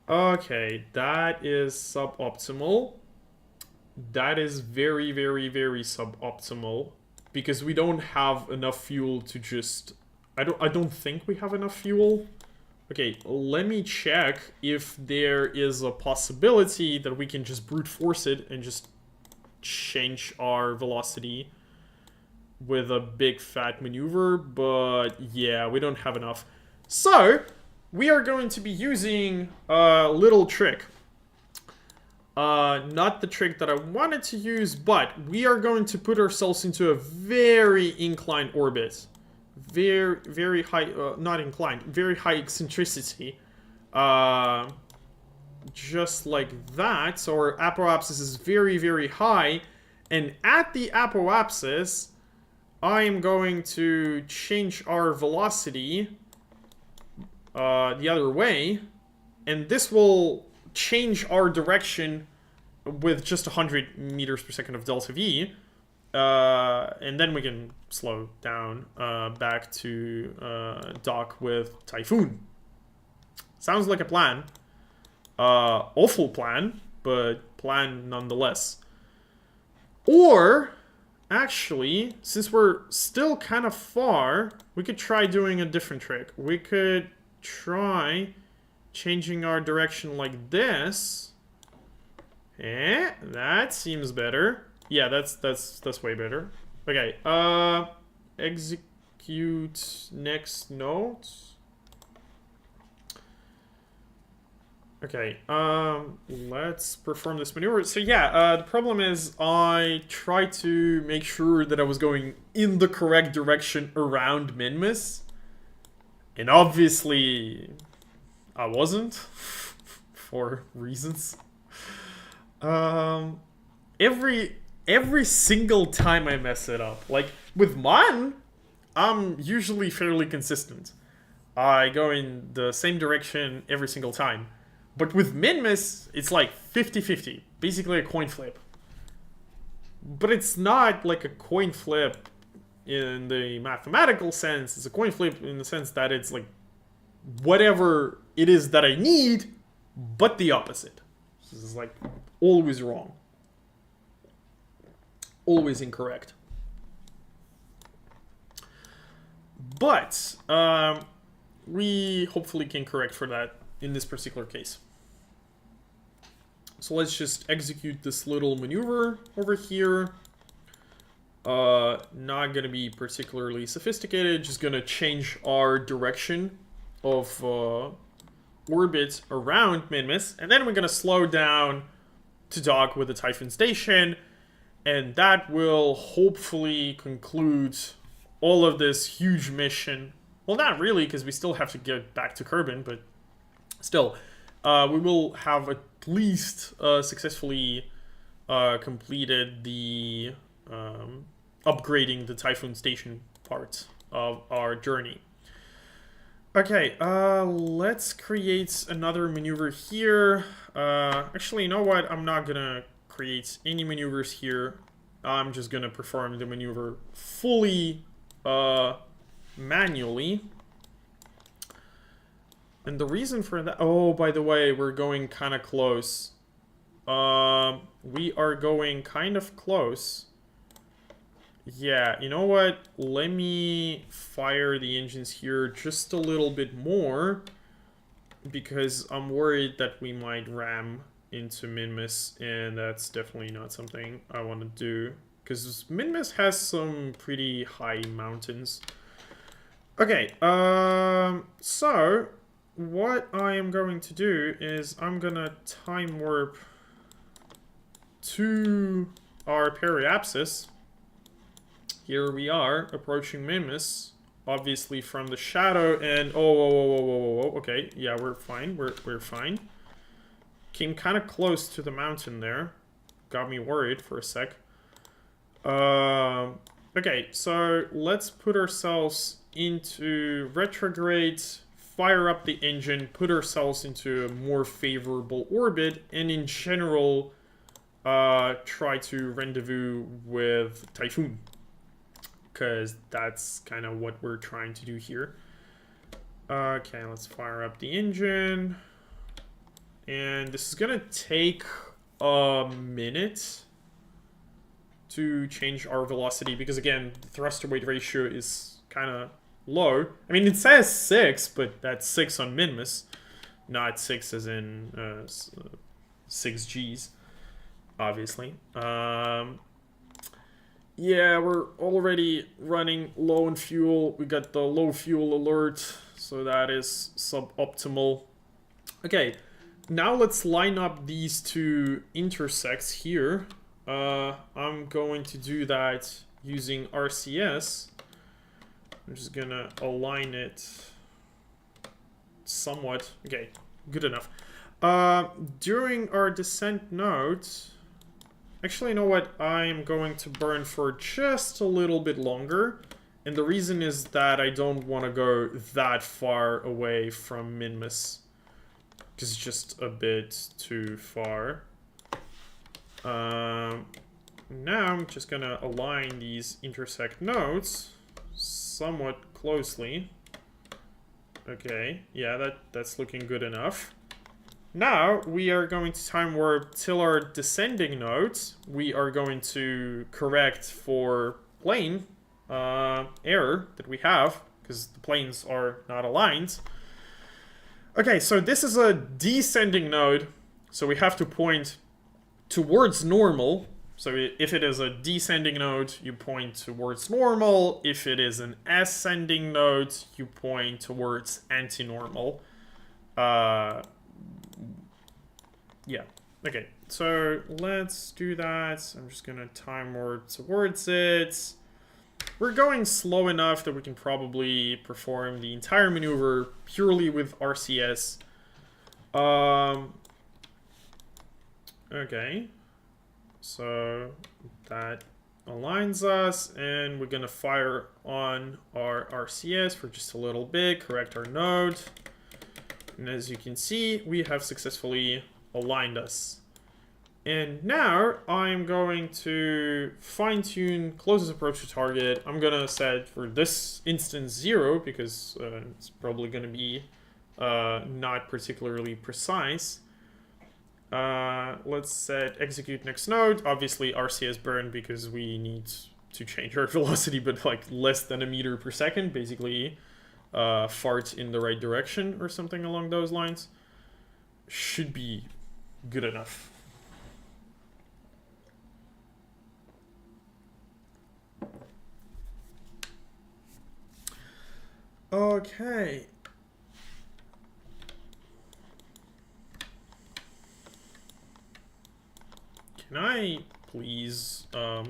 Okay, that is suboptimal. That is very, very, very suboptimal. Because we don't have enough fuel to just... I don't think we have enough fuel. Okay, let me check if there is a possibility that we can just brute force it and just change our velocity with a big fat maneuver, but yeah, we don't have enough. So, we are going to be using a little trick. Not the trick that I wanted to use, but we are going to put ourselves into a very inclined orbit. Very high, not inclined, very high eccentricity. Just like that. So our apoapsis is very, very high. And at the apoapsis, I am going to change our velocity the other way. And this will change our direction with just 100 meters per second of delta V. And then we can slow down back to dock with Typhoon. Sounds like a plan. Awful plan, but plan nonetheless. Or, actually, since we're still kind of far, we could try doing a different trick. We could try changing our direction like this. That seems better. Yeah, that's way better. Okay, execute next note. Okay, let's perform this maneuver. So yeah, the problem is I tried to make sure that I was going in the correct direction around Minmus. And obviously, I wasn't. For reasons. Every single time I mess it up. Like, with Mon, I'm usually fairly consistent. I go in the same direction every single time. But with Minmus, it's like 50-50. Basically a coin flip. But it's not like a coin flip in the mathematical sense. It's a coin flip in the sense that it's like whatever it is that I need, but the opposite. This is like always wrong. Always incorrect. But we hopefully can correct for that in this particular case. So let's just execute this little maneuver over here. Not gonna be particularly sophisticated, just gonna change our direction of orbit around Minmus, and then we're gonna slow down to dock with the Typhoon Station, and that will hopefully conclude all of this huge mission. Well, not really, because we still have to get back to Kerbin, but still, we will have at least successfully completed the upgrading the Typhoon Station part of our journey. Okay, let's create another maneuver here. Actually, you know what? I'm not gonna create any maneuvers here. I'm just gonna perform the maneuver fully manually. And the reason for that... Oh, by the way, we're going kind of close. We are going kind of close. Yeah, you know what? Let me fire the engines here just a little bit more. Because I'm worried that we might ram into Minmus. And that's definitely not something I want to do. Because Minmus has some pretty high mountains. Okay, so... what I am going to do is I'm gonna time warp to our periapsis. Here we are, approaching Minmus, obviously from the shadow, and oh, okay, yeah, we're fine, we're fine. Came kind of close to the mountain there, got me worried for a sec. Okay, so let's put ourselves into retrograde, fire up the engine, put ourselves into a more favorable orbit, and in general, try to rendezvous with Typhoon. Because that's kind of what we're trying to do here. Okay, let's fire up the engine. And this is gonna take a minute to change our velocity, because again, the thrust to weight ratio is kind of low. I mean, it says 6, but that's 6 on Minmus, not 6 as in 6 Gs, obviously. Yeah, we're already running low on fuel. We got the low fuel alert, so that is suboptimal. Okay, now let's line up these two intersects here. I'm going to do that using RCS. I'm just gonna align it somewhat. Okay, good enough. During our descent node, actually, you know what? I'm going to burn for just a little bit longer. And the reason is that I don't want to go that far away from Minmus, because it's just a bit too far. Now I'm just gonna align these intersect nodes somewhat closely. Okay, yeah, that's looking good enough. Now we are going to time warp till our descending nodes. We are going to correct for plane error that we have, because the planes are not aligned. Okay, so this is a descending node, so we have to point towards normal. So if it is a descending node, you point towards normal. If it is an ascending node, you point towards anti-normal. Yeah. Okay, so let's do that. I'm just gonna time warp towards it. We're going slow enough that we can probably perform the entire maneuver purely with RCS. Okay. So that aligns us, and we're gonna fire on our RCS for just a little bit, correct our node. And as you can see, we have successfully aligned us. And now I'm going to fine-tune closest approach to target. I'm gonna set for this instance 0, because it's probably gonna be not particularly precise. Let's set execute next node. Obviously RCS burn, because we need to change our velocity, but like less than a meter per second, basically fart in the right direction or something along those lines. Should be good enough. Okay. Can I please, oh,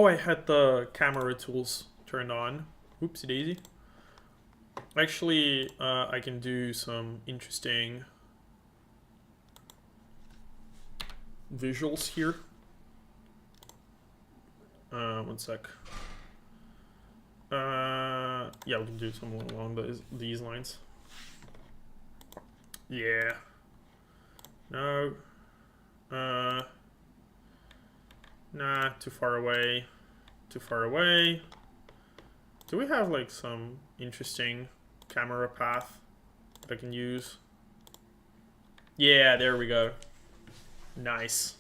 I had the camera tools turned on. Oopsie daisy. Actually, I can do some interesting visuals here. One sec. Yeah, we can do some along these lines. Yeah. No. Nah, too far away. Too far away. Do we have like some interesting camera path that I can use? Yeah, there we go. Nice.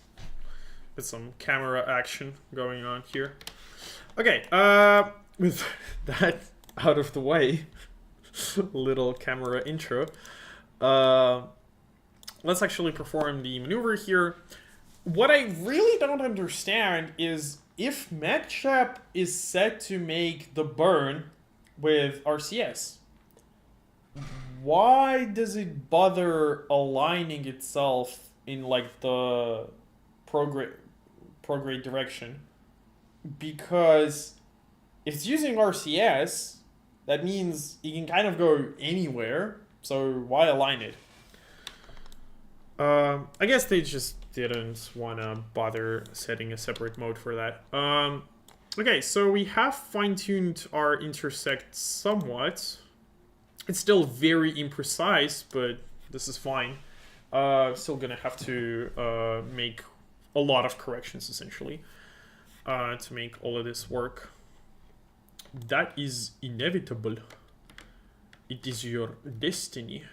With some camera action going on here. Okay, with that out of the way, little camera intro, let's actually perform the maneuver here. What I really don't understand is if MedChap is set to make the burn with RCS, why does it bother aligning itself in like the prograde direction? Because if it's using RCS, that means it can kind of go anywhere. So why align it? I guess they just didn't want to bother setting a separate mode for that. Okay, so we have fine-tuned our intersect somewhat. It's still very imprecise, but this is fine. Still gonna have to make a lot of corrections, essentially, to make all of this work. That is inevitable. It is your destiny.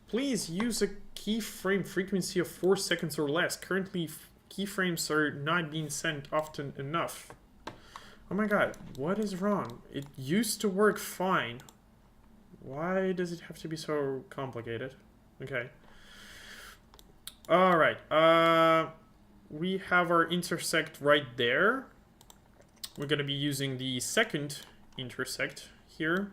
Please use a keyframe frequency of 4 seconds or less. Currently, keyframes are not being sent often enough. Oh my god, what is wrong? It used to work fine. Why does it have to be so complicated? Okay. Alright, we have our intersect right there. We're gonna be using the second intersect here.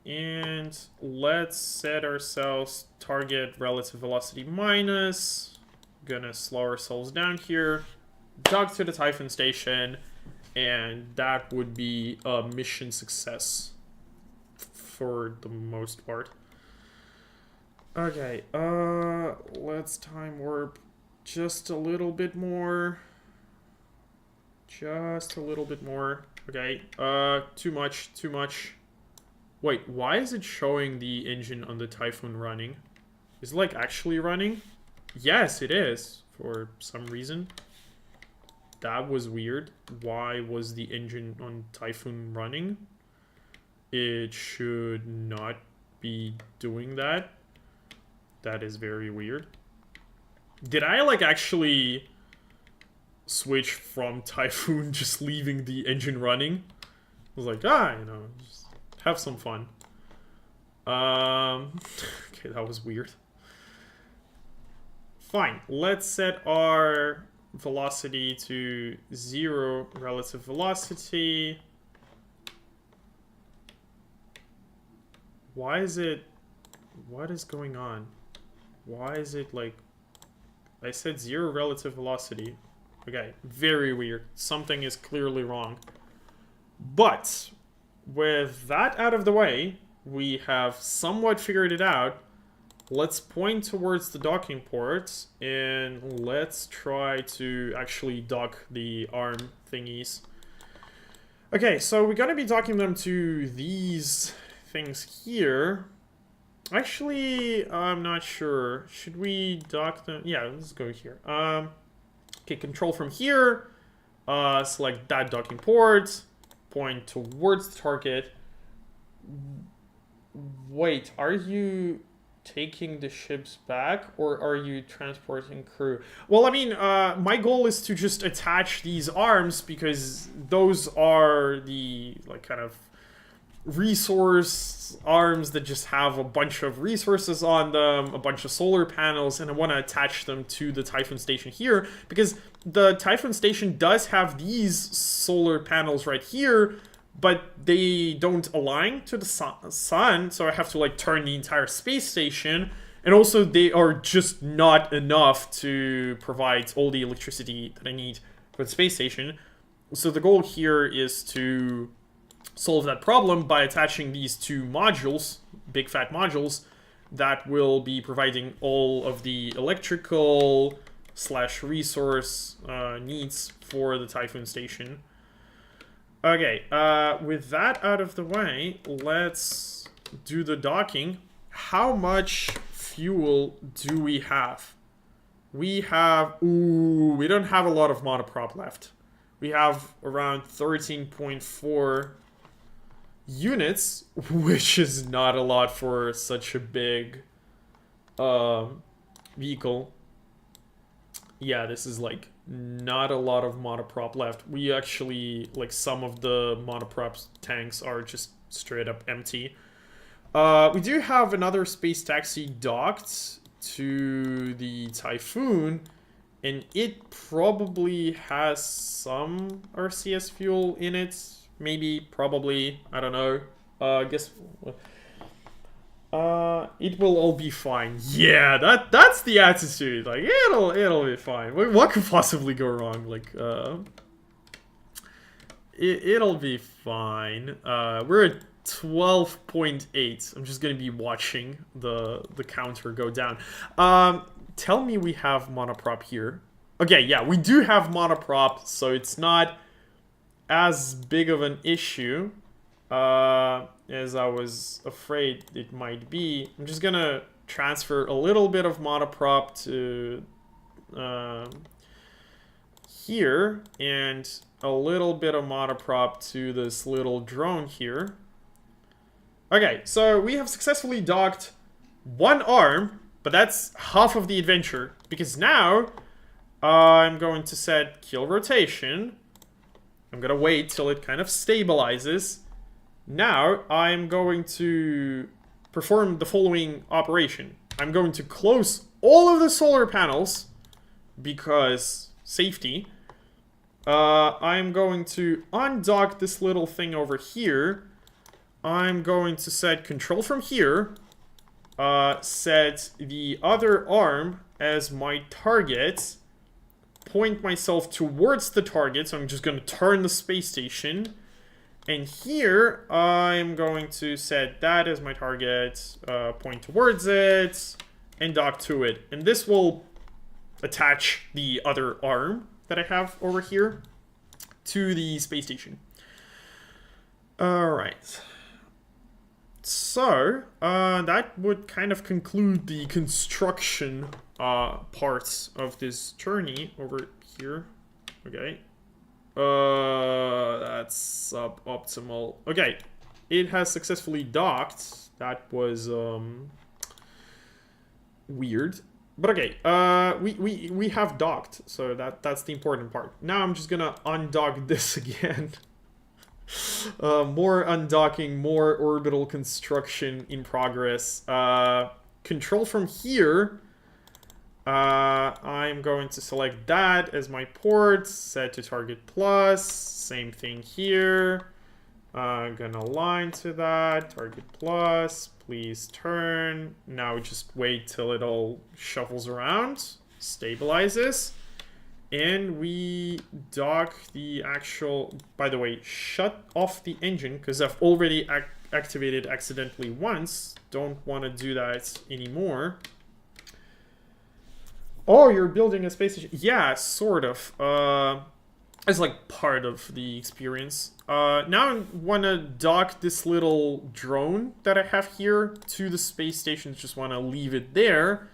And let's set ourselves target relative velocity minus. Gonna slow ourselves down here. Dock to the Typhon station. And that would be a mission success. For the most part. Okay, let's time warp just a little bit more. Just a little bit more. Okay, too much. Wait, why is it showing the engine on the Typhoon running? Is it, like, actually running? Yes, it is, for some reason. That was weird. Why was the engine on Typhoon running? It should not be doing that. That is very weird. Did I, like, actually switch from Typhoon just leaving the engine running? I was like, you know, just have some fun. Okay, that was weird. Fine, let's set our velocity to 0 relative velocity. Why is it... What is going on? Why is it like... I said 0 relative velocity. Okay, very weird. Something is clearly wrong. But with that out of the way, we have somewhat figured it out. Let's point towards the docking ports and let's try to actually dock the arm thingies. Okay, so we're gonna be docking them to these things here. Actually, I'm not sure. Should we dock them? Yeah, let's go here. Okay, control from here. Select that docking port. Point towards the target. Wait, are you taking the ships back or are you transporting crew? Well, I mean, my goal is to just attach these arms because those are the, like, kind of resource arms that just have a bunch of resources on them, a bunch of solar panels, and I want to attach them to the Typhoon station here because the Typhoon station does have these solar panels right here, but they don't align to the sun, so I have to, like, turn the entire space station, and also they are just not enough to provide all the electricity that I need for the space station. So the goal here is to solve that problem by attaching these two modules, big fat modules, that will be providing all of the electrical / resource needs for the Typhoon station. Okay, with that out of the way, let's do the docking. How much fuel do we have? We have... Ooh, we don't have a lot of monoprop left. We have around 13.4 units, which is not a lot for such a big vehicle. Yeah, this is, like, not a lot of monoprop left. We actually, like, some of the monoprop tanks are just straight up empty. We do have another space taxi docked to the Typhoon, and it probably has some RCS fuel in it. Maybe, probably, I don't know. I guess... it will all be fine. Yeah, that's the attitude. Like, it'll be fine. What could possibly go wrong? Like, it'll be fine. We're at 12.8. I'm just gonna be watching the counter go down. Tell me we have monoprop here. Okay, yeah, we do have monoprop, so it's not as big of an issue as I was afraid it might be. I'm just gonna transfer a little bit of monoprop to here, and a little bit of monoprop to this little drone here. Okay, so we have successfully docked one arm, but that's half of the adventure, because now I'm going to set kill rotation. I'm gonna wait till it kind of stabilizes. Now I'm going to perform the following operation. I'm going to close all of the solar panels because safety. I'm going to undock this little thing over here. I'm going to set control from here. Set the other arm as my target. Point myself towards the target, so I'm just going to turn the space station. And here, I'm going to set that as my target, point towards it, and dock to it. And this will attach the other arm that I have over here to the space station. Alright. So, that would kind of conclude the construction parts of this journey over here. Okay. That's suboptimal. Okay. It has successfully docked. That was, weird. But okay, we have docked, so that's the important part. Now I'm just gonna undock this again. More undocking, more orbital construction in progress. Control from here. I'm going to select that as my port, set to target plus, same thing here. Gonna align to that, target plus, please turn. Now just wait till it all shuffles around, stabilizes, and we dock the actual, by the way, shut off the engine, because I've already activated accidentally once. Don't want to do that anymore. Oh, you're building a space station? Yeah, sort of. It's like part of the experience. Now I want to dock this little drone that I have here to the space station. Just want to leave it there.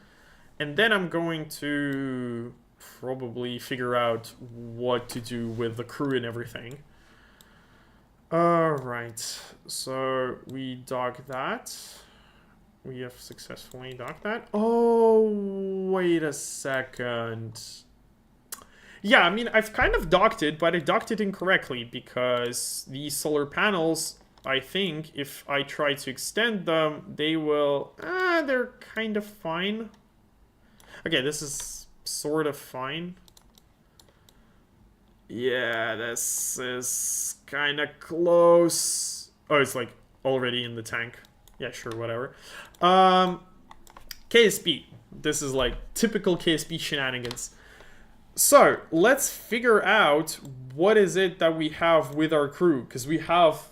And then I'm going to probably figure out what to do with the crew and everything. Alright, so we dock that. We have successfully docked that. Oh, wait a second. Yeah, I mean, I've kind of docked it, but I docked it incorrectly because these solar panels, I think, if I try to extend them, they will... they're kind of fine. Okay, this is sort of fine. Yeah, this is kind of close. Oh, it's like already in the tank. Yeah, sure, whatever. KSP. This is like typical KSP shenanigans. So, let's figure out what is it that we have with our crew. Because we have...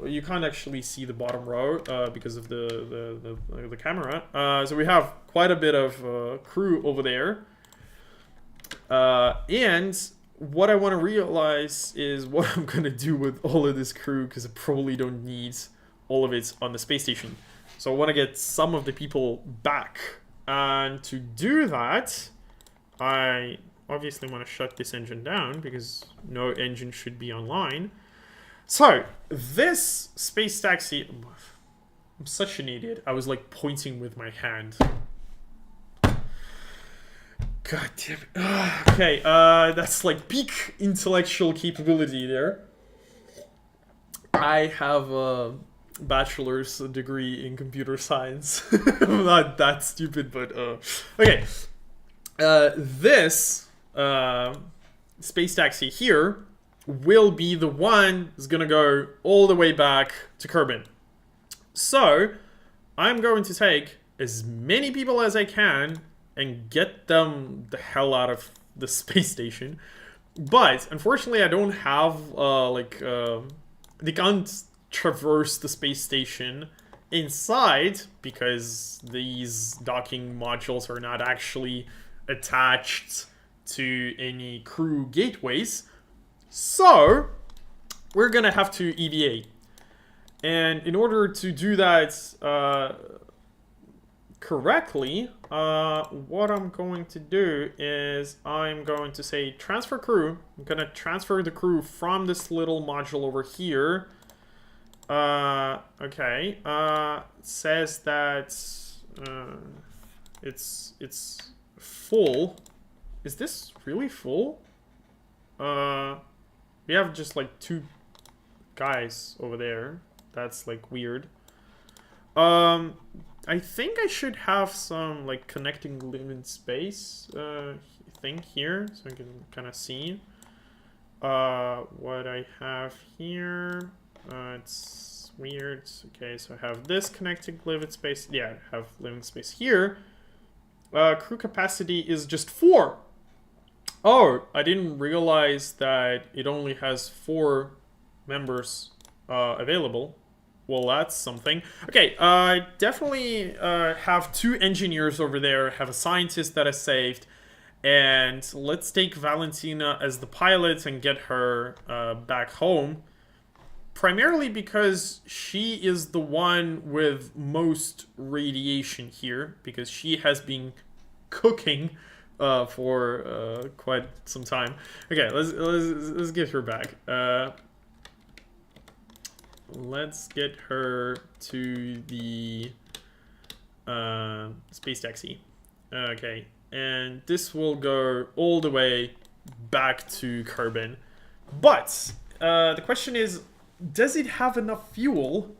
You can't actually see the bottom row because of the camera. So we have quite a bit of crew over there. And what I want to realize is what I'm going to do with all of this crew. Because I probably don't need all of it on the space station. So I want to get some of the people back. And to do that, I... obviously want to shut this engine down because no engine should be online. So, this space taxi... I'm such an idiot. I was like pointing with my hand. God damn it. Okay, that's like peak intellectual capability there. I have a bachelor's degree in computer science. I'm not that stupid, but... Okay. This... space taxi here will be the one that's gonna go all the way back to Kerbin. So I'm going to take as many people as I can and get them the hell out of the space station. But unfortunately I don't have they can't traverse the space station inside, because these docking modules are not actually attached to any crew gateways. So we're gonna have to EVA. And in order to do that correctly, what I'm going to do is I'm going to say transfer crew. I'm gonna transfer the crew from this little module over here. Okay. Says that it's full. Is this really full? We have just like 2 guys over there. That's like weird. I think I should have some like connecting living space thing here, so I can kind of see what I have here. It's weird. Okay, so I have this connecting living space. Yeah, I have living space here. Crew capacity is just 4. Oh, I didn't realize that it only has 4 members available. Well, that's something. Okay, definitely have 2 engineers over there, have a scientist that I saved, and let's take Valentina as the pilot and get her back home. Primarily because she is the one with most radiation here, because she has been cooking for quite some time. Okay, let's get her back. Let's get her to the space taxi. Okay, and this will go all the way back to Kerbin. But the question is, does it have enough fuel?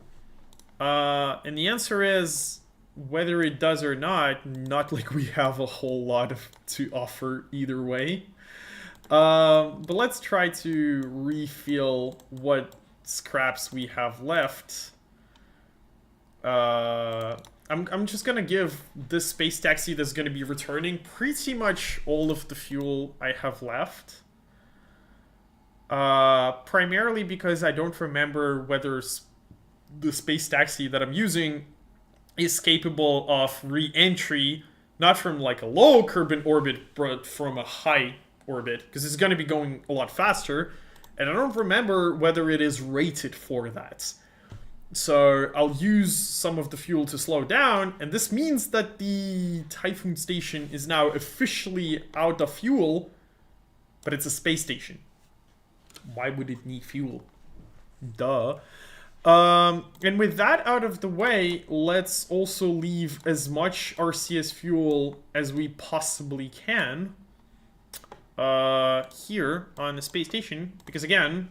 And the answer is, whether it does or not like we have a whole lot to offer either way. But let's try to refill what scraps we have left. I'm just gonna give this space taxi that's gonna be returning pretty much all of the fuel I have left. Primarily because I don't remember whether the space taxi that I'm using is capable of re-entry, not from like a low Kerbin orbit, but from a high orbit, because it's going to be going a lot faster, and I don't remember whether it is rated for that. So I'll use some of the fuel to slow down, and this means that the Typhoon Station is now officially out of fuel, but it's a space station. Why would it need fuel? Duh. And with that out of the way, let's also leave as much RCS fuel as we possibly can here on the space station, because again,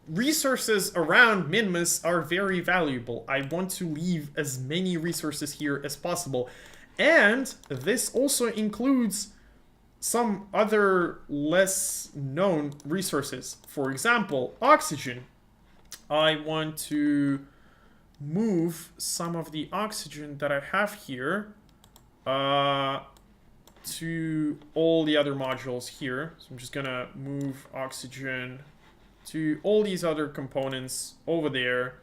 resources around Minmus are very valuable. I want to leave as many resources here as possible, and this also includes some other less known resources. For example, oxygen. I want to move some of the oxygen that I have here to all the other modules here. So I'm just gonna move oxygen to all these other components over there,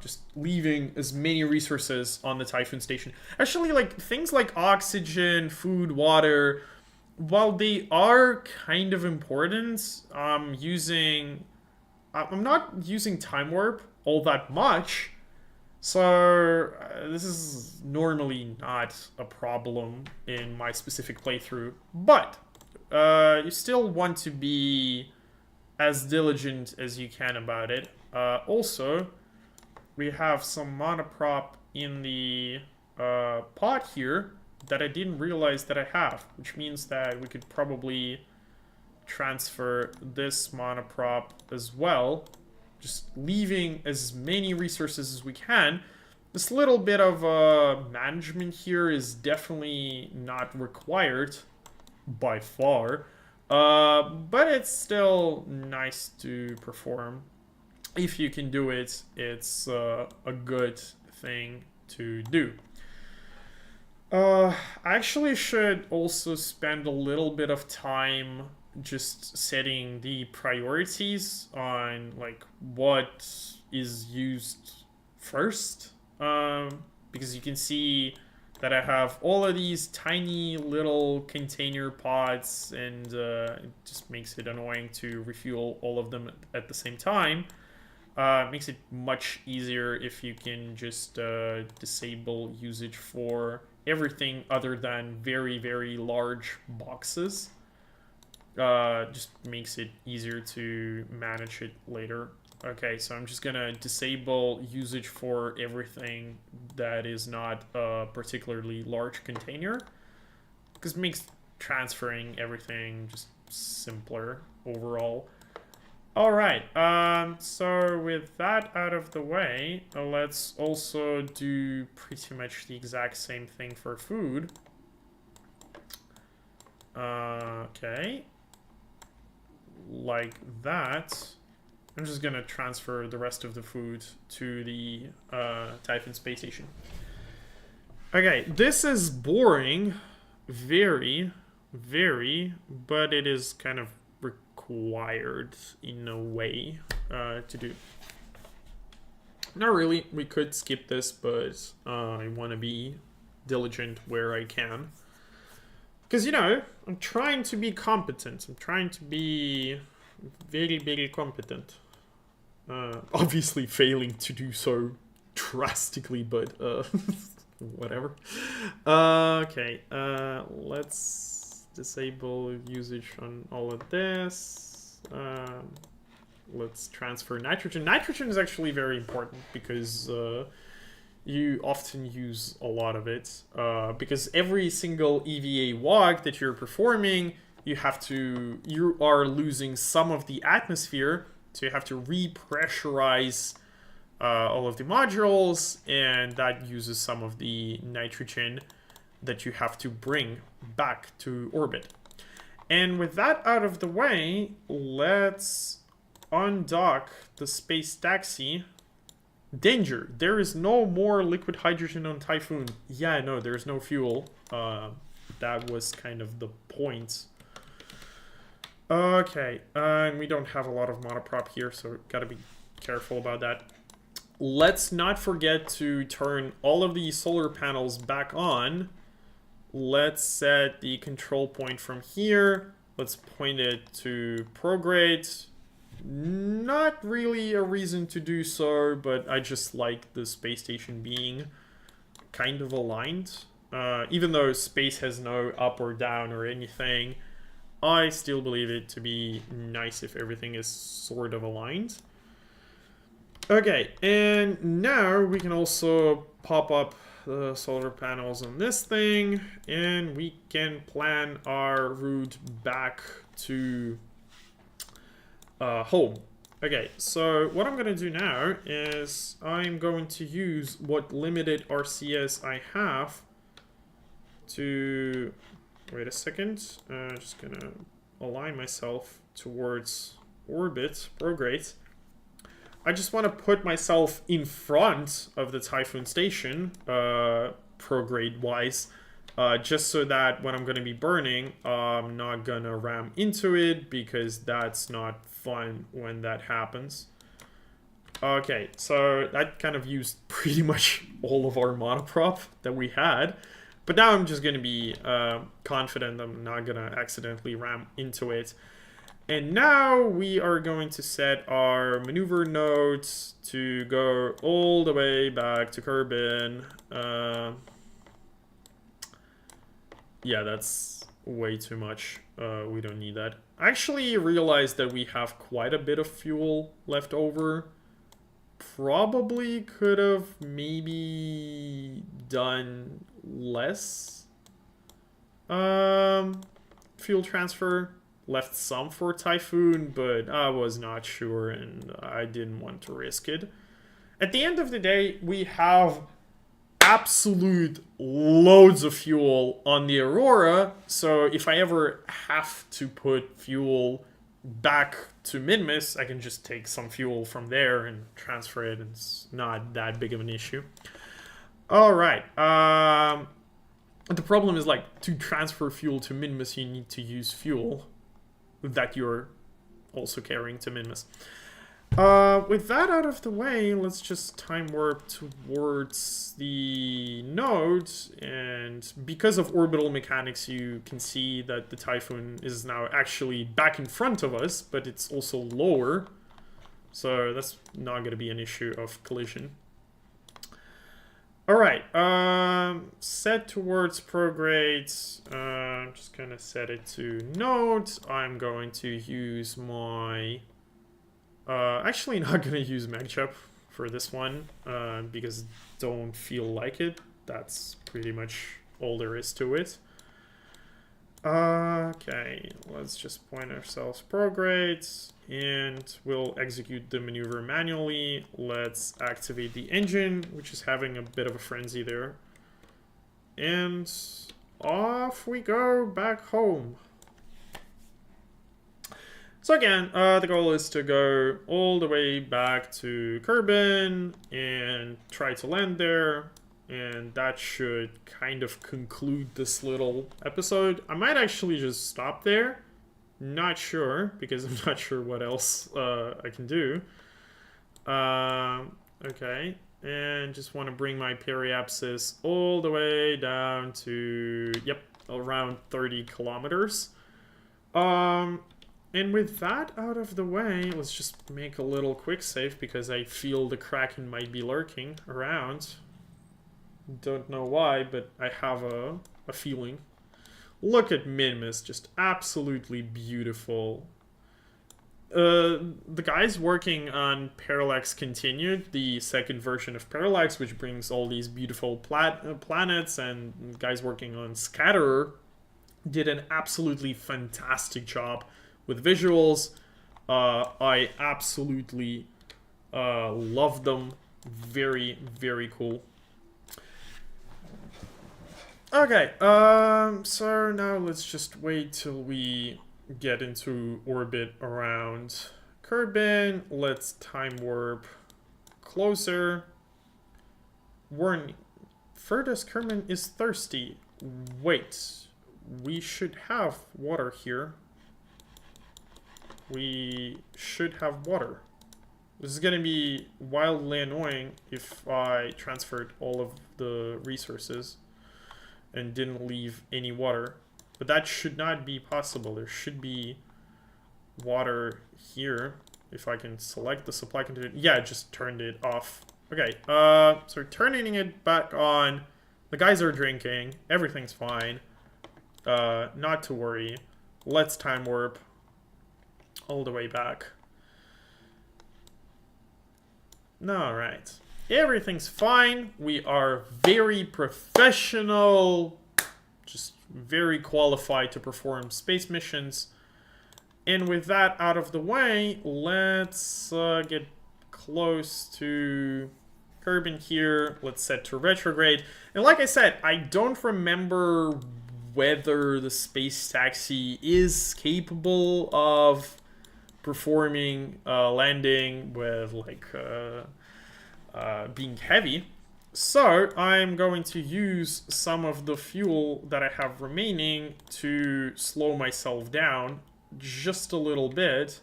just leaving as many resources on the Typhoon Station. Actually, like things like oxygen, food, water, while they are kind of important, I'm not using Time Warp all that much, so this is normally not a problem in my specific playthrough, but you still want to be as diligent as you can about it. Also, we have some monoprop in the pod here that I didn't realize that I have, which means that we could probably transfer this monoprop as well, just leaving as many resources as we can. This little bit of management here is definitely not required by far, but it's still nice to perform. If you can do it, it's a good thing to do. I actually should also spend a little bit of time just setting the priorities on like what is used first, because you can see that I have all of these tiny little container pods, and it just makes it annoying to refuel all of them at the same time. Makes it much easier if you can just disable usage for everything other than very, very large boxes. Just makes it easier to manage it later. Okay, so I'm just gonna disable usage for everything that is not a particularly large container, because it makes transferring everything just simpler overall. All right, so with that out of the way, let's also do pretty much the exact same thing for food. Okay. Like that. I'm just gonna transfer the rest of the food to the Typhon space station. Okay, this is boring. Very, very, but it is kind of required in a way to do. Not really, we could skip this, but I want to be diligent where I can. Because, you know, I'm trying to be competent. I'm trying to be very, very competent. Obviously failing to do so drastically, but whatever. Okay, let's disable usage on all of this. Let's transfer nitrogen. Nitrogen is actually very important because you often use a lot of it. Because every single EVA walk that you're performing, you are losing some of the atmosphere. So you have to repressurize all of the modules, and that uses some of the nitrogen that you have to bring back to orbit. And with that out of the way, let's undock the space taxi. Danger! There is no more liquid hydrogen on Typhoon. Yeah, no, there's no fuel. That was kind of the point. Okay, and we don't have a lot of monoprop here, so gotta be careful about that. Let's not forget to turn all of the solar panels back on. Let's set the control point from here. Let's point it to prograde. Not really a reason to do so, but I just like the space station being kind of aligned. Even though space has no up or down or anything, I still believe it to be nice if everything is sort of aligned. Okay, and now we can also pop up the solar panels on this thing, and we can plan our route back to home. Okay, so what I'm going to do now is I'm going to use what limited RCS I have to... Wait a second. Just gonna align myself towards orbit, prograde. I just want to put myself in front of the Typhoon station, prograde-wise, just so that when I'm going to be burning, I'm not going to ram into it, because that's not fun when that happens. Okay, so that kind of used pretty much all of our monoprop that we had. But now I'm just going to be confident I'm not going to accidentally ram into it. And now we are going to set our maneuver nodes to go all the way back to Kerbin. Yeah, that's way too much. We don't need that. I actually realized that we have quite a bit of fuel left over. Probably could have maybe done less fuel transfer. Left some for Typhoon, but I was not sure and I didn't want to risk it. At the end of the day, we have absolute loads of fuel on the Aurora, so if I ever have to put fuel back to Minmus, I can just take some fuel from there and transfer it. It's not that big of an issue. Alright, the problem is, like, to transfer fuel to Minmus, you need to use fuel. that you're also carrying to Minmus. With that out of the way, let's just time warp towards the node, and because of orbital mechanics, you can see that the Typhoon is now actually back in front of us, but it's also lower, so that's not going to be an issue of collision. Alright, set towards prograde. I'm just going to set it to node. I'm going to use my... actually not going to use MagChup for this one, because don't feel like it. That's pretty much all there is to it. Okay, let's just point ourselves prograde, and we'll execute the maneuver manually. Let's activate the engine, which is having a bit of a frenzy there. And off we go back home. So again, the goal is to go all the way back to Kerbin and try to land there. And that should kind of conclude this little episode. I might actually just stop there. Not sure, because I'm not sure what else I can do. Okay, and just want to bring my periapsis all the way down to, yep, around 30 kilometers. And with that out of the way, let's just make a little quick save, because I feel the Kraken might be lurking around. Don't know why, but I have a feeling. Look at Minmus, just absolutely beautiful. The guys working on Parallax Continued, the second version of Parallax, which brings all these beautiful planets, and guys working on Scatterer did an absolutely fantastic job with visuals. I absolutely love them. Very, very cool. Okay, so now let's just wait till we get into orbit around Kerbin. Let's time warp closer. Warning, furthest Kerbin is thirsty. Wait, we should have water here. We should have water. This is gonna be wildly annoying if I transferred all of the resources and didn't leave any water. But that should not be possible. There should be water here. If I can select the supply container. Yeah, just turned it off. Okay, so turning it back on. The guys are drinking. Everything's fine. Not to worry. Let's time warp all the way back. Alright. Everything's fine. We are very professional. Just very qualified to perform space missions. And with that out of the way, let's get close to Kerbin here. Let's set to retrograde. And like I said, I don't remember whether the space taxi is capable of performing landing with like being heavy. So I'm going to use some of the fuel that I have remaining to slow myself down just a little bit.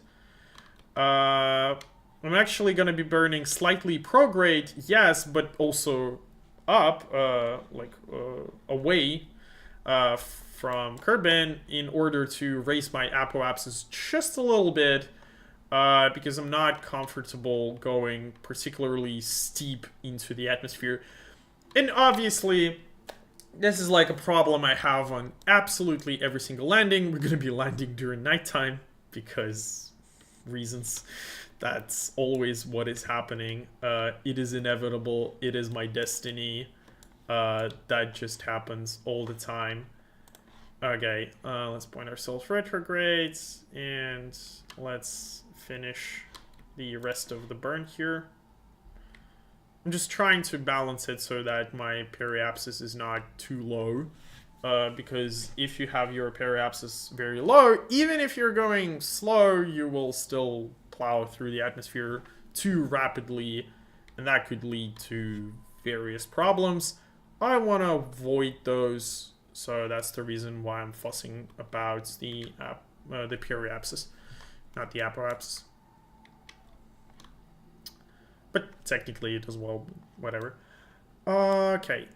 I'm actually going to be burning slightly prograde, yes, but also up, away from Kerbin in order to raise my apoapsis just a little bit. Because I'm not comfortable going particularly steep into the atmosphere. And obviously, this is like a problem I have on absolutely every single landing. We're going to be landing during nighttime because reasons. That's always what is happening. It is inevitable. It is my destiny. That just happens all the time. Okay, let's point ourselves retrogrades, and let's finish the rest of the burn here. I'm just trying to balance it so that my periapsis is not too low. Because if you have your periapsis very low, even if you're going slow, you will still plow through the atmosphere too rapidly, and that could lead to various problems. I want to avoid those, so that's the reason why I'm fussing about the the periapsis, not the apoapsis. But technically it as well, whatever. Okay.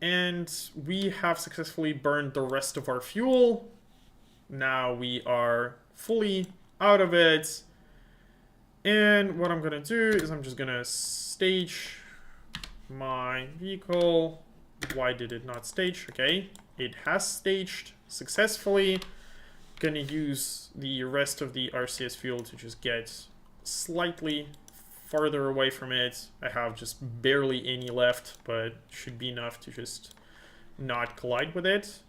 And we have successfully burned the rest of our fuel. Now we are fully out of it. And what I'm gonna do is I'm just gonna stage my vehicle. Why did it not stage? Okay, it has staged successfully. Gonna use the rest of the RCS fuel to just get slightly farther away from it. I have just barely any left, but should be enough to just not collide with it.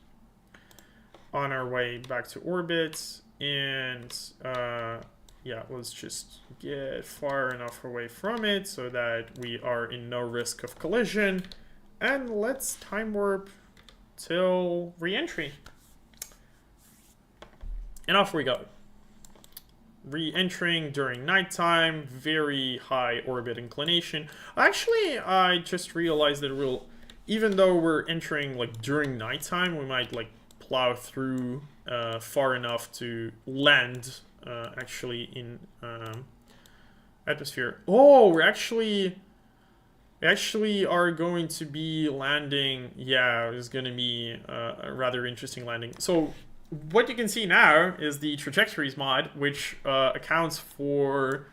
On our way back to orbit, and yeah, let's just get far enough away from it so that we are in no risk of collision. And let's time warp till re-entry. And off we go. Re-entering during nighttime, very high orbit inclination. Actually, I just realized that even though we're entering like during nighttime, we might like plow through far enough to land actually in atmosphere. Oh, we actually are going to be landing. Yeah, it's going to be a rather interesting landing. So what you can see now is the trajectories mod, which accounts for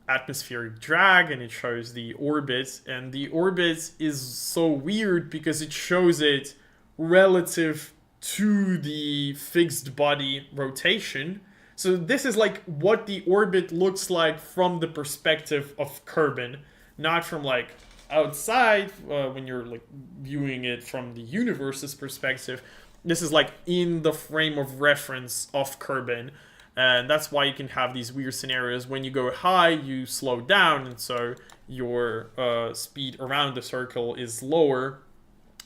atmospheric drag, and it shows the orbit. And the orbit is so weird because it shows it relative to the fixed body rotation. So this is like what the orbit looks like from the perspective of Kerbin, not from like outside when you're like viewing it from the universe's perspective. This is like in the frame of reference of Kerbin, and that's why you can have these weird scenarios. When you go high, you slow down, and so your speed around the circle is lower.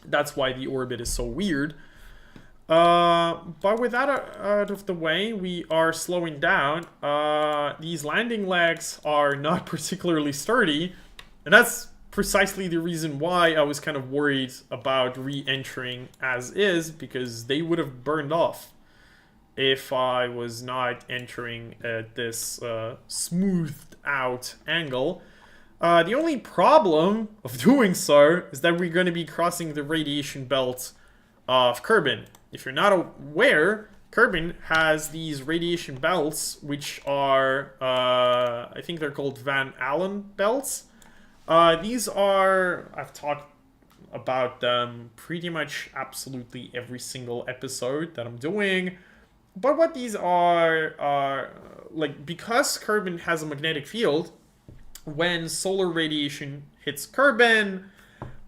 That's why the orbit is so weird. But with that out of the way, we are slowing down. These landing legs are not particularly sturdy, and that's precisely the reason why I was kind of worried about re-entering as is, because they would have burned off if I was not entering at this smoothed out angle. The only problem of doing so is that we're going to be crossing the radiation belt of Kerbin. If you're not aware, Kerbin has these radiation belts, which are, I think they're called Van Allen belts. These are, I've talked about them pretty much absolutely every single episode that I'm doing. But what these are like, because Kerbin has a magnetic field, when solar radiation hits Kerbin,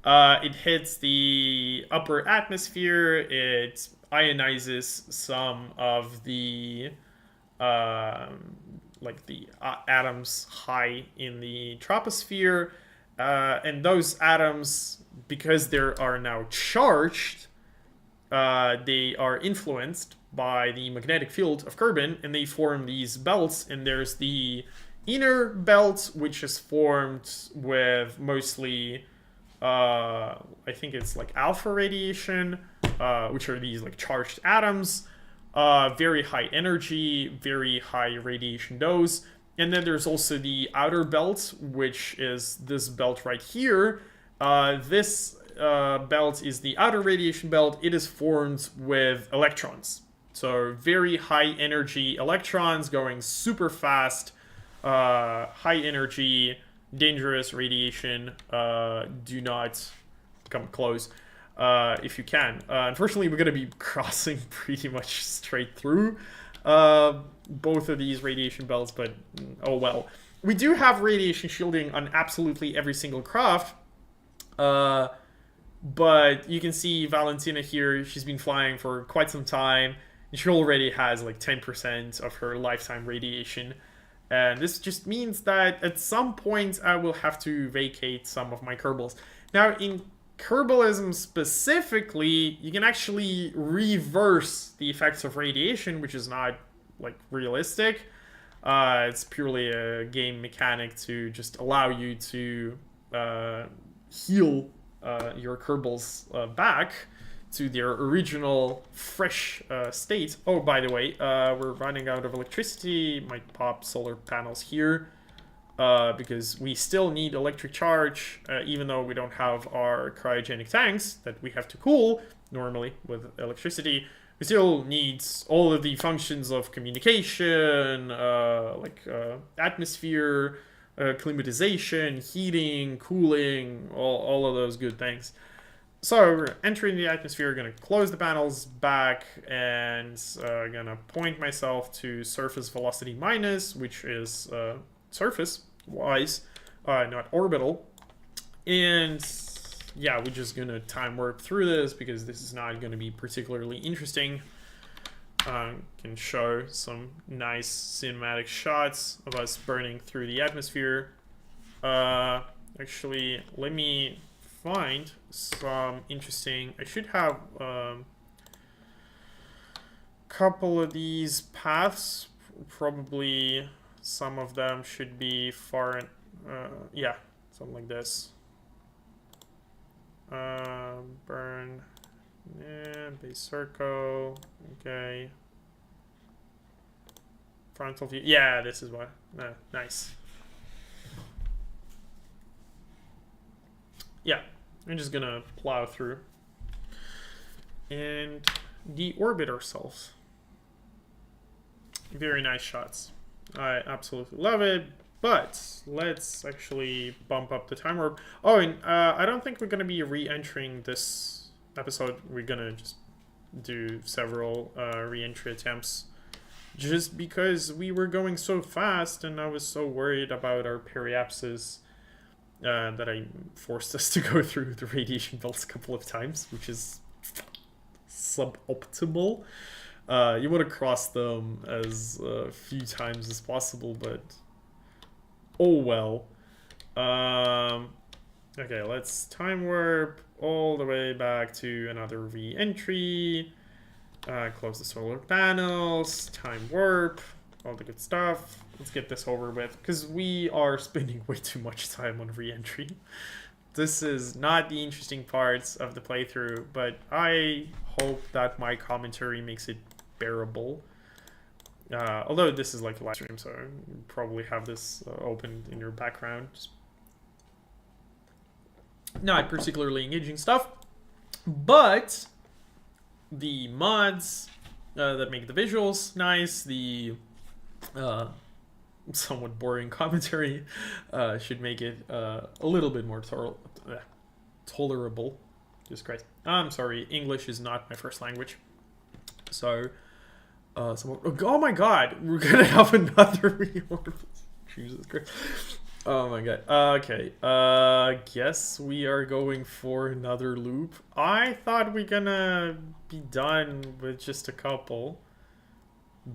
it hits the upper atmosphere, it ionizes some of the atoms high in the troposphere, and those atoms, because they are now charged, they are influenced by the magnetic field of Kerbin, and they form these belts. And there's the inner belt, which is formed with mostly I think it's like alpha radiation, which are these like charged atoms, very high energy, very high radiation dose. And then there's also the outer belt, which is this belt right here. This belt is the outer radiation belt. It is formed with electrons. So very high energy electrons going super fast, high energy, dangerous radiation. Do not come close if you can. Unfortunately, we're going to be crossing pretty much straight through both of these radiation belts, but oh well. We do have radiation shielding on absolutely every single craft, but you can see Valentina here. She's been flying for quite some time, and she already has like 10% of her lifetime radiation. And this just means that at some point I will have to vacate some of my Kerbals. Now, in Kerbalism specifically, you can actually reverse the effects of radiation, which is not like realistic. It's purely a game mechanic to just allow you to heal your Kerbals back to their original fresh state. Oh, by the way, we're running out of electricity. Might pop solar panels here because we still need electric charge, even though we don't have our cryogenic tanks that we have to cool normally with electricity. We still need all of the functions of communication, like atmosphere, climatization, heating, cooling, all of those good things. So we're entering the atmosphere, gonna close the panels back, and gonna point myself to surface velocity minus, which is surface-wise, not orbital. And yeah, we're just gonna time warp through this because this is not gonna be particularly interesting. Can show some nice cinematic shots of us burning through the atmosphere. Actually, let me find some interesting. I should have couple of these paths. Probably some of them should be far. Yeah, something like this. Burn. Yeah, base circle. Okay. Frontal view. Yeah, this is what. Nice. Yeah, I'm just gonna plow through and deorbit ourselves. Very nice shots. I absolutely love it. But let's actually bump up the time warp. Oh, and I don't think we're gonna be re-entering this episode. We're gonna just do several re-entry attempts, just because we were going so fast and I was so worried about our periapsis that I forced us to go through the radiation belts a couple of times, which is suboptimal. You want to cross them as few times as possible, but oh well. Okay, let's time warp all the way back to another re-entry. Close the solar panels, time warp, all the good stuff. Let's get this over with, because we are spending way too much time on re-entry. This is not the interesting parts of the playthrough, but I hope that my commentary makes it bearable. Although this is like a live stream, so you probably have this open in your background. Just not particularly engaging stuff, but the mods that make the visuals nice, the somewhat boring commentary should make it a little bit more tolerable. Jesus Christ. I'm sorry, English is not my first language. So, oh my god, we're gonna have another reorder. Jesus Christ. Oh my god. Okay. Guess we are going for another loop. I thought we're gonna be done with just a couple,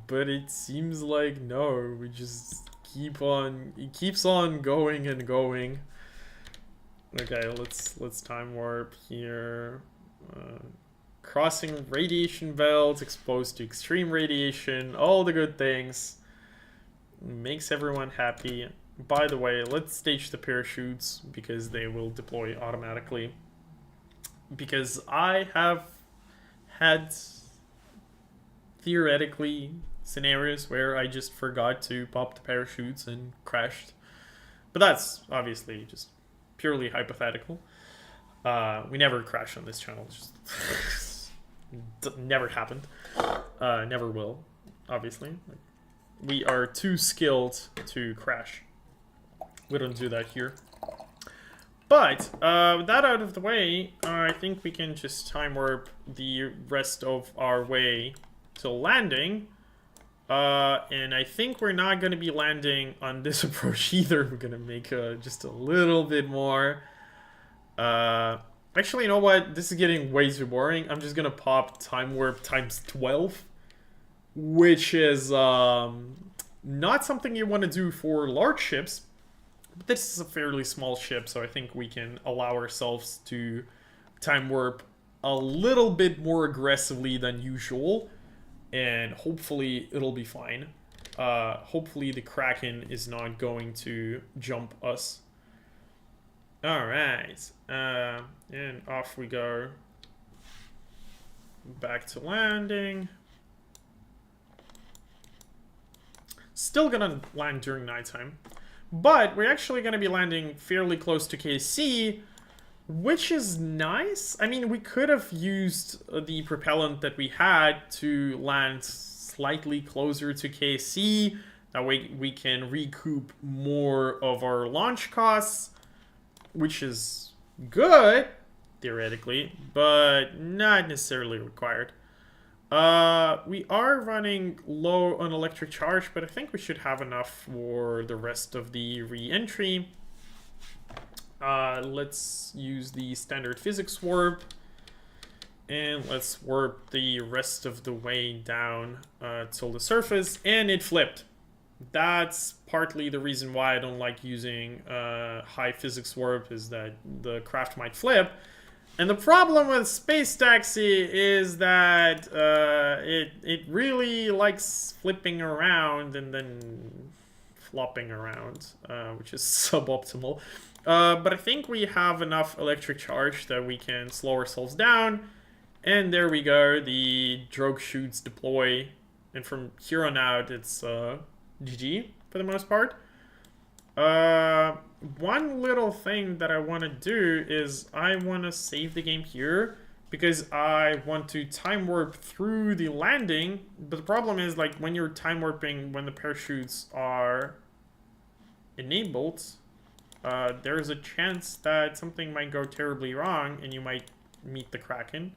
but it seems like no. We just keep on. It keeps on going and going. Okay. Let's time warp here. Crossing radiation belts, exposed to extreme radiation, all the good things. Makes everyone happy. By the way, let's stage the parachutes because they will deploy automatically. Because I have had theoretically scenarios where I just forgot to pop the parachutes and crashed. But that's obviously just purely hypothetical. We never crash on this channel. Just never happened. Never will, obviously. We are too skilled to crash. We don't do that here. But with that out of the way, I think we can just time warp the rest of our way to landing. And I think we're not going to be landing on this approach either. We're going to make just a little bit more. Actually, you know what? This is getting way too boring. I'm just going to pop time warp times 12. Which is not something you want to do for large ships. But this is a fairly small ship, so I think we can allow ourselves to time warp a little bit more aggressively than usual. And hopefully it'll be fine. Hopefully the Kraken is not going to jump us. Alright. And off we go. Back to landing. Still gonna land during nighttime. But we're actually gonna be landing fairly close to KC, which is nice. I mean, we could have used the propellant that we had to land slightly closer to KC. That way we can recoup more of our launch costs, which is good, theoretically, but not necessarily required. We are running low on electric charge, but I think we should have enough for the rest of the re-entry. Let's use the standard physics warp, and let's warp the rest of the way down till the surface, and it flipped. That's partly the reason why I don't like using high physics warp, is that the craft might flip. And the problem with Space Taxi is that it really likes flipping around and then flopping around, which is suboptimal. But I think we have enough electric charge that we can slow ourselves down. And there we go, the drogue chutes deploy. And from here on out, it's GG for the most part. One little thing that I want to do is I want to save the game here because I want to time warp through the landing. But the problem is, like, when you're time warping when the parachutes are enabled, there's a chance that something might go terribly wrong and you might meet the Kraken.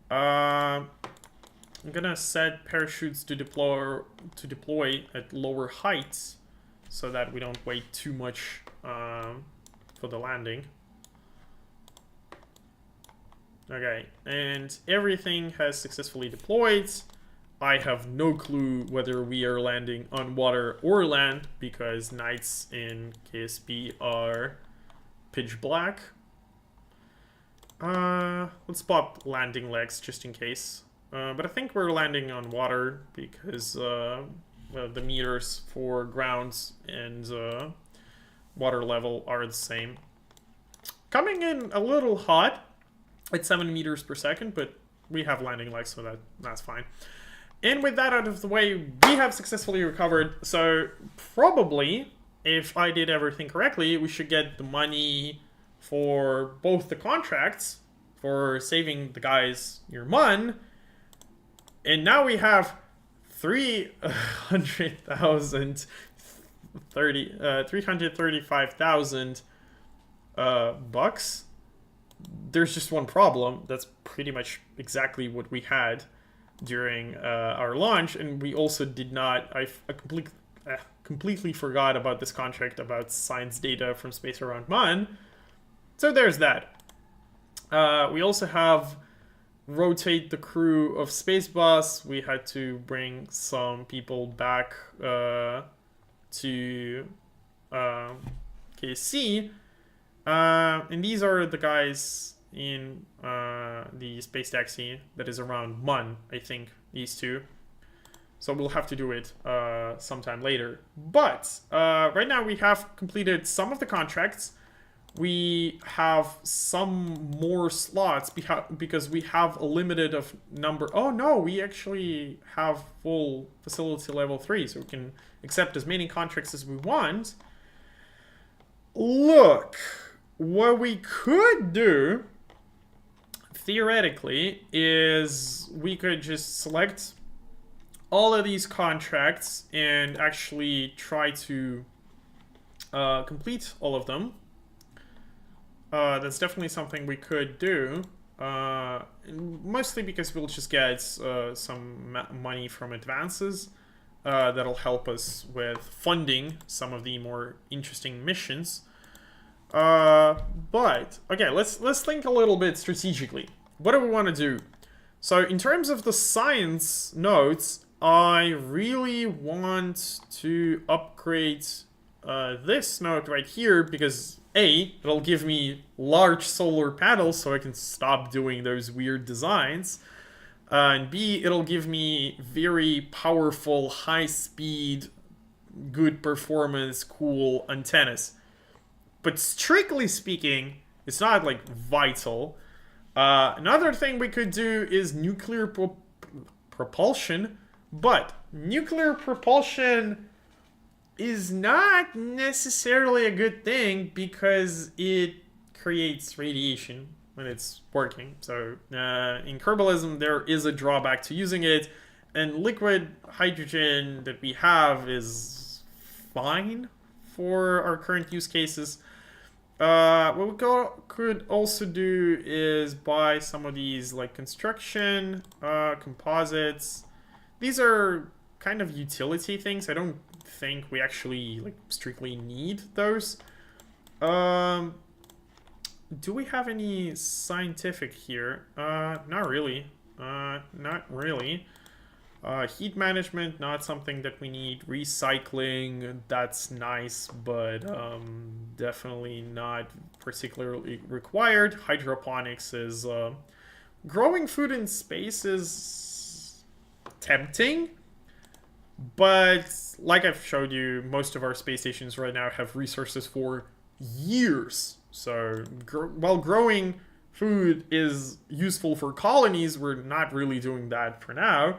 I'm gonna set parachutes to deploy at lower heights, so that we don't wait too much for the landing. Okay, and everything has successfully deployed. I have no clue whether we are landing on water or land, because nights in KSP are pitch black. Let's pop landing legs just in case. But I think we're landing on water because the meters for grounds and water level are the same. Coming in a little hot at 7 meters per second, but we have landing legs, so that's fine. And with that out of the way, we have successfully recovered. So probably, if I did everything correctly, we should get the money for both the contracts for saving the guys near Mun. And now we have 335,000 bucks. There's just one problem. That's pretty much exactly what we had during our launch, and we also did not. I completely forgot about this contract about science data from space around Mun. So there's that. We also have rotate the crew of Space Bus. We had to bring some people back to KC. And these are the guys in the Space Taxi that is around Mun, I think, these two. So we'll have to do it sometime later. But right now we have completed some of the contracts. We have some more slots because we have a limited of number. Oh no, we actually have full facility level 3, so we can accept as many contracts as we want. Look, what we could do theoretically is we could just select all of these contracts and actually try to complete all of them. That's definitely something we could do, mostly because we'll just get some money from advances that'll help us with funding some of the more interesting missions. But okay, let's think a little bit strategically. What do we want to do? So in terms of the science nodes, I really want to upgrade this node right here because A, it'll give me large solar panels so I can stop doing those weird designs. And B, it'll give me very powerful, high-speed, good performance, cool antennas. But strictly speaking, it's not like vital. Another thing we could do is nuclear propulsion, but nuclear propulsion is not necessarily a good thing because it creates radiation when it's working. So in Kerbalism, there is a drawback to using it, and liquid hydrogen that we have is fine for our current use cases. What we could also do is buy some of these like construction, composites. These are kind of utility things. I don't think we actually like strictly need those. Do we have any scientific here? Not really. Not really. Heat management, not something that we need. Recycling, that's nice, but definitely not particularly required. Hydroponics is... growing food in space is tempting, but like I've showed you, most of our space stations right now have resources for years. So while growing food is useful for colonies, we're not really doing that for now.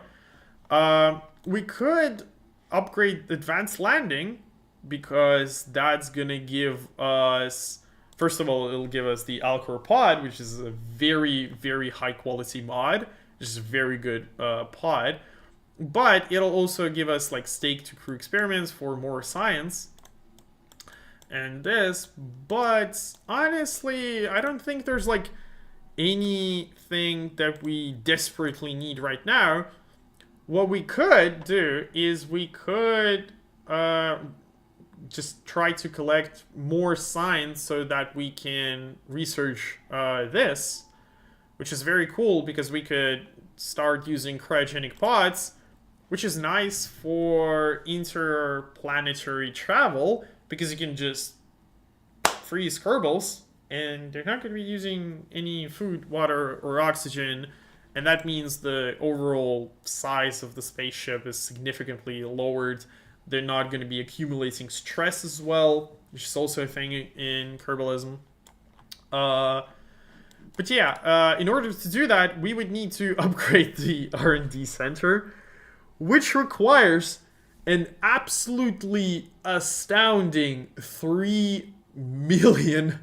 We could upgrade advanced landing because that's gonna give us, first of all, it'll give us the Alcor pod, which is a very, very high quality mod, which is a very good pod. But it'll also give us like stake to crew experiments for more science and this. But honestly, I don't think there's like anything that we desperately need right now. What we could do is we could just try to collect more science so that we can research this, which is very cool because we could start using cryogenic pods, which is nice for interplanetary travel because you can just freeze Kerbals and they're not going to be using any food, water, or oxygen. And that means the overall size of the spaceship is significantly lowered. They're not going to be accumulating stress as well, which is also a thing in Kerbalism. But yeah, in order to do that, we would need to upgrade the R&D center, which requires an absolutely astounding 3 million,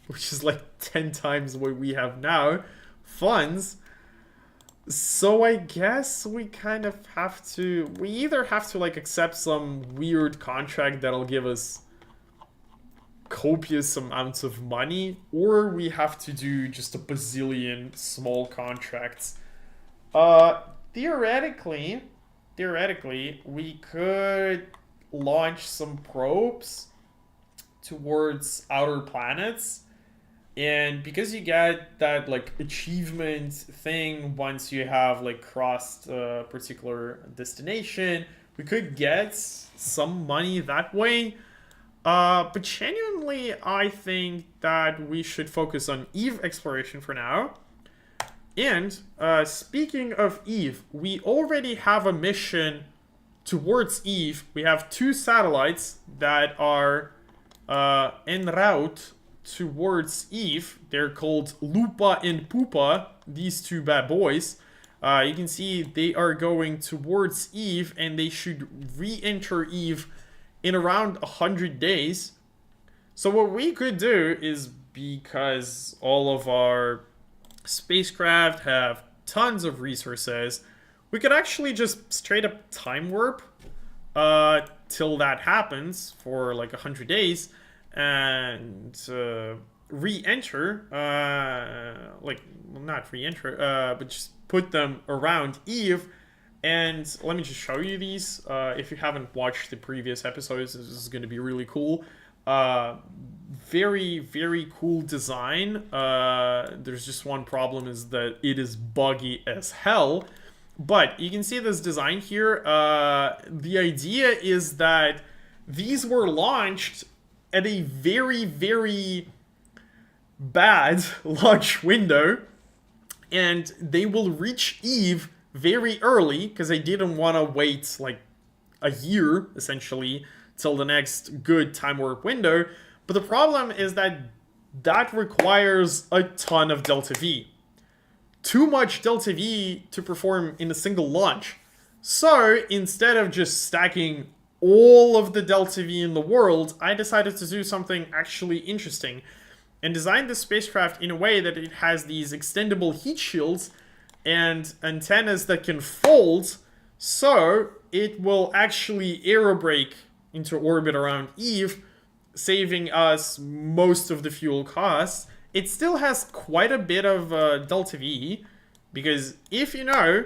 which is like 10 times what we have now, funds. So I guess we kind of have to, we either have to like accept some weird contract that'll give us copious amounts of money, or we have to do just a bazillion small contracts. Theoretically, we could launch some probes towards outer planets. And because you get that like achievement thing once you have like crossed a particular destination, we could get some money that way. But genuinely, I think that we should focus on Eve exploration for now. And speaking of Eve, we already have a mission towards Eve. We have 2 satellites that are en route towards Eve. They're called Lupa and Pupa, these 2 bad boys. You can see they are going towards Eve, and they should re-enter Eve in around 100 days. So what we could do is, because all of our spacecraft have tons of resources, we could actually just straight up time warp till that happens for like 100 days and re-enter, not re-enter, but just put them around Eve. And let me just show you these. If you haven't watched the previous episodes, this is going to be really cool. Very, very cool design. There's just one problem, is that it is buggy as hell. But you can see this design here. The idea is that these were launched at a very, very bad launch window. And they will reach Eve very early, because they didn't want to wait like a year, essentially, till the next good time warp window. But the problem is that that requires a ton of delta V. too much delta V to perform in a single launch. So instead of just stacking all of the delta V in the world, I decided to do something actually interesting and design the spacecraft in a way that it has these extendable heat shields and antennas that can fold, so it will actually aerobrake into orbit around Eve, saving us most of the fuel costs. It still has quite a bit of delta V, because if you know,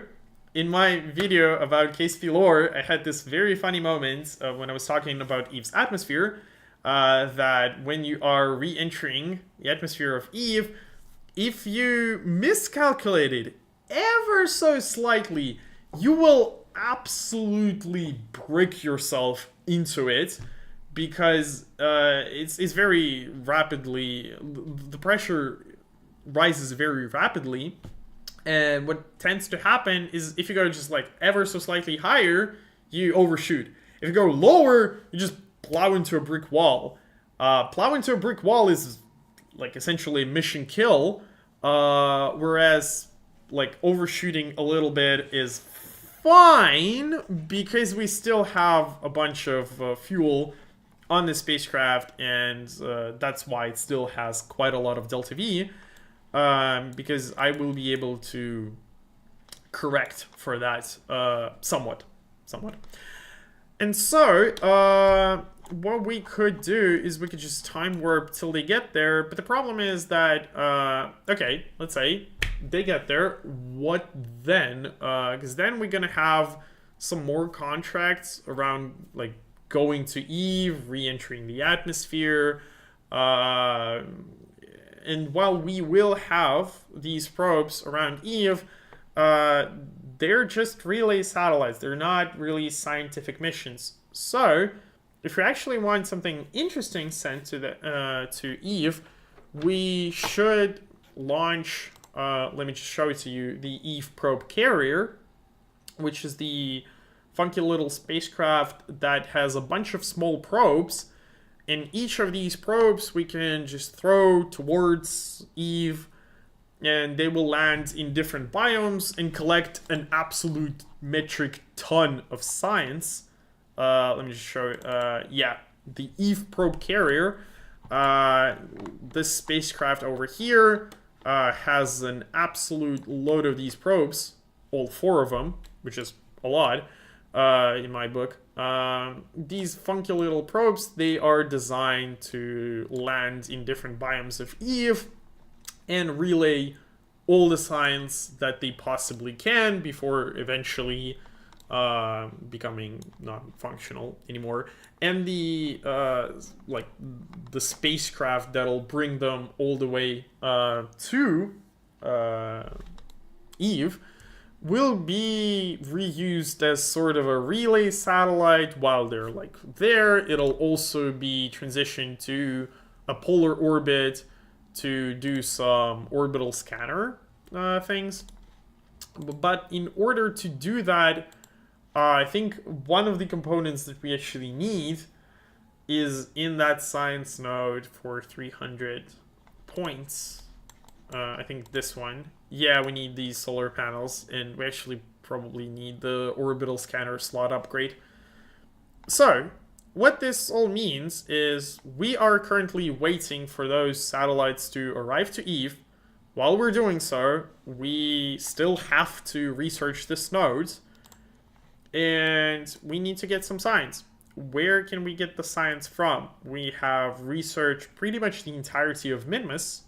in my video about KSP lore, I had this very funny moment when I was talking about Eve's atmosphere, that when you are re-entering the atmosphere of Eve, if you miscalculated ever so slightly, you will absolutely brick yourself into it, because it's very rapidly, the pressure rises very rapidly, and what tends to happen is if you go just like ever so slightly higher, you overshoot. If you go lower, you just plow into a brick wall. Plow into a brick wall is like essentially a mission kill, whereas like overshooting a little bit is fine because we still have a bunch of fuel on the spacecraft, and that's why it still has quite a lot of delta V, because I will be able to correct for that somewhat. And so what we could do is we could just time warp till they get there, but the problem is that okay, let's say they get there, what then? Because then we're gonna have some more contracts around like going to Eve, re-entering the atmosphere, and while we will have these probes around Eve, they're just relay satellites. They're not really scientific missions. So if we actually want something interesting sent to the to Eve, we should launch, let me just show it to you, the Eve probe carrier, which is the funky little spacecraft that has a bunch of small probes. And each of these probes we can just throw towards Eve, and they will land in different biomes and collect an absolute metric ton of science. Let me just show it. Yeah, the Eve probe carrier. This spacecraft over here has an absolute load of these probes, all 4 of them, which is a lot in my book. These funky little probes, they are designed to land in different biomes of Eve and relay all the science that they possibly can before eventually becoming non-functional anymore. And the like the spacecraft that'll bring them all the way to Eve will be reused as sort of a relay satellite while they're like there. It'll also be transitioned to a polar orbit to do some orbital scanner things. But in order to do that, I think one of the components that we actually need is in that science node for 300 points. I think this one. Yeah, we need these solar panels, and we actually probably need the orbital scanner slot upgrade. So, what this all means is we are currently waiting for those satellites to arrive to Eve. While we're doing so, we still have to research this node, and we need to get some science. Where can we get the science from? We have researched pretty much the entirety of Minmus,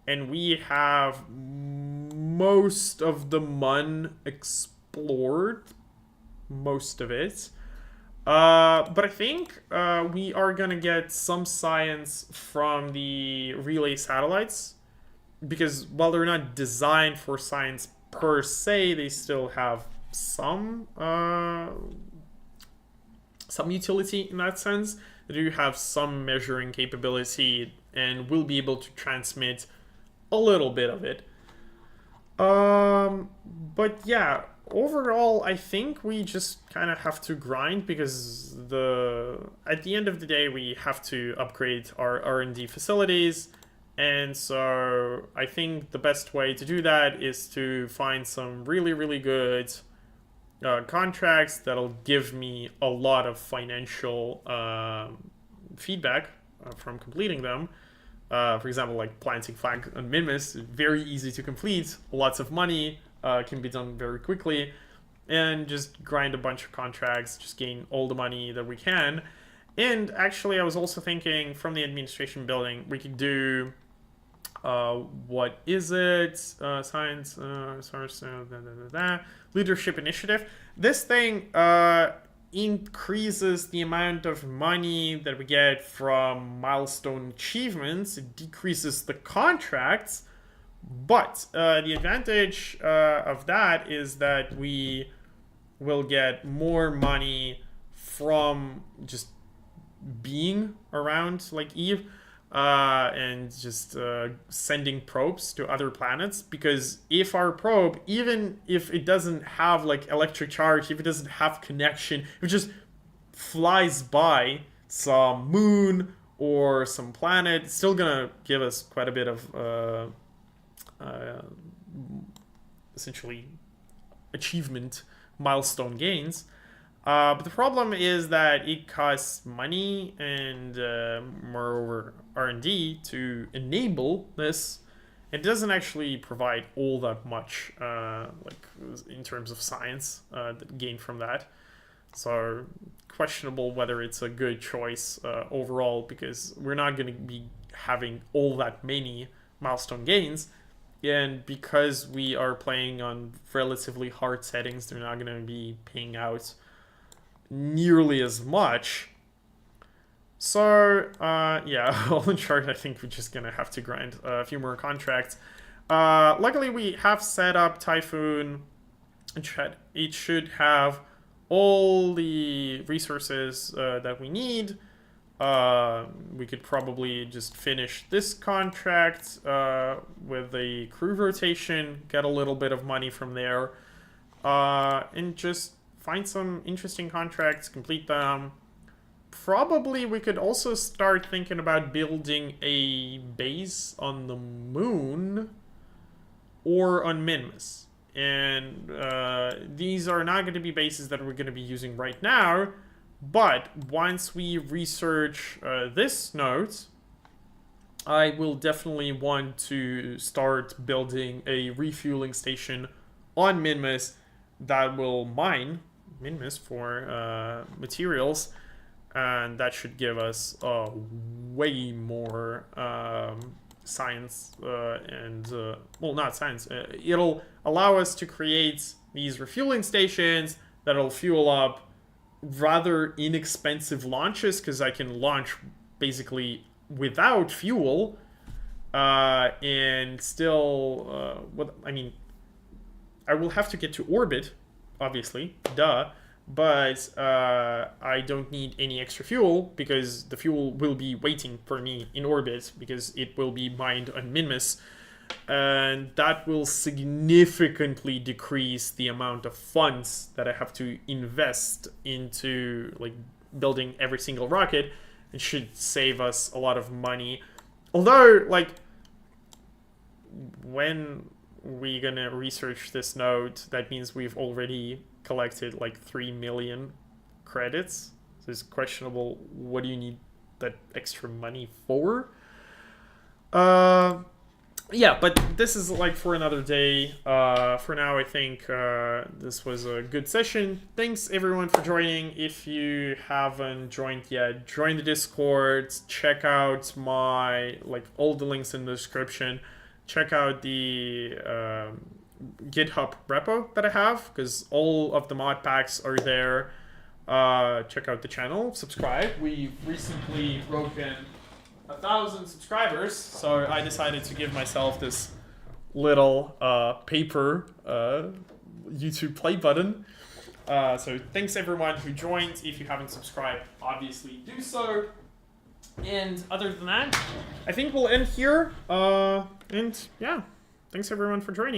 and we have most of the Mun explored, most of it. But I think we are gonna get some science from the relay satellites, because while they're not designed for science per se, they still have some utility in that sense. They do have some measuring capability and will be able to transmit a little bit of it. But yeah, overall, I think we just kind of have to grind, because at the end of the day, we have to upgrade our R&D facilities, And so I think the best way to do that is to find some really, really good contracts that'll give me a lot of financial feedback from completing them. For example, like planting flag on Minmus, very easy to complete, lots of money, can be done very quickly, and just grind a bunch of contracts, just gain all the money that we can. And actually, I was also thinking from the administration building, we could do, what is it? Science, source, leadership initiative. This thing increases the amount of money that we get from milestone achievements. It decreases the contracts, but the advantage of that is that we will get more money from just being around like Eve and just sending probes to other planets, because if our probe, even if it doesn't have like electric charge, if it doesn't have connection, if it just flies by some moon or some planet, it's still gonna give us quite a bit of essentially achievement milestone gains. But the problem is that it costs money and moreover R&D to enable this. It doesn't actually provide all that much like in terms of science gain from that. So questionable whether it's a good choice overall, because we're not going to be having all that many milestone gains. And because we are playing on relatively hard settings, they're not going to be paying out nearly as much. So yeah, all in short, I think we're just gonna have to grind a few more contracts. Luckily we have set up Typhoon. It should have all the resources that we need. We could probably just finish this contract with a crew rotation, get a little bit of money from there, and just find some interesting contracts, complete them. Probably we could also start thinking about building a base on the moon or on Minmus. And these are not going to be bases that we're going to be using right now, but once we research this node, I will definitely want to start building a refueling station on Minmus that will mine Minmus for materials, and that should give us way more science and well, not science, it'll allow us to create these refueling stations that'll fuel up rather inexpensive launches, because I can launch basically without fuel and still what I mean, I will have to get to orbit, obviously, duh, but I don't need any extra fuel, because the fuel will be waiting for me in orbit, because it will be mined on Minmus, and that will significantly decrease the amount of funds that I have to invest into like building every single rocket. It should save us a lot of money, although like when we're gonna research this node, that means we've already collected like 3 million credits. So it's questionable, what do you need that extra money for? Yeah, but this is like for another day. For now, I think this was a good session. Thanks everyone for joining. If you haven't joined yet, join the Discord. Check out my all the links in the description. Check out the GitHub repo that I have, because all of the mod packs are there. Check out the channel, subscribe. We've recently broken 1,000 subscribers, so I decided to give myself this little paper YouTube play button. So thanks everyone who joined. If you haven't subscribed, obviously do so. And other than that, I think we'll end here. And yeah, thanks everyone for joining.